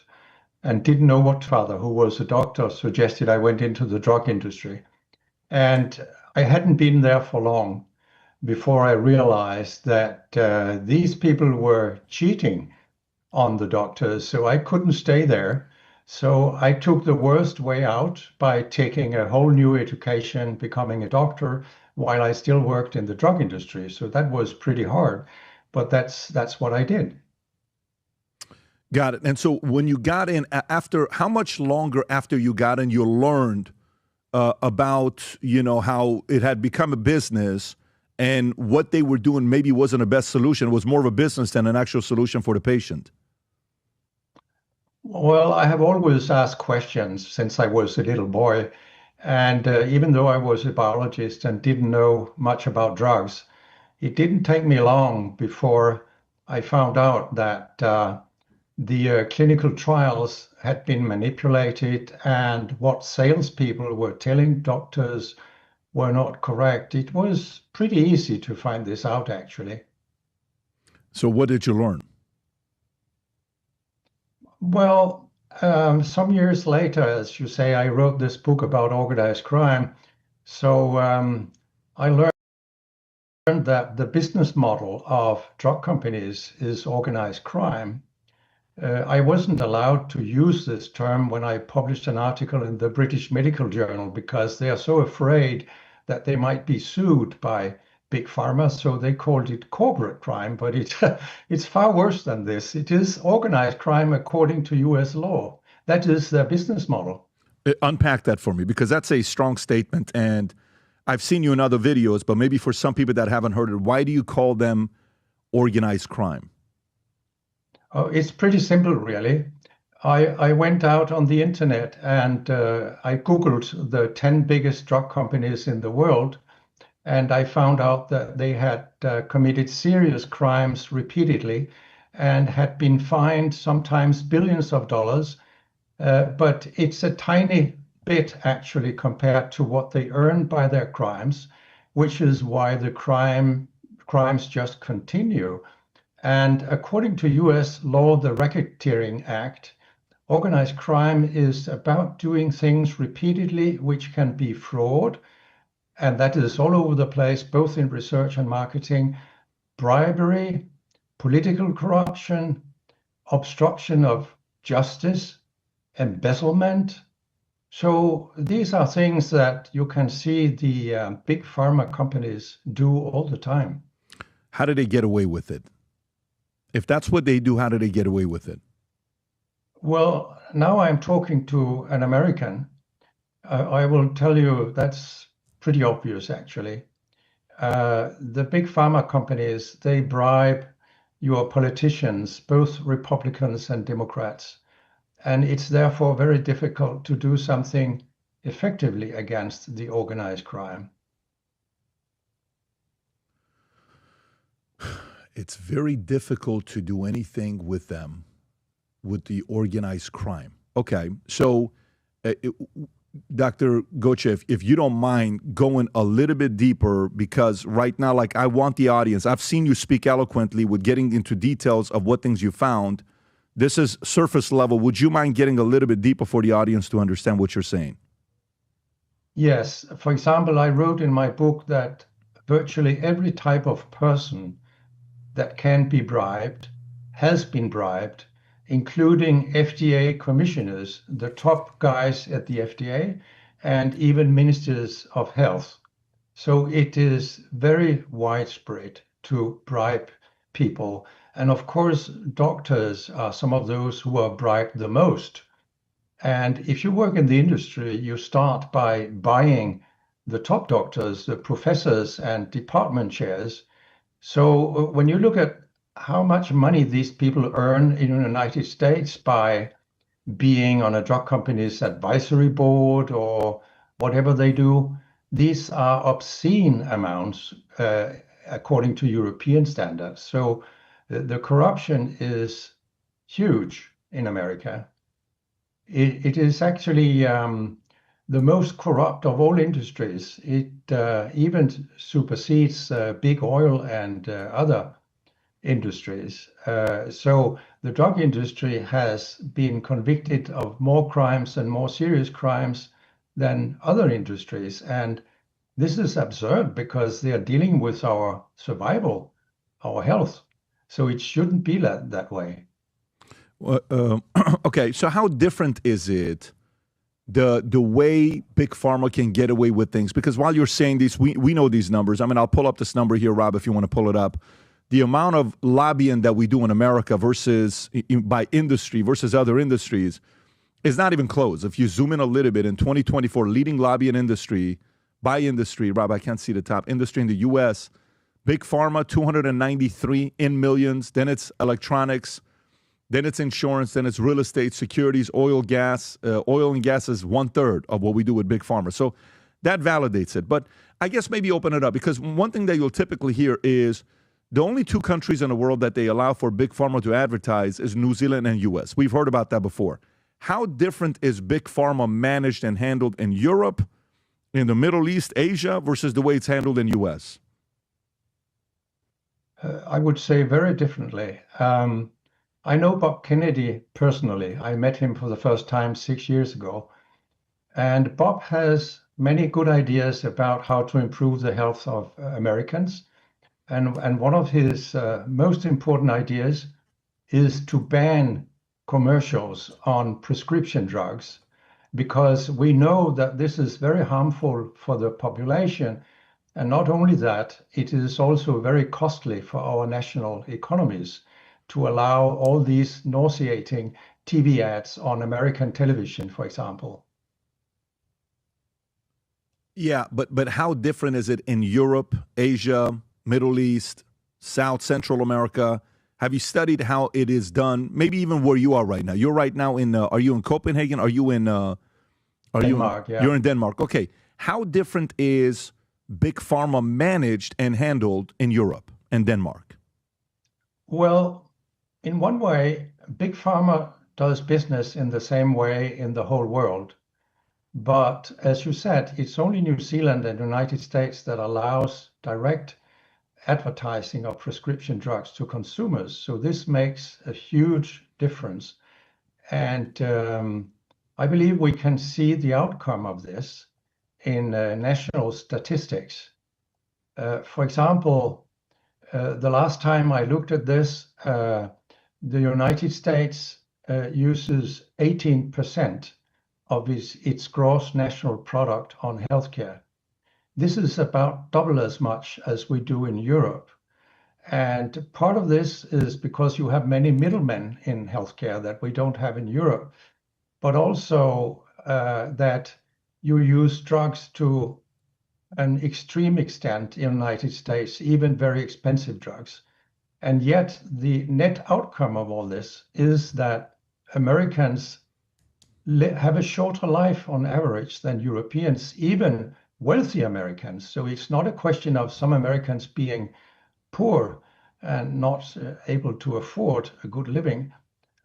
and didn't know what father, who was a doctor, suggested I went into the drug industry. And I hadn't been there for long before I realized that these people were cheating on the doctors, so I couldn't stay there. So I took the worst way out by taking a whole new education, becoming a doctor, while I still worked in the drug industry. So that was pretty hard, but that's what I did. Got it. And so when you got in, after how much longer after you got in, you learned about, how it had become a business and what they were doing maybe wasn't the best solution. It was more of a business than an actual solution for the patient. Well, I have always asked questions since I was a little boy. And even though I was a biologist and didn't know much about drugs, it didn't take me long before I found out that the clinical trials had been manipulated and what salespeople were telling doctors were not correct. It was pretty easy to find this out, actually. So what did you learn? Well, some years later, as you say, I wrote this book about organized crime. So I learned that the business model of drug companies is organized crime. I wasn't allowed to use this term when I published an article in the British Medical Journal because they are so afraid that they might be sued by Big Pharma, so they called it corporate crime, but it's far worse than this. It is organized crime according to US law. That is their business model. Unpack that for me, because that's a strong statement, and I've seen you in other videos, but maybe for some people that haven't heard it, why do you call them organized crime? Oh, it's pretty simple, really. I went out on the internet and I Googled the 10 biggest drug companies in the world, and I found out that they had committed serious crimes repeatedly and had been fined sometimes billions of dollars. But it's a tiny bit actually compared to what they earned by their crimes, which is why the crimes just continue. And according to US law, the Racketeering Act, organized crime is about doing things repeatedly, which can be fraud. And that is all over the place, both in research and marketing, bribery, political corruption, obstruction of justice, embezzlement. So these are things that you can see the big pharma companies do all the time. How do they get away with it? If that's what they do, how do they get away with it? Well, now I'm talking to an American. I will tell you that's pretty obvious, actually. The big pharma companies, they bribe your politicians, both Republicans and Democrats. And it's therefore very difficult to do something effectively against the organized crime. It's very difficult to do anything with them, with the organized crime. Okay. So, Dr. Goche, if you don't mind going a little bit deeper, because right now, like, I want the audience, I've seen you speak eloquently with getting into details of what things you found. This is surface level. Would you mind getting a little bit deeper for the audience to understand what you're saying? Yes. For example, I wrote in my book that virtually every type of person that can be bribed has been bribed, including FDA commissioners, the top guys at the FDA, and even ministers of health. So it is very widespread to bribe people. And of course, doctors are some of those who are bribed the most. And if you work in the industry, you start by buying the top doctors, the professors, and department chairs. So when you look at how much money these people earn in the United States by being on a drug company's advisory board or whatever they do, these are obscene amounts according to European standards. So the corruption is huge in America. It is actually the most corrupt of all industries. It even supersedes big oil and other industries. So the drug industry has been convicted of more crimes and more serious crimes than other industries. And this is absurd because they are dealing with our survival, our health. So it shouldn't be that way. Okay, so how different is it, the way Big Pharma can get away with things? Because while you're saying these, we know these numbers. I mean, I'll pull up this number here, Rob, if you want to pull it up. The amount of lobbying that we do in America versus by industry versus other industries is not even close. If you zoom in a little bit, in 2024, leading lobbying industry by industry, Rob, I can't see the top, industry in the U.S., Big Pharma, 293 in millions. Then it's electronics. Then it's insurance, then it's real estate, securities, oil, gas. Oil and gas is 1/3 of what we do with Big Pharma. So that validates it. But I guess maybe open it up, because one thing that you'll typically hear is the only two countries in the world that they allow for Big Pharma to advertise is New Zealand and US. We've heard about that before. How different is Big Pharma managed and handled in Europe, in the Middle East, Asia, versus the way it's handled in US? I would say very differently. I know Bob Kennedy personally. I met him for the first time 6 years ago. And Bob has many good ideas about how to improve the health of Americans. And one of his most important ideas is to ban commercials on prescription drugs, because we know that this is very harmful for the population. And not only that, it is also very costly for our national economies to allow all these nauseating TV ads on American television, for example. Yeah, but how different is it in Europe, Asia, Middle East, South, Central America? Have you studied how it is done? Maybe even where you are right now. You're right now in, are you in Copenhagen? Are you in, Denmark, yeah. You're in Denmark. Okay. How different is Big Pharma managed and handled in Europe and Denmark? Well, in one way, Big Pharma does business in the same way in the whole world. But as you said, it's only New Zealand and the United States that allows direct advertising of prescription drugs to consumers. So this makes a huge difference. And I believe we can see the outcome of this in national statistics. For example, the last time I looked at this, the United States uses 18% of its gross national product on healthcare. This is about double as much as we do in Europe. And part of this is because you have many middlemen in healthcare that we don't have in Europe, but also that you use drugs to an extreme extent in the United States, even very expensive drugs. And yet the net outcome of all this is that Americans have a shorter life on average than Europeans, even wealthy Americans. So it's not a question of some Americans being poor and not able to afford a good living.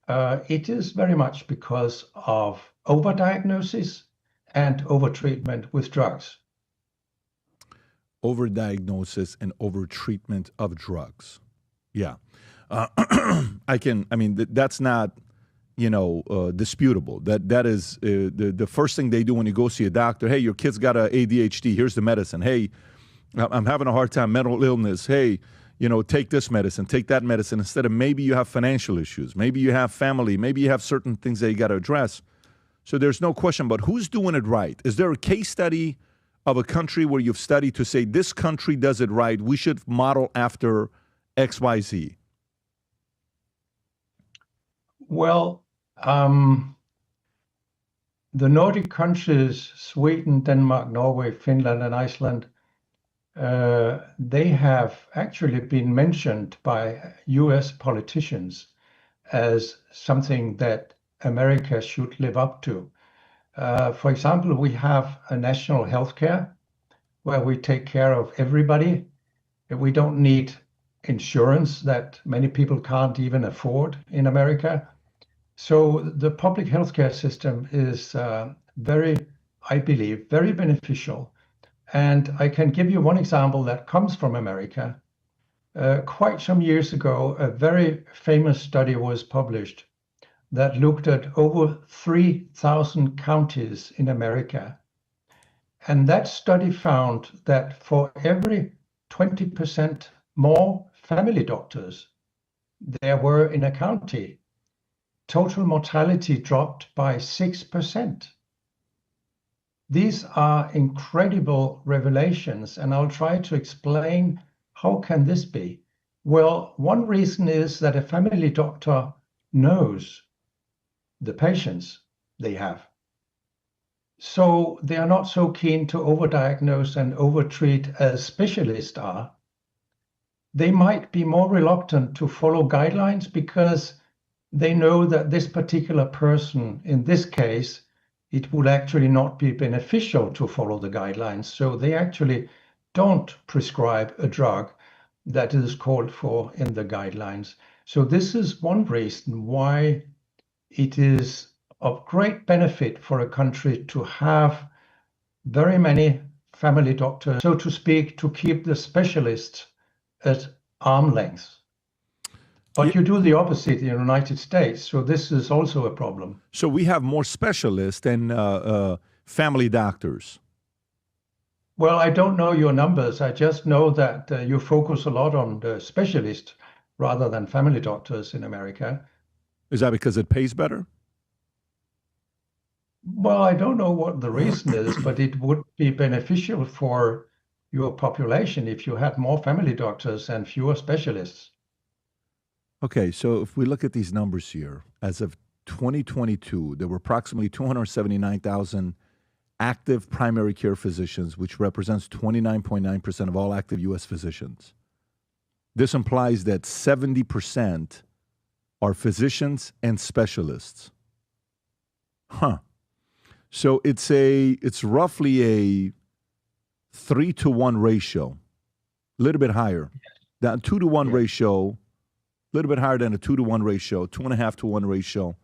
It is very much because of overdiagnosis and overtreatment with drugs. Overdiagnosis and overtreatment of drugs. Yeah. That's not, disputable. That is the first thing they do when you go see a doctor. Hey, your kid's got a ADHD. Here's the medicine. Hey, I'm having a hard time, mental illness. Hey, take this medicine, take that medicine, instead of maybe you have financial issues, maybe you have family, maybe you have certain things that you got to address. So there's no question, but who's doing it right? Is there a case study of a country where you've studied to say this country does it right, we should model after XYZ? Well, the Nordic countries, Sweden, Denmark, Norway, Finland, and Iceland, they have actually been mentioned by US politicians as something that America should live up to. For example, we have a national health care where we take care of everybody. We don't need insurance that many people can't even afford in America. So the public healthcare system is I believe, very beneficial. And I can give you one example that comes from America. Quite some years ago, a very famous study was published that looked at over 3,000 counties in America. And that study found that for every 20% more family doctors there were in a county, total mortality dropped by 6%. These are incredible revelations, and I'll try to explain how can this be. Well, one reason is that a family doctor knows the patients they have. So they are not so keen to overdiagnose and overtreat as specialists are. They might be more reluctant to follow guidelines because they know that this particular person, in this case, it would actually not be beneficial to follow the guidelines. So they actually don't prescribe a drug that is called for in the guidelines. So this is one reason why it is of great benefit for a country to have very many family doctors, so to speak, to keep the specialists at arm's length. But you do the opposite in the United States, so this is also a problem. So we have more specialists than family doctors. Well, I don't know your numbers. I just know that you focus a lot on the specialists rather than family doctors in America. Is that because it pays better? Well, I don't know what the reason is, but it would be beneficial for your population if you had more family doctors and fewer specialists. Okay, so if we look at these numbers here, as of 2022, there were approximately 279,000 active primary care physicians, which represents 29.9% of all active U.S. physicians. This implies that 70% are physicians and specialists. Huh. So it's roughly a 3-to-1 ratio, a little bit higher. That 2-to-1 ratio, a little bit higher than a 2-to-1 ratio, 2.5-to-1 ratio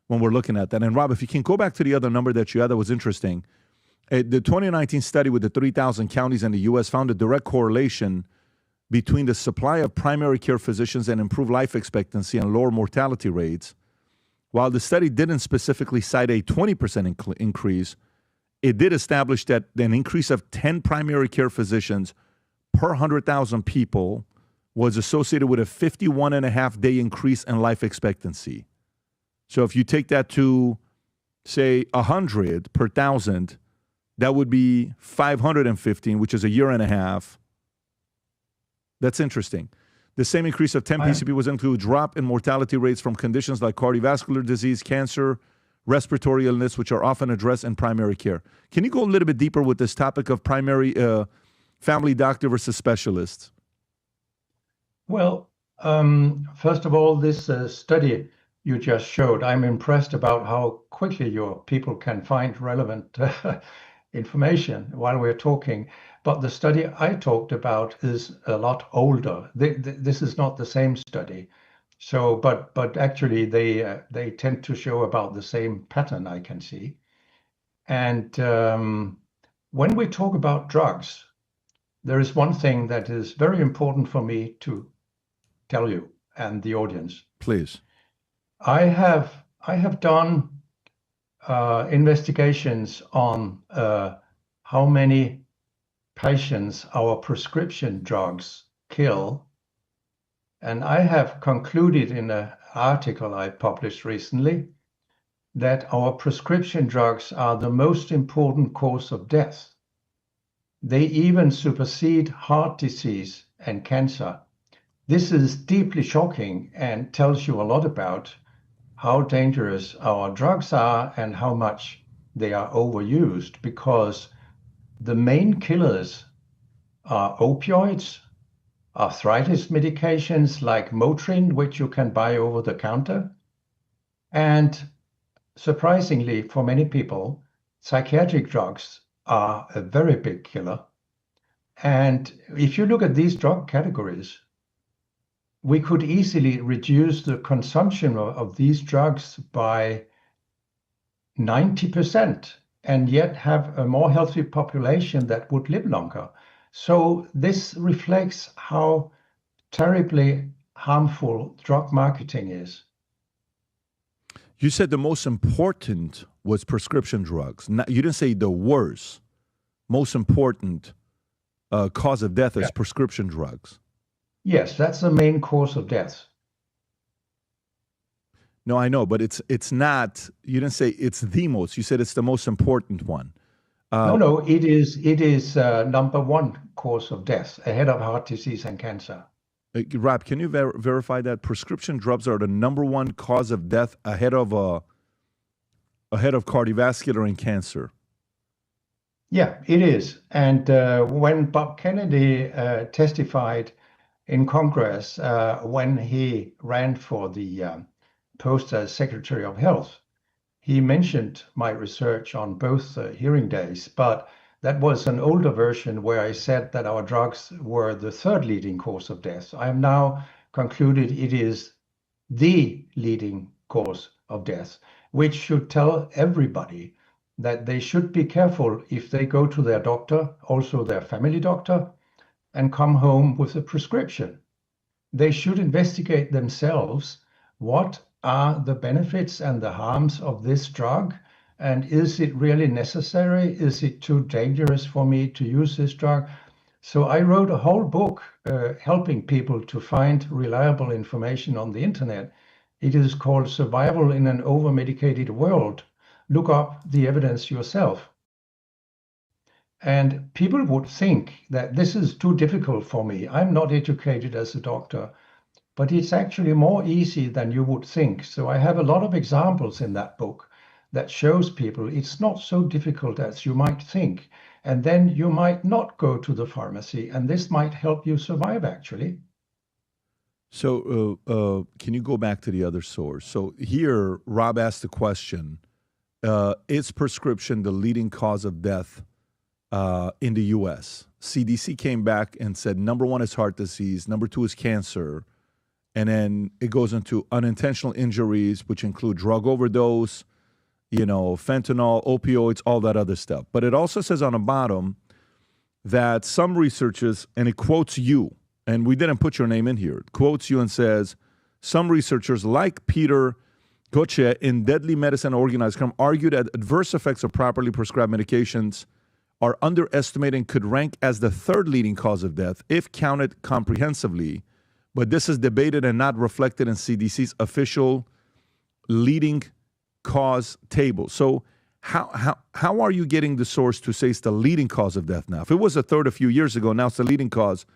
when we're looking at that. And Rob, if you can go back to the other number that you had that was interesting, the 2019 study with the 3,000 counties in the U.S. found a direct correlation between the supply of primary care physicians and improved life expectancy and lower mortality rates. While the study didn't specifically cite a 20% increase, it did establish that an increase of 10 primary care physicians per 100,000 people was associated with a 51.5-day increase in life expectancy. So if you take that to, say, 100 per 1,000, that would be 515, which is a year and a half. That's interesting. The same increase of 10 PCP was included drop in mortality rates from conditions like cardiovascular disease, cancer, respiratory illness, which are often addressed in primary care. Can you go a little bit deeper with this topic of primary family doctor versus specialists? Well, first of all, this study you just showed, I'm impressed about how quickly your people can find relevant information while we're talking. But the study I talked about is a lot older. This is not the same study. So, but actually they tend to show about the same pattern I can see. And when we talk about drugs, there is one thing that is very important for me to tell you and the audience. Please. I have done investigations on how many patients our prescription drugs kill. And I have concluded in an article I published recently that our prescription drugs are the most important cause of death. They even supersede heart disease and cancer. This is deeply shocking and tells you a lot about how dangerous our drugs are and how much they are overused, because the main killers are opioids, arthritis medications like Motrin, which you can buy over the counter, and surprisingly for many people, psychiatric drugs are a very big killer. And if you look at these drug categories, we could easily reduce the consumption of these drugs by 90% and yet have a more healthy population that would live longer. So this reflects how terribly harmful drug marketing is. You said the most important was prescription drugs. You didn't say the worst. Most important cause of death is prescription drugs. Yes, that's the main cause of death. No, I know, but it's not. You didn't say it's the most. You said it's the most important one. No, it is number one cause of death, ahead of heart disease and cancer. Rob, can you verify that prescription drugs are the number one cause of death ahead of cardiovascular and cancer? Yeah, it is. And when Bob Kennedy testified in Congress when he ran for the post as Secretary of Health, he mentioned my research on both hearing days, but that was an older version where I said that our drugs were the third leading cause of death. I have now concluded it is the leading cause of death, which should tell everybody that they should be careful if they go to their doctor, also their family doctor, and come home with a prescription. They should investigate themselves what are the benefits and the harms of this drug, and is it really necessary? Is it too dangerous for me to use this drug? So I wrote a whole book helping people to find reliable information on the internet. It is called Survival in an Over-Medicated World. Look up the evidence yourself. And people would think that this is too difficult for me. I'm not educated as a doctor, but it's actually more easy than you would think. So I have a lot of examples in that book that shows people it's not so difficult as you might think. And then you might not go to the pharmacy, and this might help you survive, actually. So can you go back to the other source? So here, Rob asked the question, is prescription the leading cause of death in the U.S.? CDC came back and said number one is heart disease, number two is cancer, and then it goes into unintentional injuries, which include drug overdose, fentanyl, opioids, all that other stuff. But it also says on the bottom that some researchers, and it quotes you, and we didn't put your name in here, it quotes you and says, some researchers like Peter Goche in Deadly Medicine and Organized Crime argue that adverse effects of properly prescribed medications are underestimated and could rank as the third leading cause of death if counted comprehensively. But this is debated and not reflected in CDC's official leading cause table. So how are you getting the source to say it's the leading cause of death now? If it was a third a few years ago, now it's the leading cause.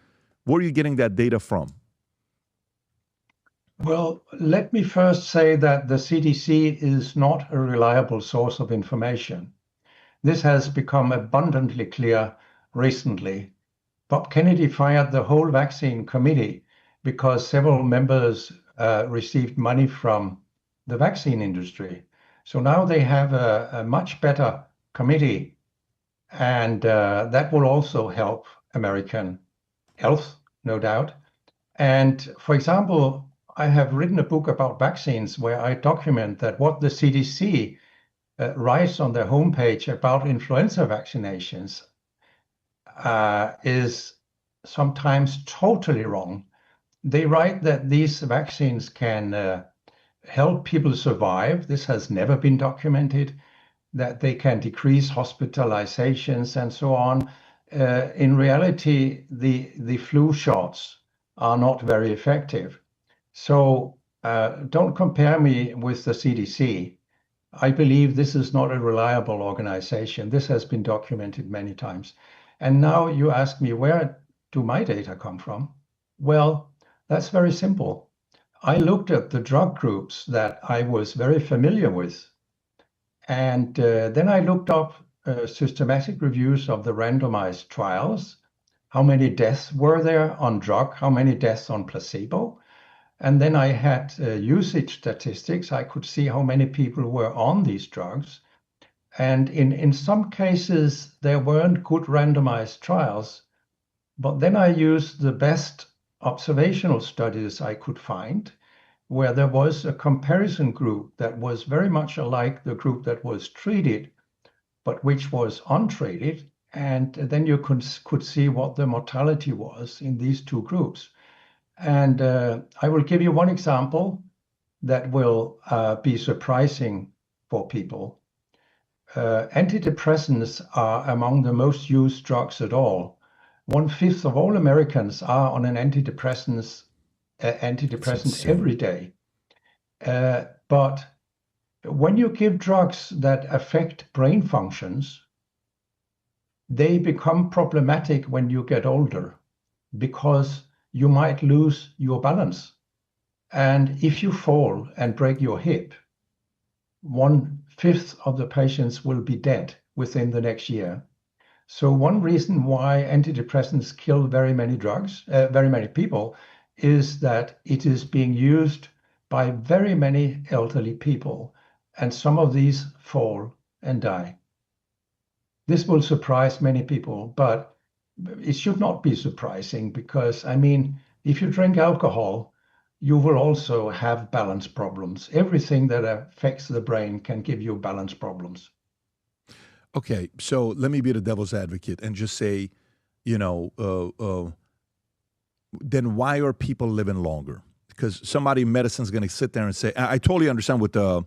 Where are you getting that data from? Well, let me first say that the CDC is not a reliable source of information. This has become abundantly clear recently. Bob Kennedy fired the whole vaccine committee because several members received money from the vaccine industry. So now they have a much better committee, and that will also help American health, no doubt. And for example, I have written a book about vaccines where I document that what the CDC writes on their homepage about influenza vaccinations is sometimes totally wrong. They write that these vaccines can help people survive. This has never been documented, that they can decrease hospitalizations and so on. In reality, the flu shots are not very effective. So don't compare me with the CDC. I believe this is not a reliable organization. This has been documented many times. And now you ask me, where do my data come from? Well, that's very simple. I looked at the drug groups that I was very familiar with. And then I looked up systematic reviews of the randomized trials. How many deaths were there on drug? How many deaths on placebo? And then I had usage statistics. I could see how many people were on these drugs. And in some cases, there weren't good randomized trials. But then I used the best observational studies I could find, where there was a comparison group that was very much alike the group that was treated, but which was untreated. And then you could see what the mortality was in these two groups. And I will give you one example that will be surprising for people. Antidepressants are among the most used drugs at all. 1/5 of all Americans are on an antidepressant every day. But when you give drugs that affect brain functions, they become problematic when you get older because you might lose your balance. And if you fall and break your hip, 1/5 of the patients will be dead within the next year. So one reason why antidepressants kill very many people is that it is being used by very many elderly people, and some of these fall and die. This will surprise many people, but it should not be surprising because, I mean, if you drink alcohol, you will also have balance problems. Everything that affects the brain can give you balance problems. Okay, so let me be the devil's advocate and just say, then why are people living longer? Because somebody in medicine is going to sit there and say, I totally understand with the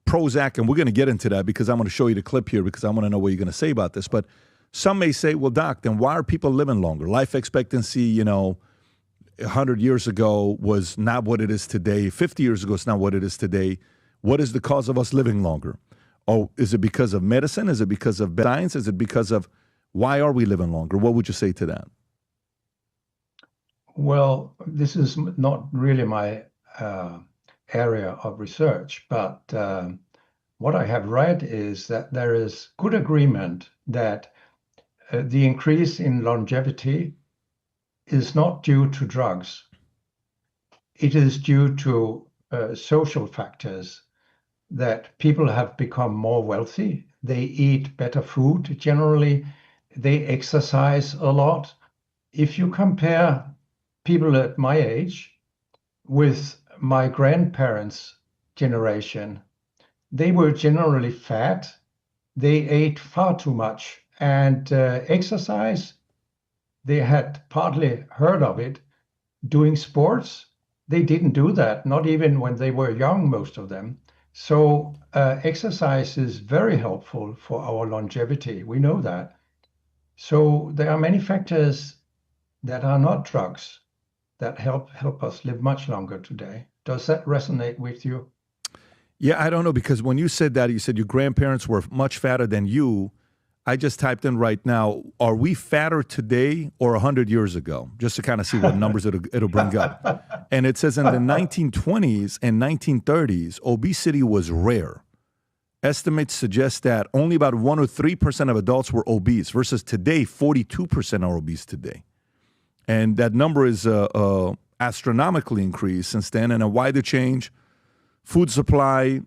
Prozac, and we're going to get into that because I'm going to show you the clip here because I want to know what you're going to say about this. But some may say, well, doc, then why are people living longer? Life expectancy, 100 years ago was not what it is today. 50 years ago, it's not what it is today. What is the cause of us living longer? Oh, is it because of medicine? Is it because of science? Is it because of why are we living longer? What would you say to that? Well, this is not really my area of research, but what I have read is that there is good agreement that the increase in longevity is not due to drugs. It is due to social factors, that people have become more wealthy. They eat better food generally. They exercise a lot. If you compare people at my age with my grandparents' generation, they were generally fat. They ate far too much. And exercise, they had partly heard of it. Doing sports, they didn't do that, not even when they were young, most of them. So exercise is very helpful for our longevity. We know that. So there are many factors that are not drugs that help us live much longer today. Does that resonate with you? Yeah, I don't know, because when you said that, you said your grandparents were much fatter than you. I just typed in right now, are we fatter today or 100 years ago? Just to kind of see what numbers it'll bring up. And it says in the 1920s and 1930s, obesity was rare. Estimates suggest that only about 1 or 3% of adults were obese, versus today, 42% are obese today. And that number is astronomically increased since then. And why the change? Food supply,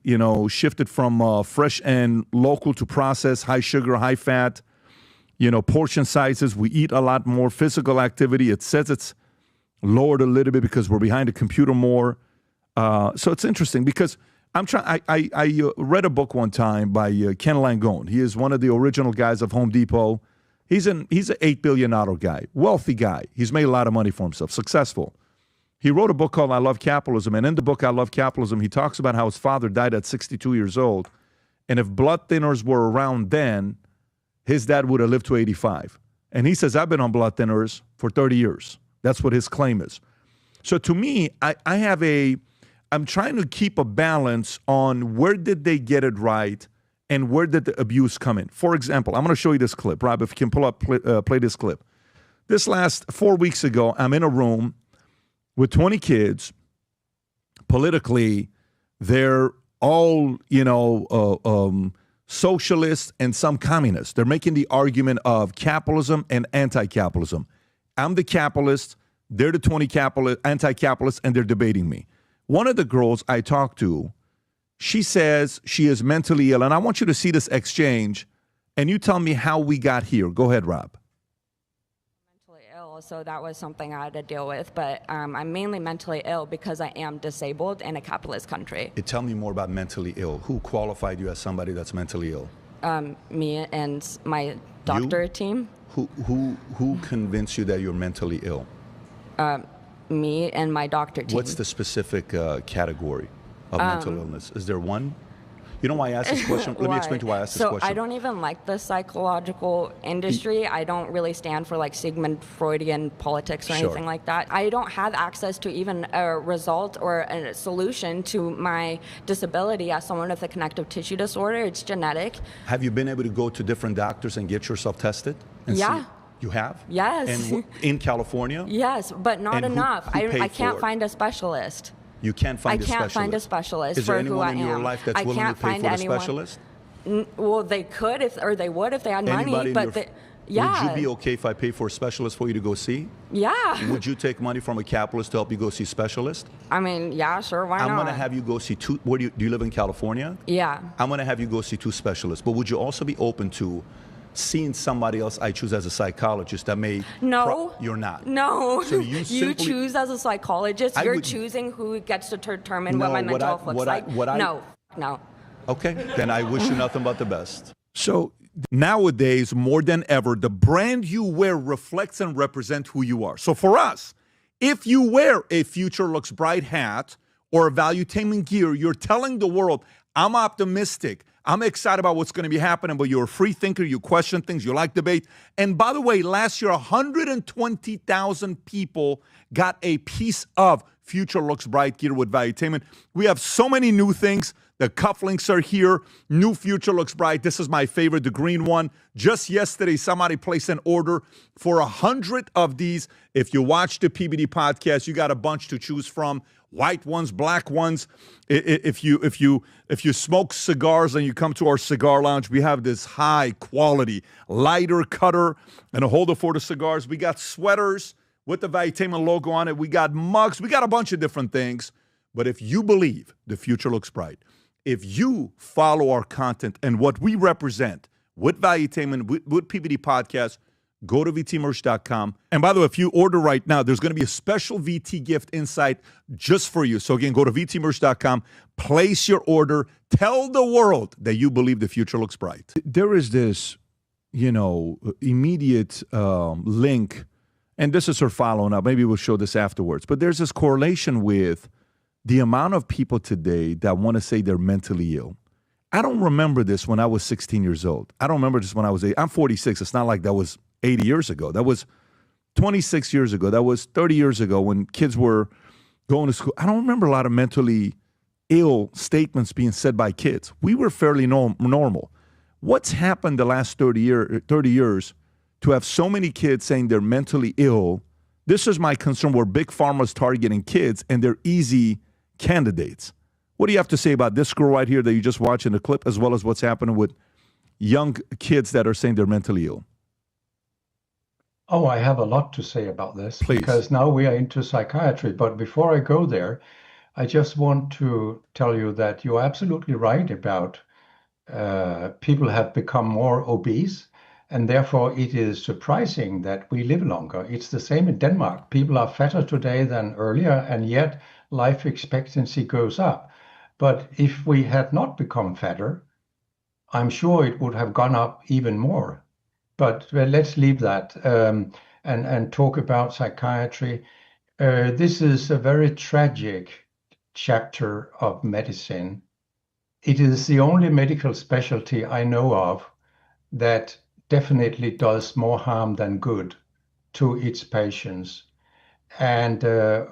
shifted from fresh and local to processed, high sugar, high fat, portion sizes. We eat a lot more physical activity. It says it's lowered a little bit because we're behind the computer more. So it's interesting because I read a book one time by Ken Langone. He is one of the original guys of Home Depot. He's an $8 billion guy, wealthy guy. He's made a lot of money for himself, successful. He wrote a book called I Love Capitalism. And in the book, I Love Capitalism, he talks about how his father died at 62 years old. And if blood thinners were around then, his dad would have lived to 85. And he says, I've been on blood thinners for 30 years. That's what his claim is. So to me, I'm trying to keep a balance on where did they get it right and where did the abuse come in. For example, I'm going to show you this clip. Rob, if you can pull up, play this clip. This last 4 weeks ago, I'm in a room with 20 kids. Politically, they're all, socialists and some communists. They're making the argument of capitalism and anti-capitalism. I'm the capitalist, they're the 20 anti-capitalists, and they're debating me. One of the girls I talked to, she says she is mentally ill, and I want you to see this exchange, and you tell me how we got here. Go ahead, Rob. So that was something I had to deal with, but I'm mainly mentally ill because I am disabled in a capitalist country. Tell me more about mentally ill. Who qualified you as somebody that's mentally ill? Me and my doctor team. Who convinced you that you're mentally ill? Me and my doctor team. What's the specific category of mental illness? Is there one? You know why I asked this question? Let me explain to you why I asked this question. So I don't even like the psychological industry. I don't really stand for like Sigmund Freudian politics or anything like that. I don't have access to even a result or a solution to my disability as someone with a connective tissue disorder. It's genetic. Have you been able to go to different doctors and get yourself tested? And yeah. See? You have? Yes. And in California? Yes, but not enough. I can't find a specialist. You can't find a specialist? I can't find a specialist for who I am. Is there anyone in your life that's willing to pay for a specialist? Well, they could, or they would if they had money. But yeah. Would you be okay if I pay for a specialist for you to go see? Yeah. Would you take money from a capitalist to help you go see specialist? I mean, yeah, sure, why not? I'm going to have you go see two. Do you live in California? Yeah. I'm going to have you go see 2 specialists. But would you also be open to seeing somebody else I choose as a psychologist that may... No. You're not. No. So you choose as a psychologist. You're choosing who gets to determine what my mental health looks like. No. Okay. Then I wish you nothing but the best. So nowadays, more than ever, the brand you wear reflects and represents who you are. So for us, if you wear a Future Looks Bright hat or a Valuetainment gear, you're telling the world, I'm optimistic. I'm excited about what's going to be happening, but you're a free thinker. You question things. You like debate. And by the way, last year, 120,000 people got a piece of Future Looks Bright gear with Valuetainment. We have so many new things. The cufflinks are here. New Future Looks Bright. This is my favorite, the green one. Just yesterday, somebody placed an order for 100 of these. If you watch the PBD podcast, you got a bunch to choose from. White ones, black ones. If you smoke cigars and you come to our cigar lounge, we have this high quality lighter cutter and a holder for the cigars. We got sweaters with the Valuetainment logo on it. We got mugs. We got a bunch of different things. But if you believe the future looks bright, if you follow our content and what we represent with Valuetainment, with PBD Podcast, go to vtmerch.com. And by the way, if you order right now, there's going to be a special VT gift inside just for you. So again, go to vtmerch.com, place your order, tell the world that you believe the future looks bright. There is this, immediate link, and this is her following up. Maybe we'll show this afterwards. But there's this correlation with the amount of people today that want to say they're mentally ill. I don't remember this when I was 16 years old. I don't remember this when I was 8. I'm 46. It's not like that was 80 years ago. That was 26 years ago. That was 30 years ago when kids were going to school. I don't remember a lot of mentally ill statements being said by kids. We were fairly normal. What's happened the last 30 years to have so many kids saying they're mentally ill? This is my concern, where Big Pharma's targeting kids and they're easy candidates. What do you have to say about this girl right here that you just watched in the clip, as well as what's happening with young kids that are saying they're mentally ill? Oh, I have a lot to say about this. Please. Because now we are into psychiatry. But before I go there, I just want to tell you that you're absolutely right about people have become more obese. And therefore, it is surprising that we live longer. It's the same in Denmark. People are fatter today than earlier, and yet life expectancy goes up. But if we had not become fatter, I'm sure it would have gone up even more. But let's leave that and talk about psychiatry. This is a very tragic chapter of medicine. It is the only medical specialty I know of that definitely does more harm than good to its patients. And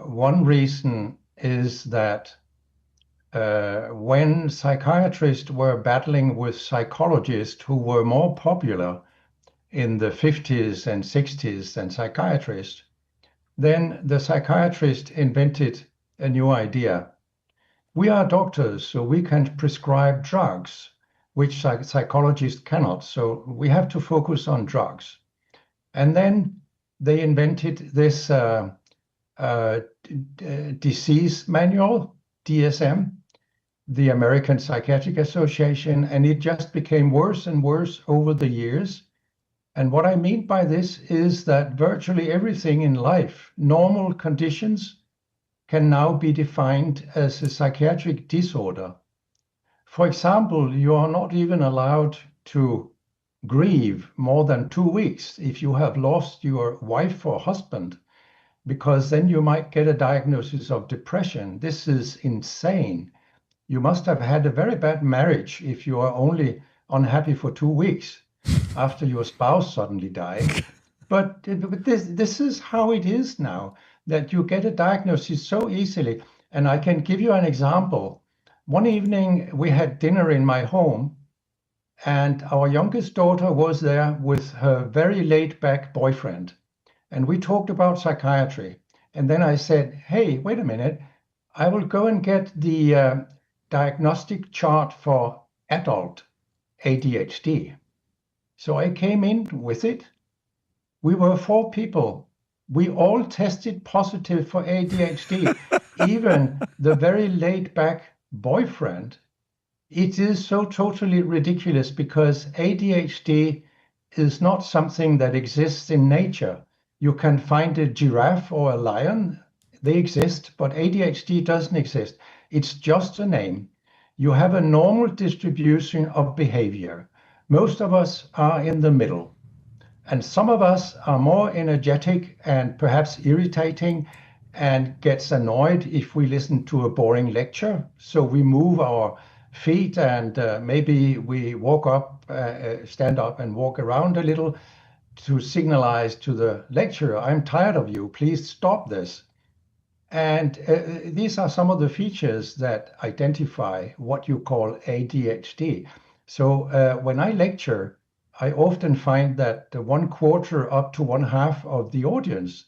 one reason is that when psychiatrists were battling with psychologists who were more popular in the 50s and 60s than psychiatrists, then the psychiatrist invented a new idea. We are doctors, so we can prescribe drugs, which psychologists cannot. So we have to focus on drugs. And then they invented this disease manual, DSM, the American Psychiatric Association, and it just became worse and worse over the years. And what I mean by this is that virtually everything in life, normal conditions, can now be defined as a psychiatric disorder. For example, you are not even allowed to grieve more than 2 weeks if you have lost your wife or husband, because then you might get a diagnosis of depression. This is insane. You must have had a very bad marriage if you are only unhappy for 2 weeks after your spouse suddenly died. But this is how it is now, that you get a diagnosis so easily. And I can give you an example. One evening we had dinner in my home, and our youngest daughter was there with her very laid-back boyfriend. And we talked about psychiatry. And then I said, hey, wait a minute, I will go and get the diagnostic chart for adult ADHD. So I came in with it. We were 4 people. We all tested positive for ADHD, even the very laid-back boyfriend. It is so totally ridiculous because ADHD is not something that exists in nature. You can find a giraffe or a lion. They exist, but ADHD doesn't exist. It's just a name. You have a normal distribution of behavior. Most of us are in the middle. And some of us are more energetic and perhaps irritating and gets annoyed if we listen to a boring lecture. So we move our feet and maybe we walk up, stand up and walk around a little to signalize to the lecturer, I'm tired of you, please stop this. And these are some of the features that identify what you call ADHD. So when I lecture, I often find that 1/4 up to 1/2 of the audience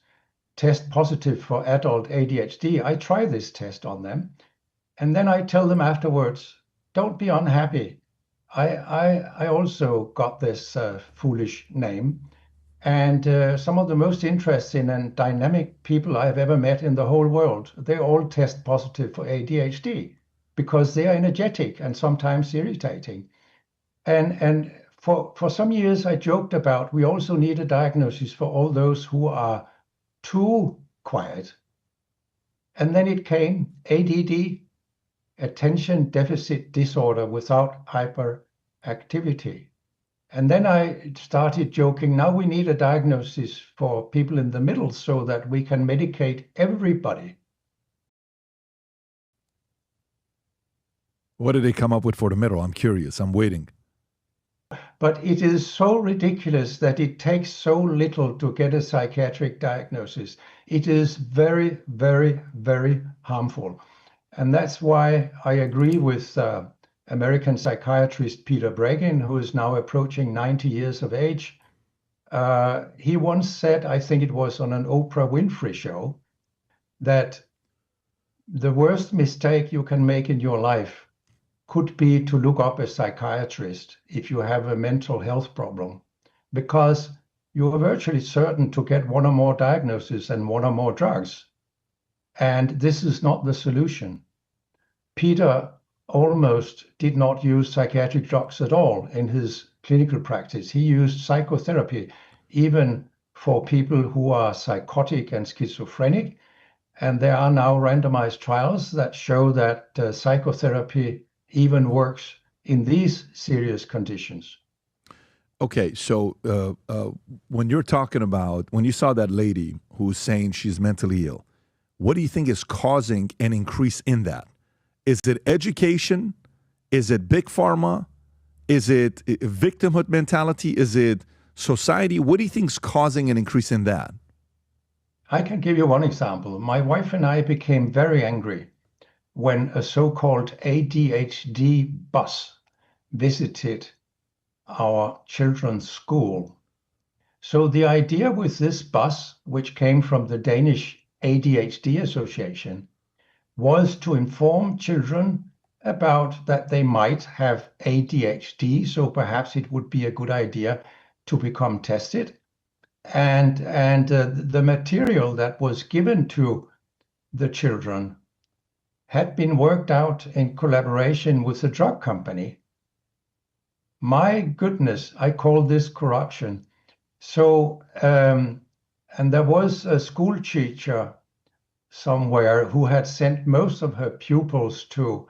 test positive for adult ADHD. I try this test on them, and then I tell them afterwards, don't be unhappy. I also got this foolish name. And some of the most interesting and dynamic people I've ever met in the whole world, they all test positive for ADHD because they are energetic and sometimes irritating. And for some years, I joked about we also need a diagnosis for all those who are too quiet. And then it came ADD, attention deficit disorder without hyperactivity. And then I started joking, now we need a diagnosis for people in the middle so that we can medicate everybody. What did they come up with for the middle? I'm curious. I'm waiting. But it is so ridiculous that it takes so little to get a psychiatric diagnosis. It is very, very, very harmful. And that's why I agree with American psychiatrist Peter Breggin, who is now approaching 90 years of age. He once said, I think it was on an Oprah Winfrey show, that the worst mistake you can make in your life could be to look up a psychiatrist if you have a mental health problem, because you are virtually certain to get one or more diagnoses and one or more drugs. And this is not the solution. Peter almost did not use psychiatric drugs at all in his clinical practice. He used psychotherapy even for people who are psychotic and schizophrenic. And there are now randomized trials that show that psychotherapy even works in these serious conditions. Okay, so when you're talking about, when you saw that lady who's saying she's mentally ill, what do you think is causing an increase in that? Is it education? Is it big pharma? Is it victimhood mentality? Is it society? What do you think is causing an increase in that? I can give you one example. My wife and I became very angry when a so-called ADHD bus visited our children's school. So the idea with this bus, which came from the Danish ADHD Association, was to inform children about that they might have ADHD, so perhaps it would be a good idea to become tested. And the material that was given to the children had been worked out in collaboration with the drug company. My goodness, I call this corruption. So, and there was a school teacher somewhere who had sent most of her pupils to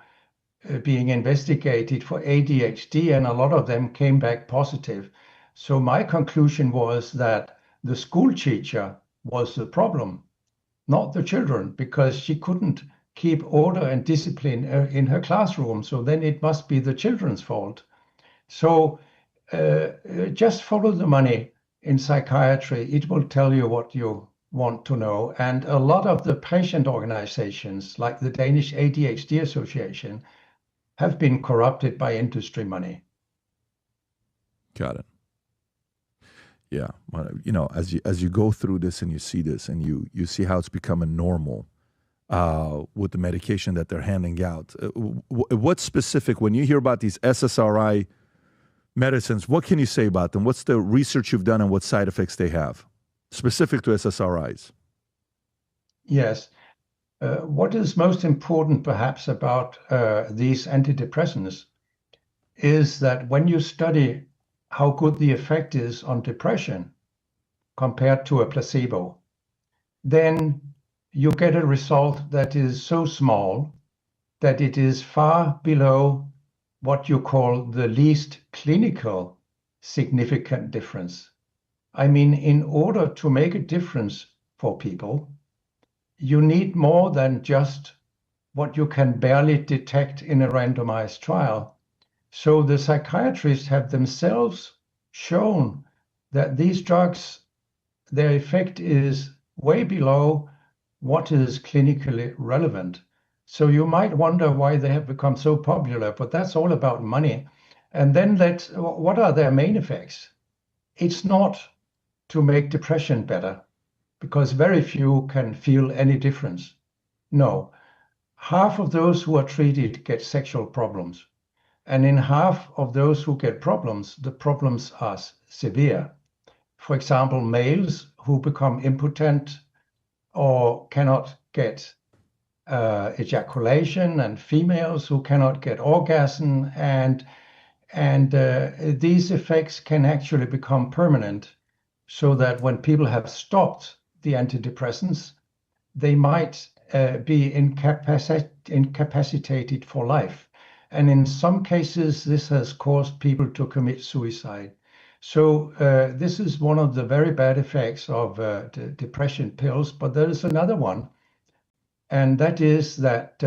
being investigated for ADHD, and a lot of them came back positive. So my conclusion was that the school teacher was the problem, not the children, because she couldn't keep order and discipline in her classroom. So then it must be the children's fault. So just follow the money in psychiatry. It will tell you what you want to know. And a lot of the patient organizations, like the Danish ADHD Association, have been corrupted by industry money. Got it. Yeah, well, you know, as you go through this and you see this and you see how it's becoming normal with the medication that they're handing out. What's specific when you hear about these SSRI medicines? What can you say about them? What's the research you've done and what side effects they have, specific to SSRIs? Yes. What is most important, perhaps, about these antidepressants is that when you study how good the effect is on depression compared to a placebo, then you get a result that is so small that it is far below what you call the least clinical significant difference. I mean, in order to make a difference for people, you need more than just what you can barely detect in a randomized trial. So the psychiatrists have themselves shown that these drugs, their effect is way below what is clinically relevant. So you might wonder why they have become so popular, but that's all about money. And then what are their main effects? It's not to make depression better, because very few can feel any difference. No, half of those who are treated get sexual problems. And in half of those who get problems, the problems are severe. For example, males who become impotent or cannot get ejaculation, and females who cannot get orgasm, and these effects can actually become permanent, so that when people have stopped the antidepressants, they might be incapacitated for life. And in some cases, this has caused people to commit suicide. So this is one of the very bad effects of depression pills. But there is another one, and that is that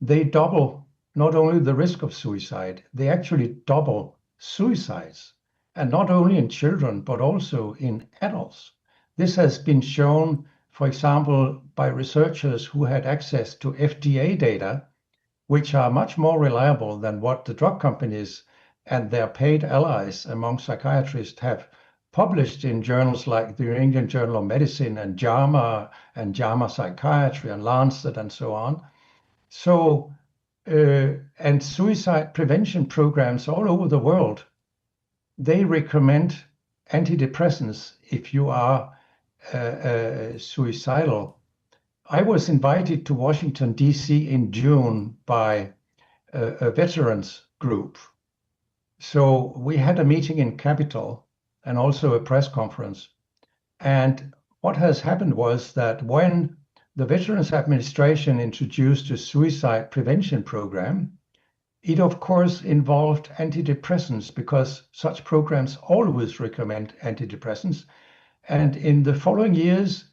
they double not only the risk of suicide, they actually double suicides. And not only in children, but also in adults. This has been shown, for example, by researchers who had access to FDA data, which are much more reliable than what the drug companies and their paid allies among psychiatrists have published in journals like the New England Journal of Medicine and JAMA Psychiatry and Lancet and so on. So, and suicide prevention programs all over the world, they recommend antidepressants if you are suicidal. I was invited to Washington, D.C. in June by a veterans group. So we had a meeting in Capitol and also a press conference. And what has happened was that when the Veterans Administration introduced a suicide prevention program, it of course involved antidepressants because such programs always recommend antidepressants. And in the following years,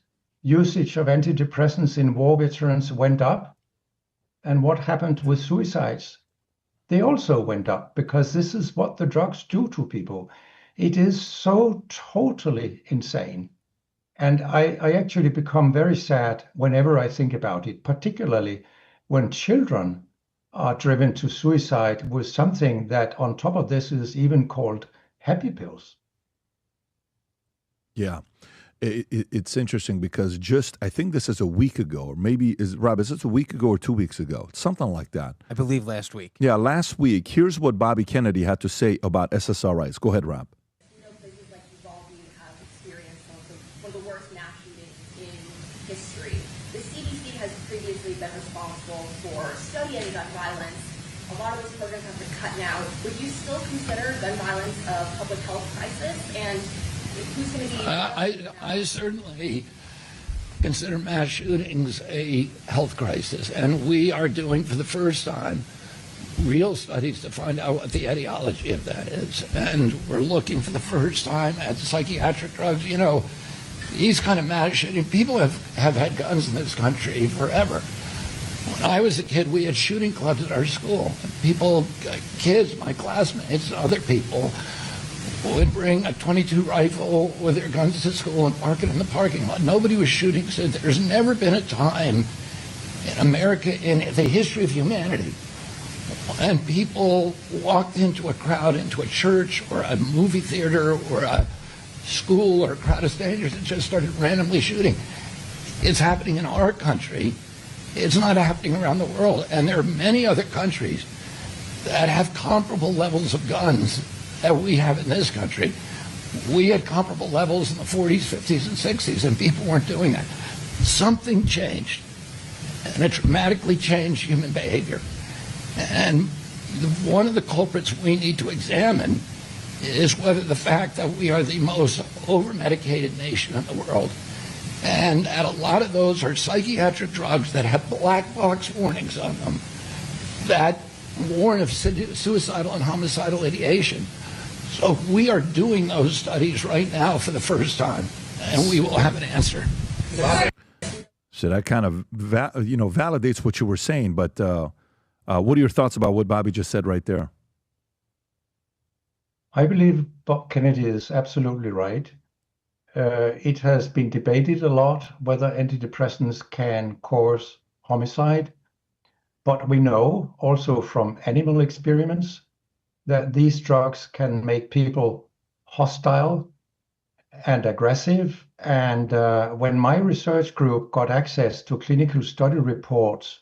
usage of antidepressants in war veterans went up. And what happened with suicides? They also went up because this is what the drugs do to people. It is so totally insane. And I actually become very sad whenever I think about it, particularly when children are driven to suicide with something that on top of this is even called happy pills. Yeah. It's interesting because just, I think this is a week ago, or maybe, Rob, is this a week ago or 2 weeks ago? Something like that. I believe last week. Yeah, last week. Here's what Bobby Kennedy had to say about SSRIs. Go ahead, Rob. Places like Uvalde have experienced one of the worst mass shootings in history. The CDC has previously been responsible for studying gun violence. A lot of those programs have been cut now. Would you still consider gun violence a public health crisis? And who's going to be... I certainly consider mass shootings a health crisis, and we are doing for the first time real studies to find out what the etiology of that is. And we're looking for the first time at psychiatric drugs. You know, these kind of mass shooting, people have had guns in this country forever. When I was a kid, we had shooting clubs at our school. People, kids, my classmates, other people, would bring a .22 rifle with their guns to school and park it in the parking lot. Nobody was shooting. So there's never been a time in America, in the history of humanity, when people walked into a crowd, into a church or a movie theater or a school or a crowd of strangers and just started randomly shooting. It's happening in our country. It's not happening around the world. And there are many other countries that have comparable levels of guns that we have in this country. We had comparable levels in the 40s, 50s, and 60s, and people weren't doing that. Something changed, and it dramatically changed human behavior. And one of the culprits we need to examine is whether the fact that we are the most over-medicated nation in the world, and that a lot of those are psychiatric drugs that have black box warnings on them that warn of suicidal and homicidal ideation. So we are doing those studies right now for the first time, and we will have an answer. So that kind of validates what you were saying, but what are your thoughts about what Bobby just said right there? I believe Bob Kennedy is absolutely right. It has been debated a lot whether antidepressants can cause homicide, but we know also from animal experiments that these drugs can make people hostile and aggressive. And when my research group got access to clinical study reports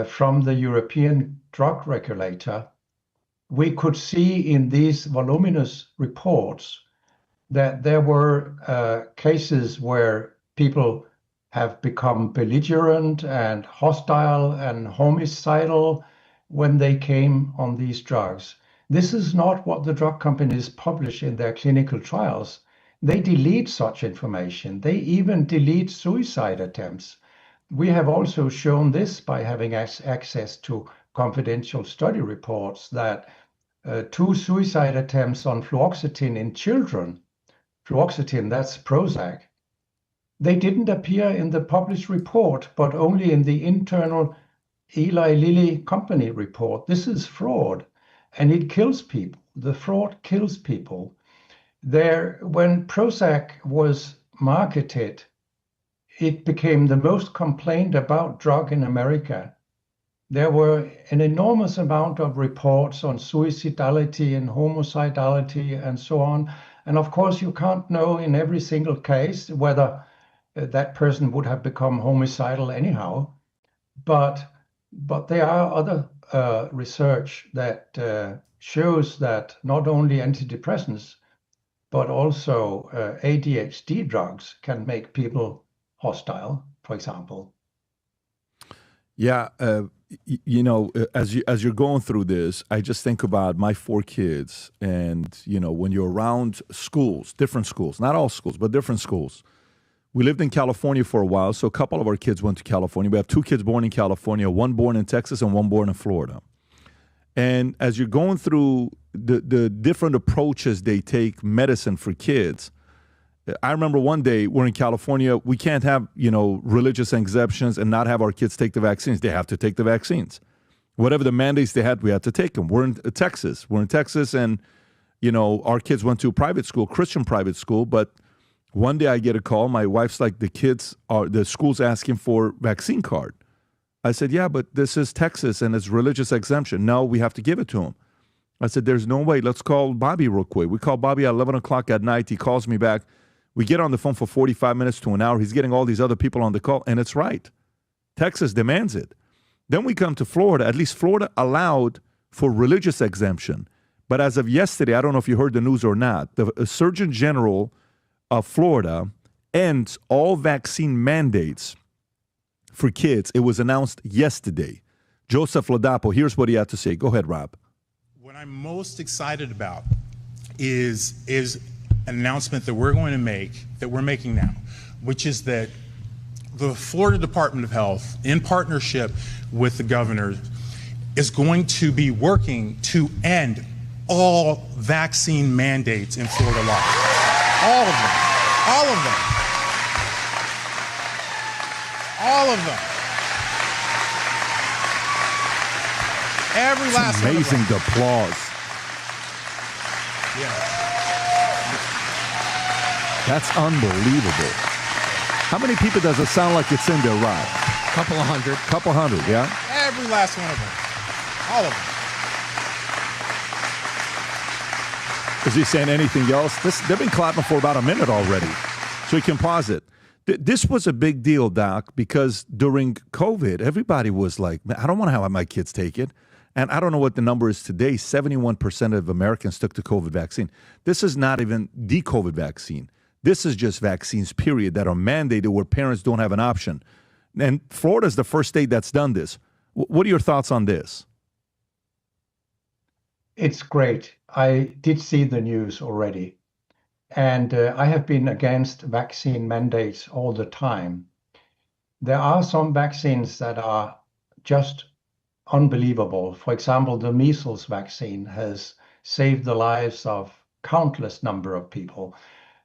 from the European drug regulator, we could see in these voluminous reports that there were cases where people have become belligerent and hostile and homicidal when they came on these drugs. This is not what the drug companies publish in their clinical trials. They delete such information. They even delete suicide attempts. We have also shown this by having access to confidential study reports that 2 suicide attempts on fluoxetine in children, fluoxetine, that's Prozac, they didn't appear in the published report, but only in the internal Eli Lilly company report. This is fraud, and it kills people. The fraud kills people. When Prozac was marketed, it became the most complained about drug in America. There were an enormous amount of reports on suicidality and homicidality and so on. And of course, you can't know in every single case whether that person would have become homicidal anyhow. But there are other research that shows that not only antidepressants, but also ADHD drugs can make people hostile, for example. Yeah, as you're going through this, I just think about my 4 kids, and when you're around schools, different schools, not all schools, but different schools. We lived in California for a while, so a couple of our kids went to California. We have 2 kids born in California, one born in Texas and one born in Florida. And as you're going through the different approaches they take medicine for kids, I remember one day we're in California, we can't have, religious exemptions and not have our kids take the vaccines. They have to take the vaccines. Whatever the mandates they had, we had to take them. We're in Texas. And, our kids went to a private school, Christian private school, but one day I get a call. My wife's like, the school's asking for vaccine card. I said, yeah, but this is Texas and it's religious exemption. No, we have to give it to him. I said, there's no way. Let's call Bobby real quick. We call Bobby at 11 o'clock at night. He calls me back. We get on the phone for 45 minutes to an hour. He's getting all these other people on the call, and it's right. Texas demands it. Then we come to Florida. At least Florida allowed for religious exemption. But as of yesterday, I don't know if you heard the news or not, the Surgeon General of Florida ends all vaccine mandates for kids. It was announced yesterday. Joseph Ladapo, here's what he had to say. Go ahead, Rob. What I'm most excited about is an announcement that we're making now, which is that the Florida Department of Health, in partnership with the governor, is going to be working to end all vaccine mandates in Florida law. All of them. All of them. All of them. Every last one of them. Amazing applause. Yeah. That's unbelievable. How many people does it sound like it's in there, Rob? Couple of hundred. Couple hundred, yeah? Every last one of them. All of them. Is he saying anything else? They've been clapping for about a minute already. So you can pause it. This was a big deal, Doc, because during COVID, everybody was like, I don't want to have my kids take it. And I don't know what the number is today. 71% of Americans took the COVID vaccine. This is not even the COVID vaccine. This is just vaccines, period, that are mandated where parents don't have an option. And Florida is the first state that's done this. What are your thoughts on this? It's great. I did see the news already. And I have been against vaccine mandates all the time. There are some vaccines that are just unbelievable. For example, the measles vaccine has saved the lives of countless number of people.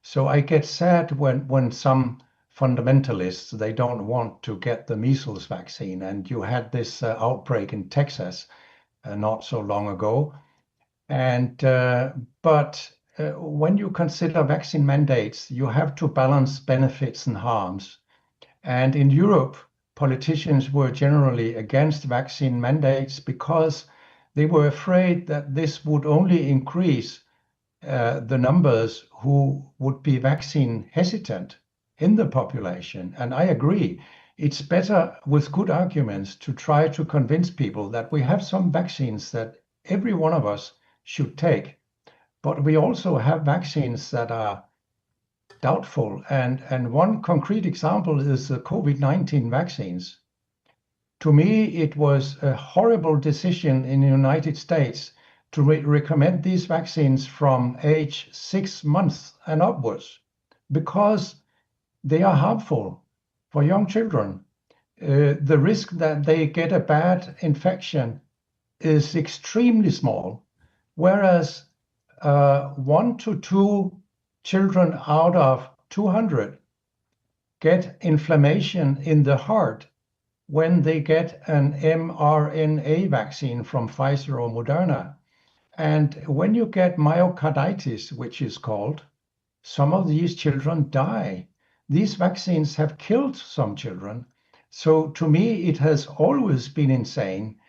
So I get sad when some fundamentalists, they don't want to get the measles vaccine. And you had this outbreak in Texas not so long ago. And but when you consider vaccine mandates, you have to balance benefits and harms. And in Europe, politicians were generally against vaccine mandates because they were afraid that this would only increase the numbers who would be vaccine hesitant in the population. And I agree, it's better with good arguments to try to convince people that we have some vaccines that every one of us should take. But we also have vaccines that are doubtful. And one concrete example is the COVID-19 vaccines. To me, it was a horrible decision in the United States to recommend these vaccines from age 6 months and upwards because they are harmful for young children. The risk that they get a bad infection is extremely small, whereas 1 to 2 children out of 200 get inflammation in the heart when they get an mRNA vaccine from Pfizer or Moderna. And when you get myocarditis, which is called, some of these children die. These vaccines have killed some children. So to me, it has always been insane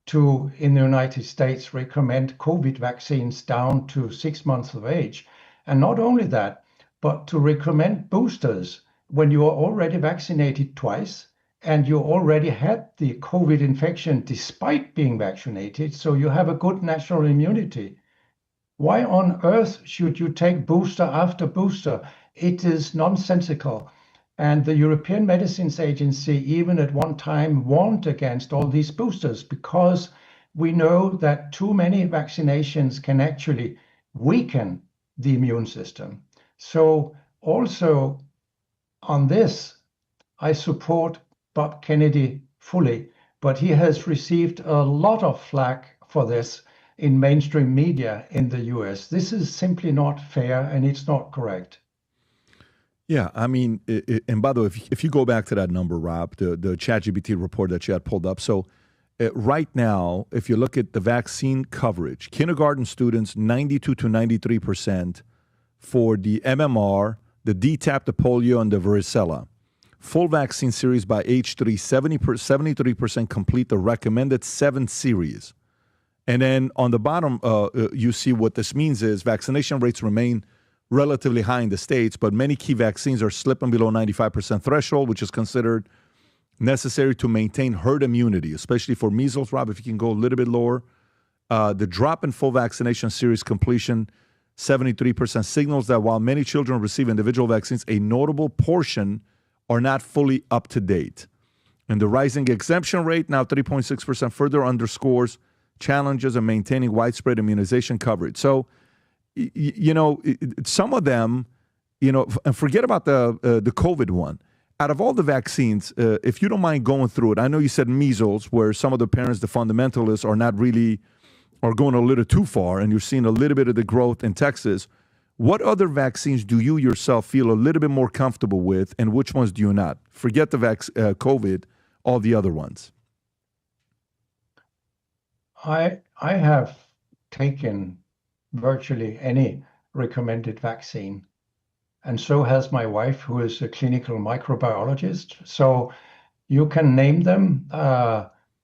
to, in the United States, recommend COVID vaccines down to 6 months of age. And not only that, but to recommend boosters when you are already vaccinated twice and you already had the COVID infection despite being vaccinated, so you have a good natural immunity. Why on earth should you take booster after booster? It is nonsensical. And the European Medicines Agency even at one time warned against all these boosters because we know that too many vaccinations can actually weaken the immune system. So also on this, I support Bob Kennedy fully, but he has received a lot of flack for this in mainstream media in the US. This is simply not fair and it's not correct. Yeah, I mean, and by the way, if you go back to that number, Rob, the ChatGPT report that you had pulled up, so right now, if you look at the vaccine coverage, kindergarten students, 92 to 93% for the MMR, the DTaP, the polio, and the varicella. Full vaccine series by age 3, 73% complete the recommended 7 series. And then on the bottom, you see what this means is vaccination rates remain relatively high in the States, but many key vaccines are slipping below 95% threshold, which is considered necessary to maintain herd immunity, especially for measles. Rob, if you can go a little bit lower. The drop in full vaccination series completion, 73%, signals that while many children receive individual vaccines, a notable portion are not fully up to date. And the rising exemption rate, now 3.6%, further underscores challenges in maintaining widespread immunization coverage. So, you know, some of them, you know, and forget about the COVID one. Out of all the vaccines, if you don't mind going through it, I know you said measles, where some of the parents, the fundamentalists, are going a little too far, and you're seeing a little bit of the growth in Texas. What other vaccines do you yourself feel a little bit more comfortable with, and which ones do you not? Forget the COVID, all the other ones. I have taken virtually any recommended vaccine, and so has my wife, who is a clinical microbiologist. So you can name them,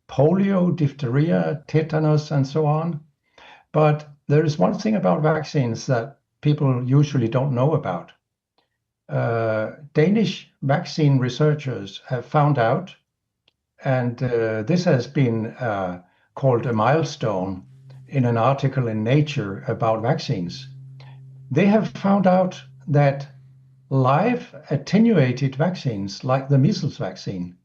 polio, diphtheria, tetanus, and so on. But there is one thing about vaccines that people usually don't know about. Danish vaccine researchers have found out, and this has been called a milestone in an article in Nature about vaccines. They have found out that live attenuated vaccines, like the measles vaccine,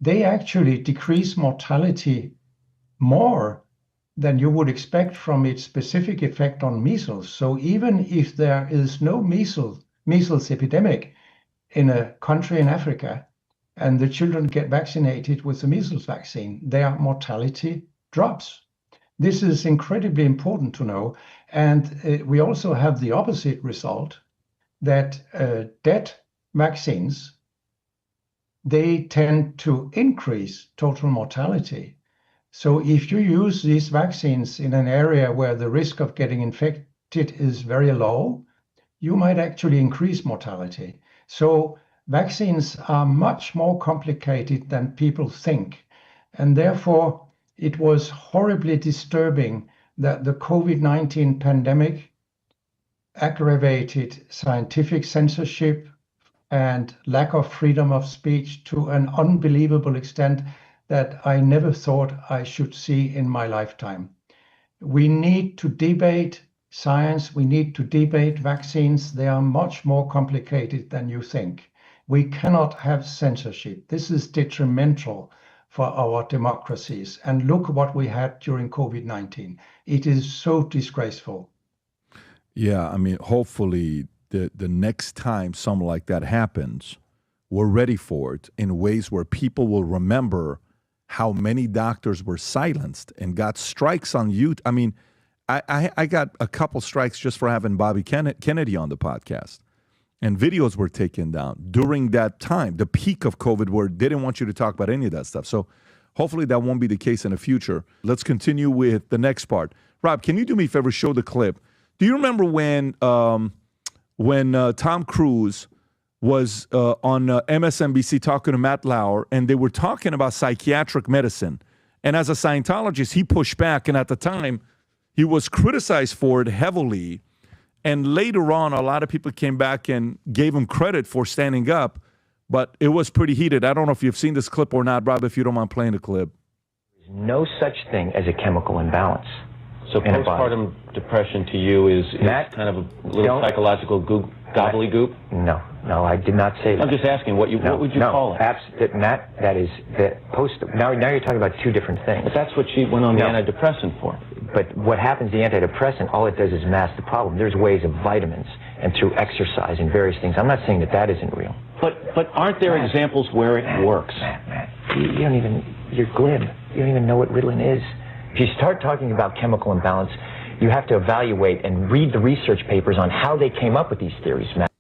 they actually decrease mortality more than you would expect from its specific effect on measles. So even if there is no measles epidemic in a country in Africa, and the children get vaccinated with the measles vaccine, their mortality drops. This is incredibly important to know. And we also have the opposite result, that dead vaccines, they tend to increase total mortality. So if you use these vaccines in an area where the risk of getting infected is very low, you might actually increase mortality. So vaccines are much more complicated than people think. And therefore, it was horribly disturbing that the COVID-19 pandemic aggravated scientific censorship and lack of freedom of speech to an unbelievable extent that I never thought I should see in my lifetime. We need to debate science. We need to debate vaccines. They are much more complicated than you think. We cannot have censorship. This is detrimental for our democracies. And look what we had during COVID-19. It is so disgraceful. Yeah, I mean, hopefully the next time something like that happens, we're ready for it in ways where people will remember how many doctors were silenced and got strikes on YouTube. I mean, I got a couple strikes just for having Bobby Kennedy on the podcast. And videos were taken down during that time, the peak of COVID, where they didn't want you to talk about any of that stuff. So hopefully that won't be the case in the future. Let's continue with the next part. Rob, can you do me a favor, show the clip? Do you remember when Tom Cruise was on MSNBC talking to Matt Lauer, and they were talking about psychiatric medicine? And as a Scientologist, he pushed back, and at the time, he was criticized for it heavily. And later on, a lot of people came back and gave him credit for standing up, but it was pretty heated. I don't know if you've seen this clip or not, Rob, if you don't mind playing the clip. There's no such thing as a chemical imbalance. So postpartum depression to you is kind of a little psychological gobbledygook? No, No, I did not say that. I'm just asking what would you call it? That is the post. Now you're talking about two different things. But that's what she went on the antidepressant for. But what happens, the antidepressant, all it does is mask the problem. There's ways of vitamins and through exercise and various things. I'm not saying that isn't real. But aren't there examples where it works? Matt, you're glib. You don't even know what Ritalin is. If you start talking about chemical imbalance, you have to evaluate and read the research papers on how they came up with these theories, Matt.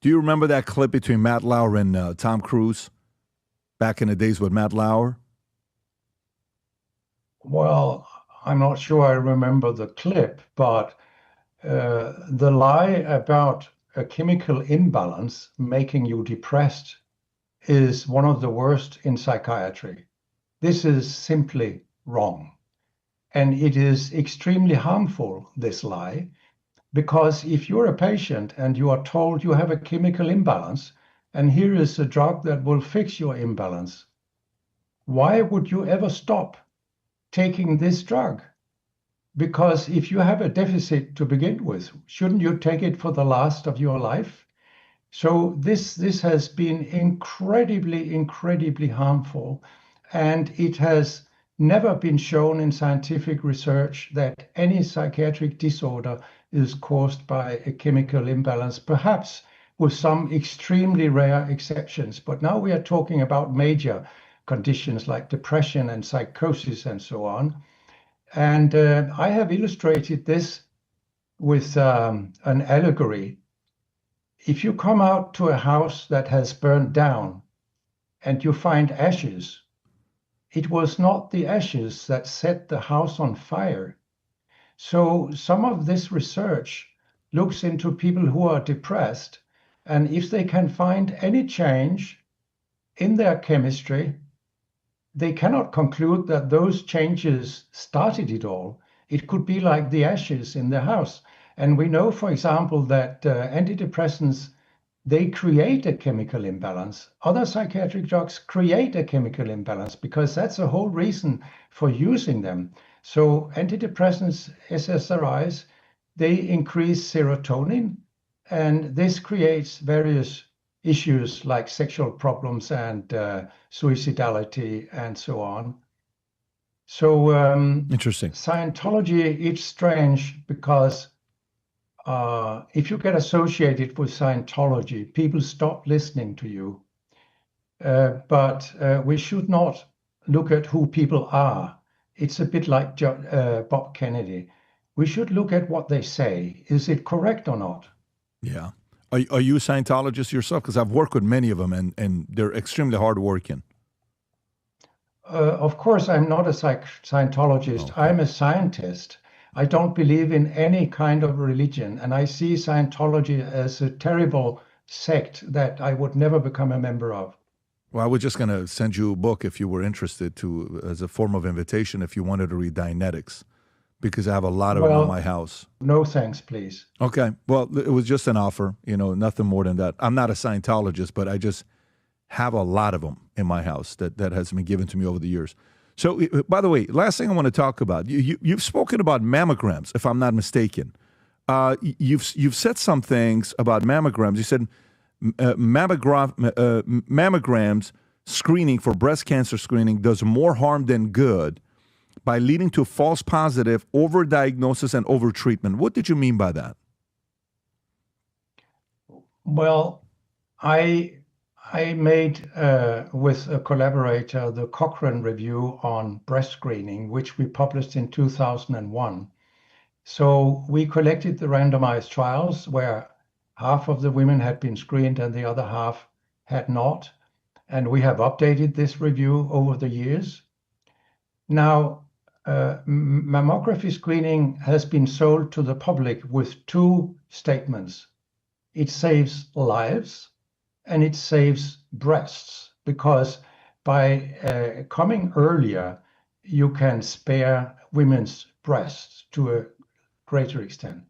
Do you remember that clip between Matt Lauer and Tom Cruise back in the days with Matt Lauer? Well, I'm not sure I remember the clip, but the lie about a chemical imbalance making you depressed is one of the worst in psychiatry. This is simply wrong. And it is extremely harmful, this lie, because if you're a patient and you are told you have a chemical imbalance, and here is a drug that will fix your imbalance, why would you ever stop taking this drug? Because if you have a deficit to begin with, shouldn't you take it for the last of your life? So this has been incredibly harmful, and it has never been shown in scientific research that any psychiatric disorder is caused by a chemical imbalance, perhaps with some extremely rare exceptions. But now we are talking about major conditions like depression and psychosis and so on. And I have illustrated this with an allegory. If you come out to a house that has burned down and you find ashes, it was not the ashes that set the house on fire. So some of this research looks into people who are depressed, and if they can find any change in their chemistry, they cannot conclude that those changes started it all. It could be like the ashes in the house. And we know, for example, that antidepressants, they create a chemical imbalance. Other psychiatric drugs create a chemical imbalance because that's the whole reason for using them. So antidepressants, SSRIs, they increase serotonin, and this creates various issues like sexual problems and suicidality and so on. So interesting. Scientology, it's strange because if you get associated with Scientology, people stop listening to you. But we should not look at who people are. It's a bit like Bob Kennedy. We should look at what they say. Is it correct or not? Yeah. Are you a Scientologist yourself? Because I've worked with many of them, and they're extremely hardworking. Of course, I'm not a Scientologist. Okay. I'm a scientist. I don't believe in any kind of religion, and I see Scientology as a terrible sect that I would never become a member of. Well, I was just going to send you a book if you were interested to, as a form of invitation, if you wanted to read Dianetics, because I have a lot of them in my house. No thanks, please. Okay. Well, it was just an offer, nothing more than that. I'm not a Scientologist, but I just have a lot of them in my house that has been given to me over the years. So, by the way, last thing I want to talk about, you've spoken about mammograms, if I'm not mistaken. You've said some things about mammograms. You said mammograms screening for breast cancer screening does more harm than good by leading to false positive, overdiagnosis, and overtreatment. What did you mean by that? Well, I made, with a collaborator, the Cochrane Review on breast screening, which we published in 2001. So we collected the randomized trials where half of the women had been screened and the other half had not. And we have updated this review over the years. Now, mammography screening has been sold to the public with two statements. It saves lives and it saves breasts, because by coming earlier, you can spare women's breasts to a greater extent.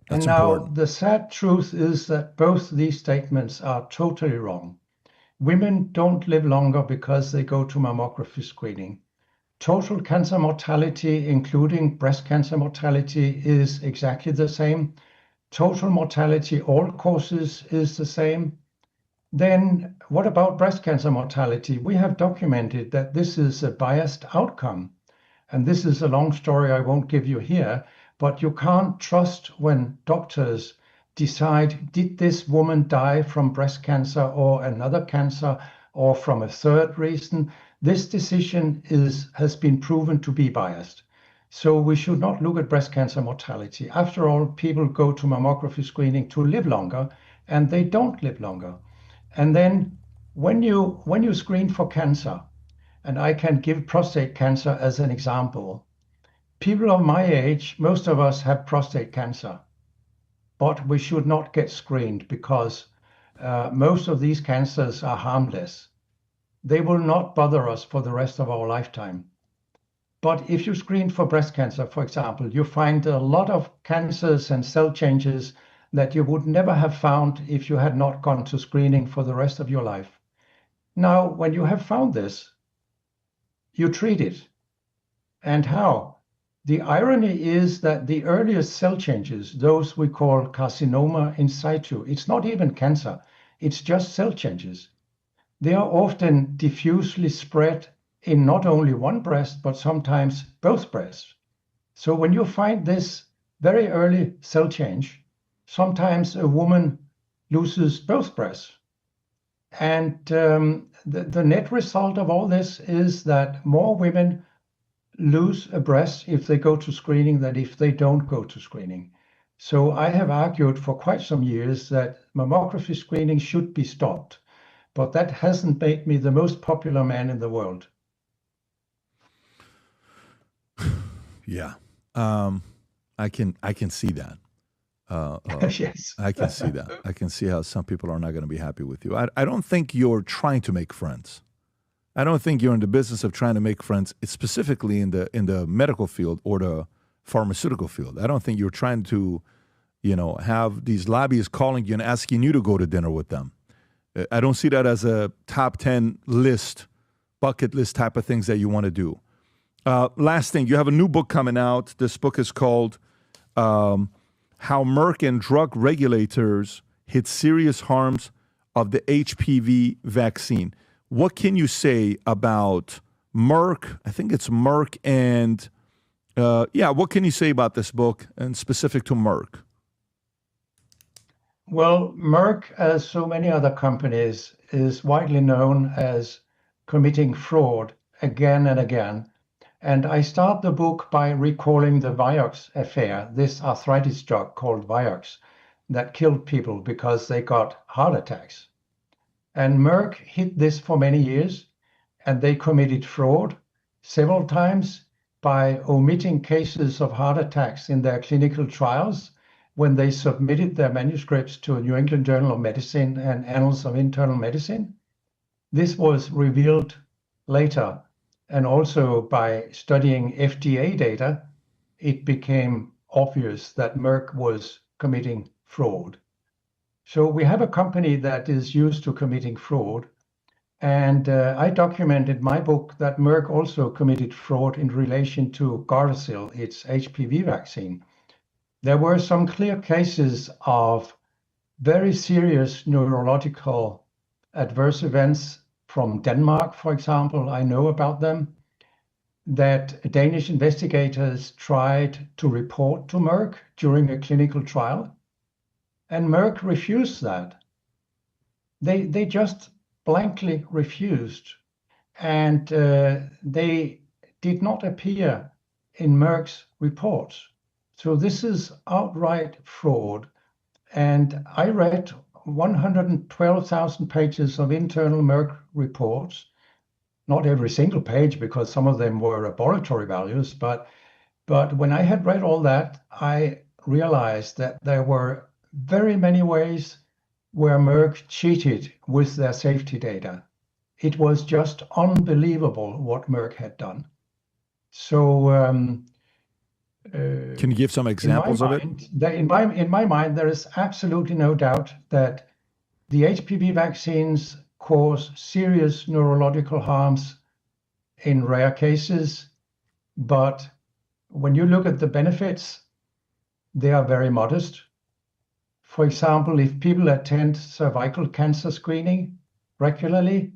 That's and now important. The sad truth is that both these statements are totally wrong. Women don't live longer because they go to mammography screening. Total cancer mortality, including breast cancer mortality, is exactly the same. total mortality, all causes is the same. Then what about breast cancer mortality? We have documented that this is a biased outcome. And this is a long story I won't give you here, but you can't trust when doctors decide, did this woman die from breast cancer or another cancer or from a third reason? This decision has been proven to be biased. So we should not look at breast cancer mortality. After all, people go to mammography screening to live longer, and they don't live longer. And then when you screen for cancer, and I can give prostate cancer as an example. People of my age, most of us have prostate cancer, but we should not get screened because most of these cancers are harmless. They will not bother us for the rest of our lifetime. But if you screen for breast cancer, for example, you find a lot of cancers and cell changes that you would never have found if you had not gone to screening for the rest of your life. Now, when you have found this, you treat it. And how? The irony is that the earliest cell changes, those we call carcinoma in situ, it's not even cancer, it's just cell changes. They are often diffusely spread in not only one breast, but sometimes both breasts. So when you find this very early cell change, sometimes a woman loses both breasts. And the net result of all this is that more women lose a breast if they go to screening than if they don't go to screening. So I have argued for quite some years that mammography screening should be stopped, but that hasn't made me the most popular man in the world. Yeah, I can see that. Yes. I can see that. I can see how some people are not going to be happy with you. I don't think you're trying to make friends. I don't think you're in the business of trying to make friends, specifically in the medical field or the pharmaceutical field. I don't think you're trying to, have these lobbyists calling you and asking you to go to dinner with them. I don't see that as a top 10 list, bucket list type of things that you want to do. Last thing, you have a new book coming out. This book is called How Merck and Drug Regulators Hid Serious Harms of the HPV Vaccine. What can you say about Merck? I think it's Merck and, what can you say about this book and specific to Merck? Well, Merck, as so many other companies, is widely known as committing fraud again and again. And I start the book by recalling the Vioxx affair, this arthritis drug called Vioxx that killed people because they got heart attacks. And Merck hid this for many years, and they committed fraud several times by omitting cases of heart attacks in their clinical trials when they submitted their manuscripts to New England Journal of Medicine and Annals of Internal Medicine. This was revealed later. And also by studying FDA data, it became obvious that Merck was committing fraud. So we have a company that is used to committing fraud. And I document in my book that Merck also committed fraud in relation to Gardasil, its HPV vaccine. There were some clear cases of very serious neurological adverse events from Denmark, for example. I know about them, that Danish investigators tried to report to Merck during a clinical trial, and Merck refused that. They just blankly refused, and they did not appear in Merck's reports. So this is outright fraud. And I read 112,000 pages of internal Merck reports, not every single page because some of them were laboratory values, but when I had read all that, I realized that there were very many ways where Merck cheated with their safety data. It was just unbelievable what Merck had done. So can you give some examples of it? In my mind, there is absolutely no doubt that the HPV vaccines cause serious neurological harms in rare cases, but when you look at the benefits, they are very modest. For example, if people attend cervical cancer screening regularly,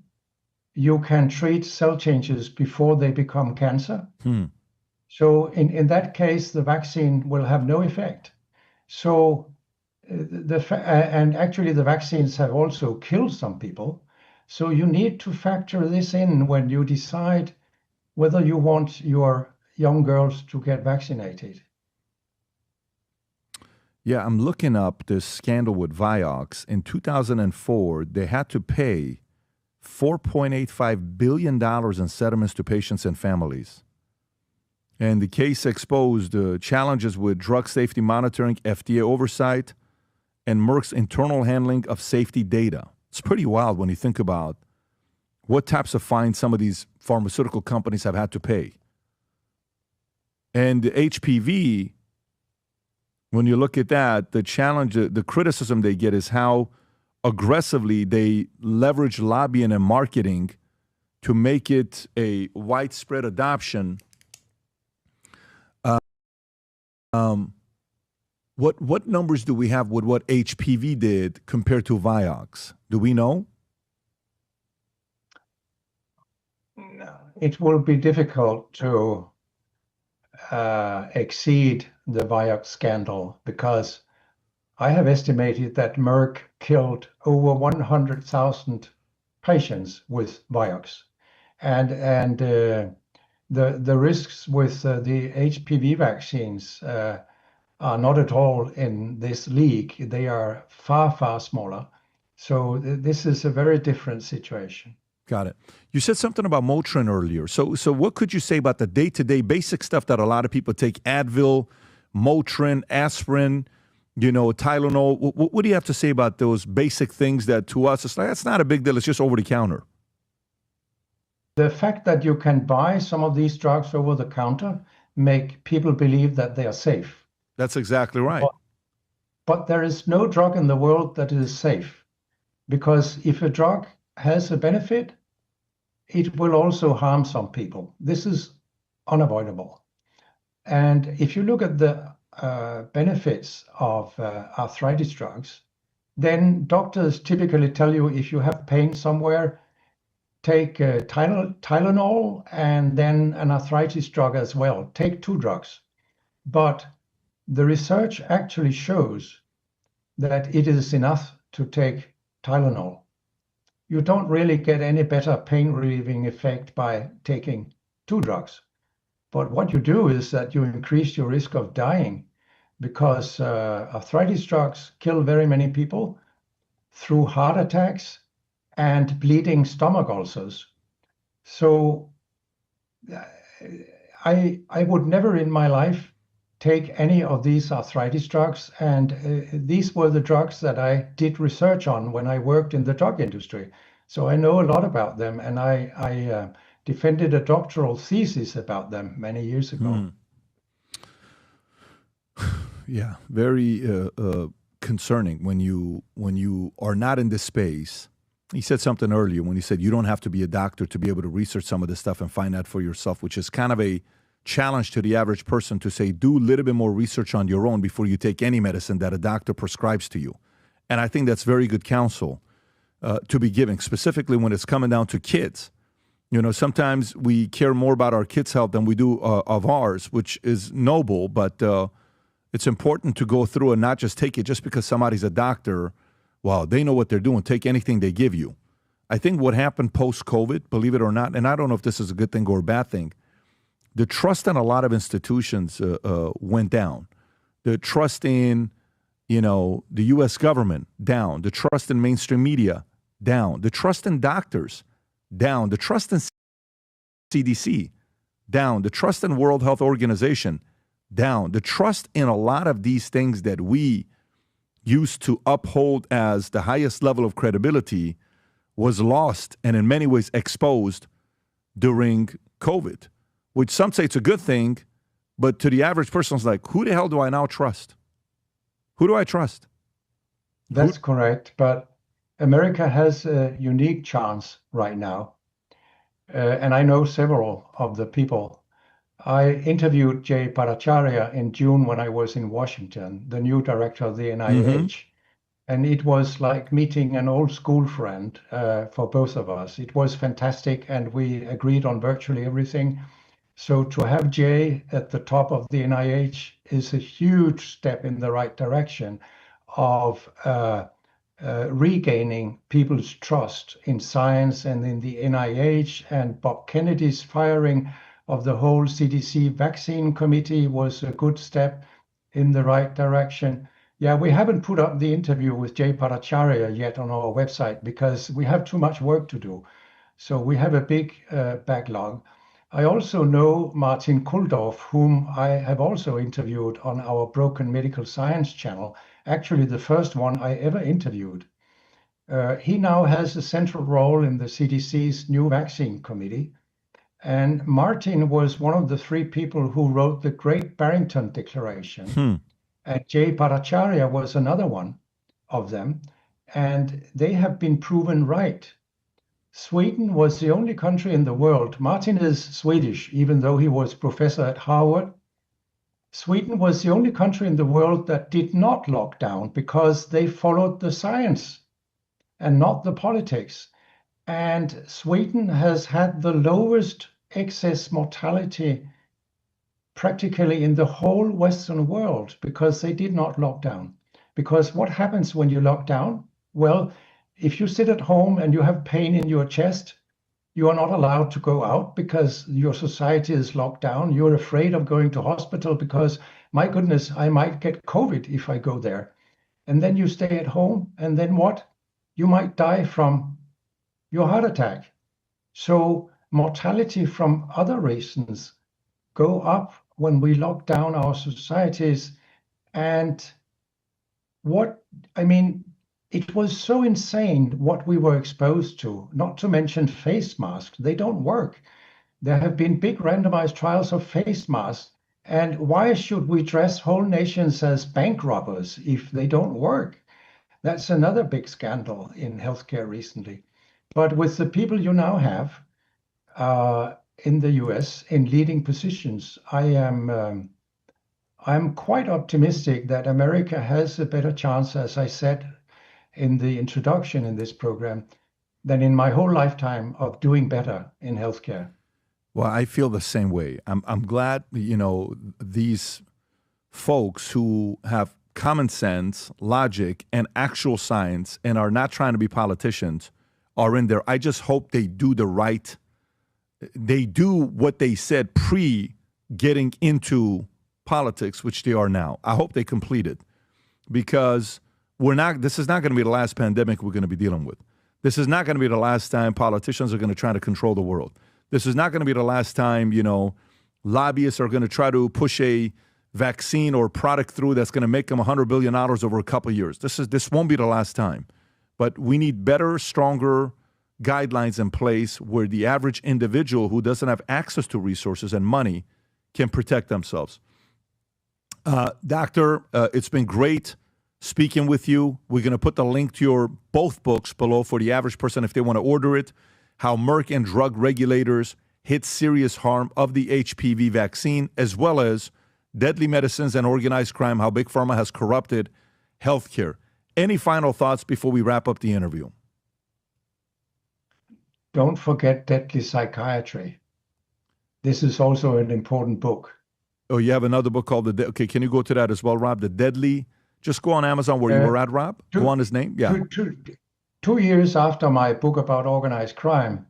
you can treat cell changes before they become cancer. So in that case, the vaccine will have no effect. So and actually the vaccines have also killed some people. So you need to factor this in when you decide whether you want your young girls to get vaccinated. Yeah, I'm looking up this scandal with Vioxx. In 2004, they had to pay $4.85 billion in settlements to patients and families. And the case exposed challenges with drug safety monitoring, FDA oversight, and Merck's internal handling of safety data. It's pretty wild when you think about what types of fines some of these pharmaceutical companies have had to pay. And the HPV, when you look at that, the challenge, the criticism they get is how aggressively they leverage lobbying and marketing to make it a widespread adoption. What numbers do we have with what HPV did compared to Vioxx? Do we know? No, it will be difficult to exceed the Vioxx scandal because I have estimated that Merck killed over 100,000 patients with Vioxx, and the risks with the HPV vaccines are not at all in this league. They are far, far smaller. So this is a very different situation. Got it. You said something about Motrin earlier. So what could you say about the day-to-day basic stuff that a lot of people take? Advil, Motrin, aspirin, Tylenol. What do you have to say about those basic things that to us, it's like, that's not a big deal. It's just over the counter. The fact that you can buy some of these drugs over the counter make people believe that they are safe. That's exactly right. But there is no drug in the world that is safe, because if a drug has a benefit, it will also harm some people. This is unavoidable. And if you look at the benefits of arthritis drugs, then doctors typically tell you if you have pain somewhere, take Tylenol and then an arthritis drug as well. Take 2 drugs. But the research actually shows that it is enough to take Tylenol. You don't really get any better pain relieving effect by taking 2 drugs. But what you do is that you increase your risk of dying, because arthritis drugs kill very many people through heart attacks and bleeding stomach ulcers. So I would never in my life take any of these arthritis drugs, and these were the drugs that I did research on when I worked in the drug industry. So I know a lot about them, and I defended a doctoral thesis about them many years ago. Yeah, very concerning when you are not in this space. He said something earlier when he said you don't have to be a doctor to be able to research some of this stuff and find out for yourself, which is kind of a challenge to the average person to say, do a little bit more research on your own before you take any medicine that a doctor prescribes to you. And I think that's very good counsel to be giving, specifically when it's coming down to kids. Sometimes we care more about our kids' health than we do of ours, which is noble, but it's important to go through and not just take it just because somebody's a doctor. Well, they know what they're doing. Take anything they give you. I think what happened post-COVID, believe it or not, and I don't know if this is a good thing or a bad thing, the trust in a lot of institutions went down. The trust in, the U.S. government, down. The trust in mainstream media, down. The trust in doctors, down. The trust in CDC, down. The trust in World Health Organization, down. The trust in a lot of these things that we used to uphold as the highest level of credibility was lost and in many ways exposed during COVID. Which some say it's a good thing, but to the average person, it's like, who the hell do I now trust? Who do I trust? That's correct, but America has a unique chance right now. And I know several of the people. I interviewed Jay Bhattacharya in June when I was in Washington, the new director of the NIH. And it was like meeting an old school friend for both of us. It was fantastic, and we agreed on virtually everything. So to have Jay at the top of the NIH is a huge step in the right direction of regaining people's trust in science and in the NIH. And Bob Kennedy's firing of the whole CDC vaccine committee was a good step in the right direction. Yeah, we haven't put up the interview with Jay Bhattacharya yet on our website because we have too much work to do. So we have a big backlog. I also know Martin Kulldorff, whom I have also interviewed on our Broken Medical Science channel, actually the first one I ever interviewed. He now has a central role in the CDC's new vaccine committee. And Martin was one of the three people who wrote the Great Barrington Declaration. And Jay Bhattacharya was another one of them. And they have been proven right. Sweden was the only country in the world. Martin is Swedish, even though he was professor at Harvard. Sweden was the only country in the world that did not lock down because they followed the science and not the politics. And Sweden has had the lowest excess mortality practically in the whole Western world because they did not lock down. Because what happens when you lock down? Well, if you sit at home and you have pain in your chest, you are not allowed to go out because your society is locked down. You're afraid of going to hospital because, my goodness, I might get COVID if I go there. And then you stay at home, and then what? You might die from your heart attack. So mortality from other reasons go up when we lock down our societies. And it was so insane what we were exposed to, not to mention face masks. They don't work. There have been big randomized trials of face masks. And why should we dress whole nations as bank robbers if they don't work? That's another big scandal in healthcare recently. But with the people you now have in the US in leading positions, I'm quite optimistic that America has a better chance, as I said in the introduction in this program, than in my whole lifetime of doing better in healthcare. Well, I feel the same way. I'm glad, these folks who have common sense, logic, and actual science and are not trying to be politicians are in there. I just hope they do what they said pre getting into politics, which they are now. I hope they complete it because this is not going to be the last pandemic we're going to be dealing with. This is not going to be the last time politicians are going to try to control the world. This is not going to be the last time, lobbyists are going to try to push a vaccine or product through that's going to make them $100 billion over a couple of years. This won't be the last time. But we need better, stronger guidelines in place where the average individual who doesn't have access to resources and money can protect themselves. Doctor, it's been great speaking with you. We're going to put the link to your both books below for the average person if they want to order it. How Merck and drug regulators hit serious harm of the HPV vaccine, as well as deadly medicines and organized crime, how Big Pharma has corrupted healthcare. Any final thoughts before we wrap up the interview? Don't forget Deadly Psychiatry. This is also an important book. Oh, you have another book called okay, can you go to that as well, Rob? The Deadly, just go on Amazon where you were at, Rob. Go on his name. Yeah. 2 years after my book about organized crime,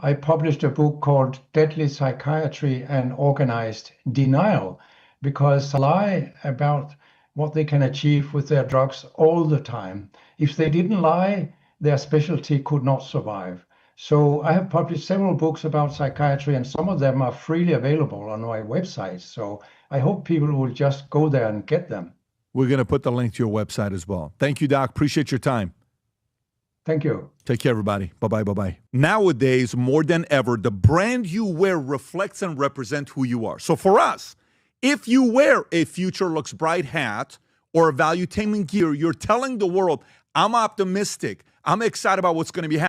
I published a book called Deadly Psychiatry and Organized Denial, because I lie about what they can achieve with their drugs all the time. If they didn't lie, their specialty could not survive. So I have published several books about psychiatry, and some of them are freely available on my website. So I hope people will just go there and get them. We're going to put the link to your website as well. Thank you, Doc. Appreciate your time. Thank you. Take care, everybody. Bye-bye, bye-bye. Nowadays, more than ever, the brand you wear reflects and represents who you are. So for us, if you wear a Future Looks Bright hat or a value-taming gear, you're telling the world, I'm optimistic. I'm excited about what's going to be happening.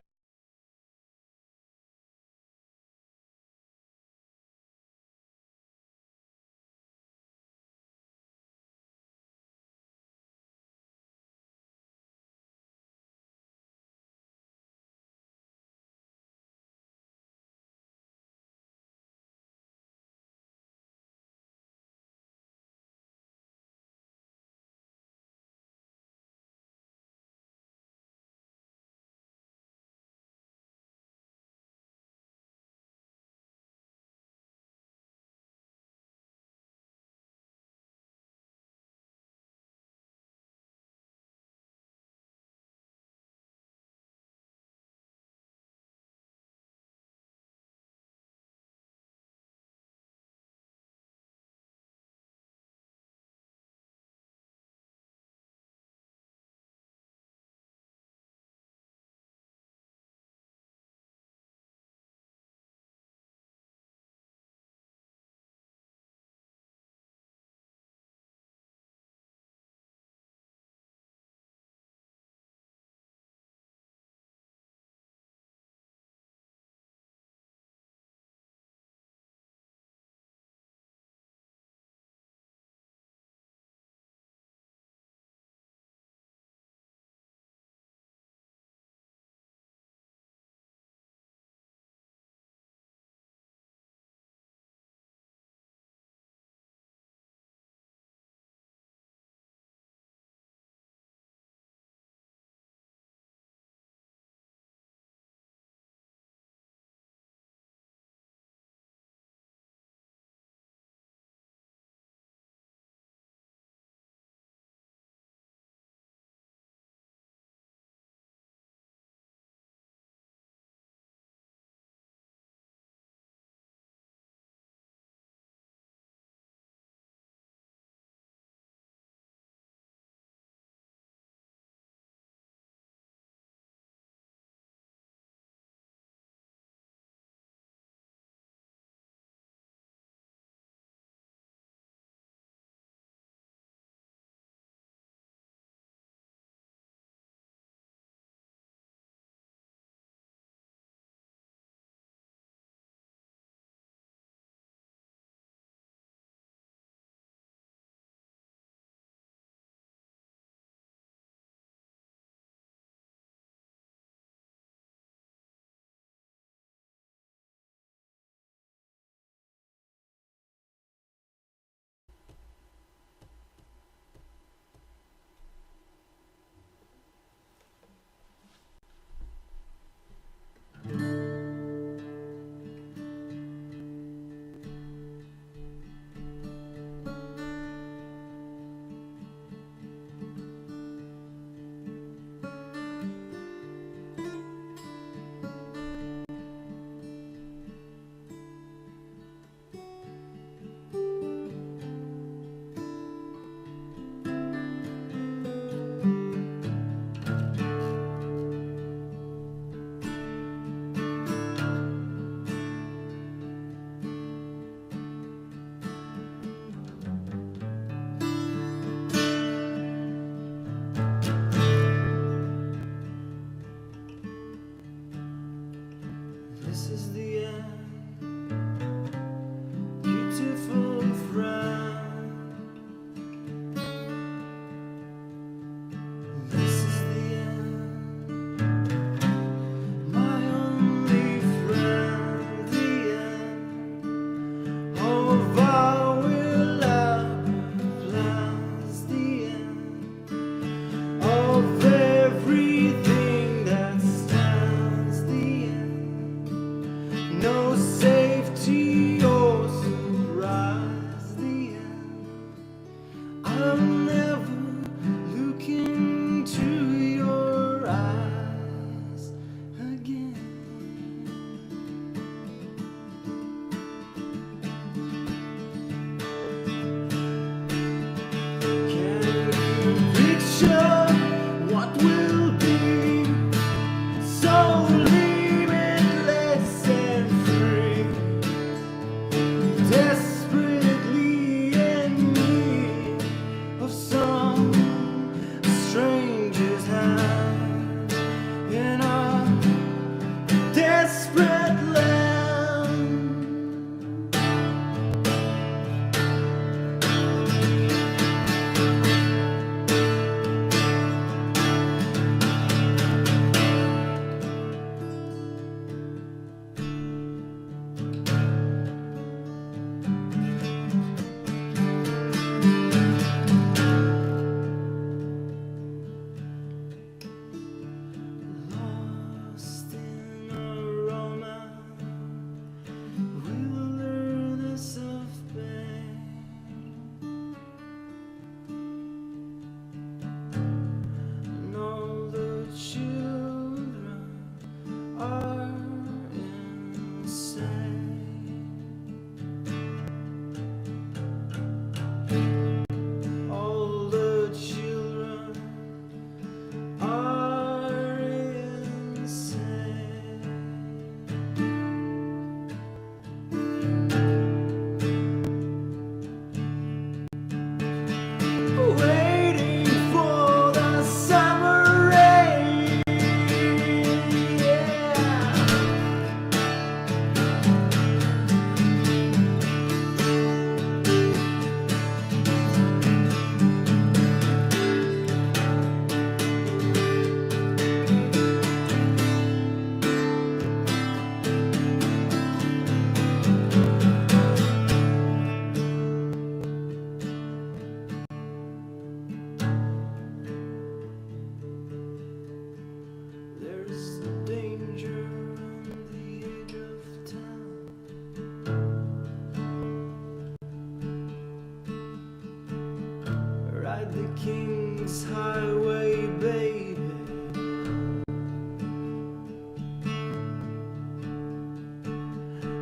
the King's Highway, baby.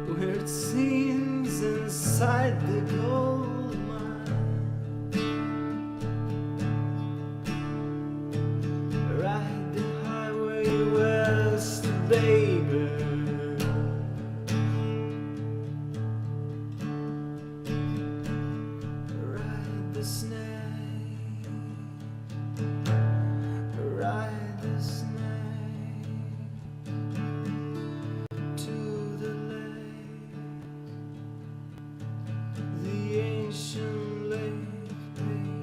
Where it seems inside the gold mine. Ride the highway west, baby. Ride the snake. Ride the snake to the lake, the ancient lake, baby.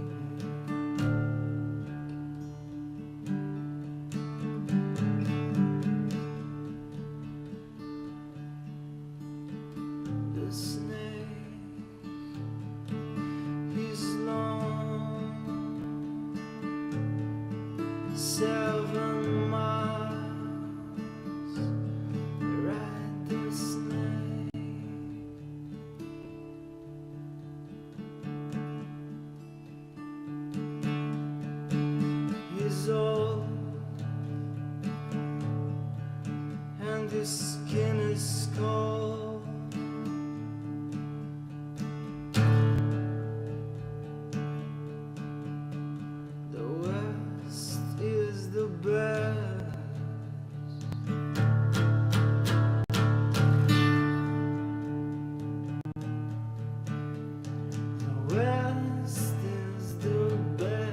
The snake, he's long, 7 miles. Ride the snake. He's old, and his skin is cold. The West is the best. The West is the best.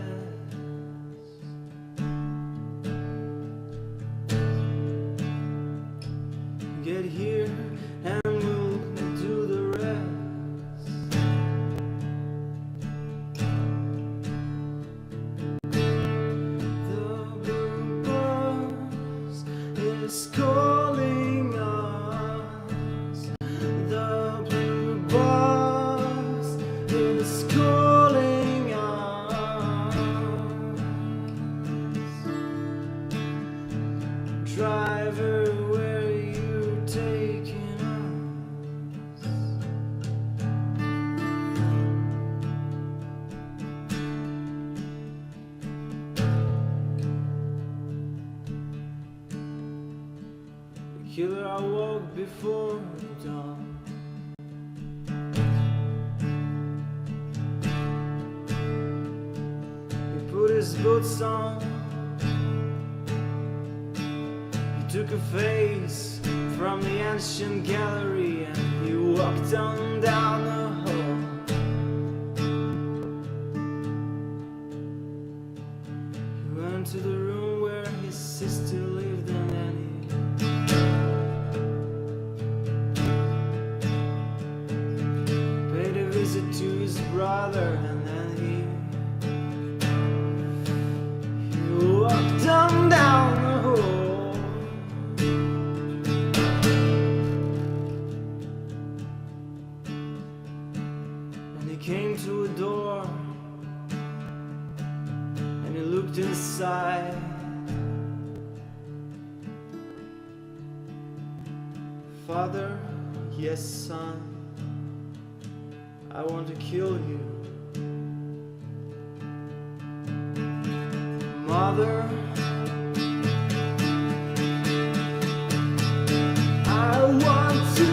Get here and we'll do the rest. The blue bus is calling us. The blue bus is calling us. Driver, where you taking us? The killer I walked before dawn. He put his boots on. He took a face from the ancient gallery and he walked on down the hall. He went to the room where his sister lived and then he paid a visit to his brother and then he walked on down the hall. And he came to a door and he looked inside. Father, yes, son, I want to kill you. Mother, I want to.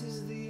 is the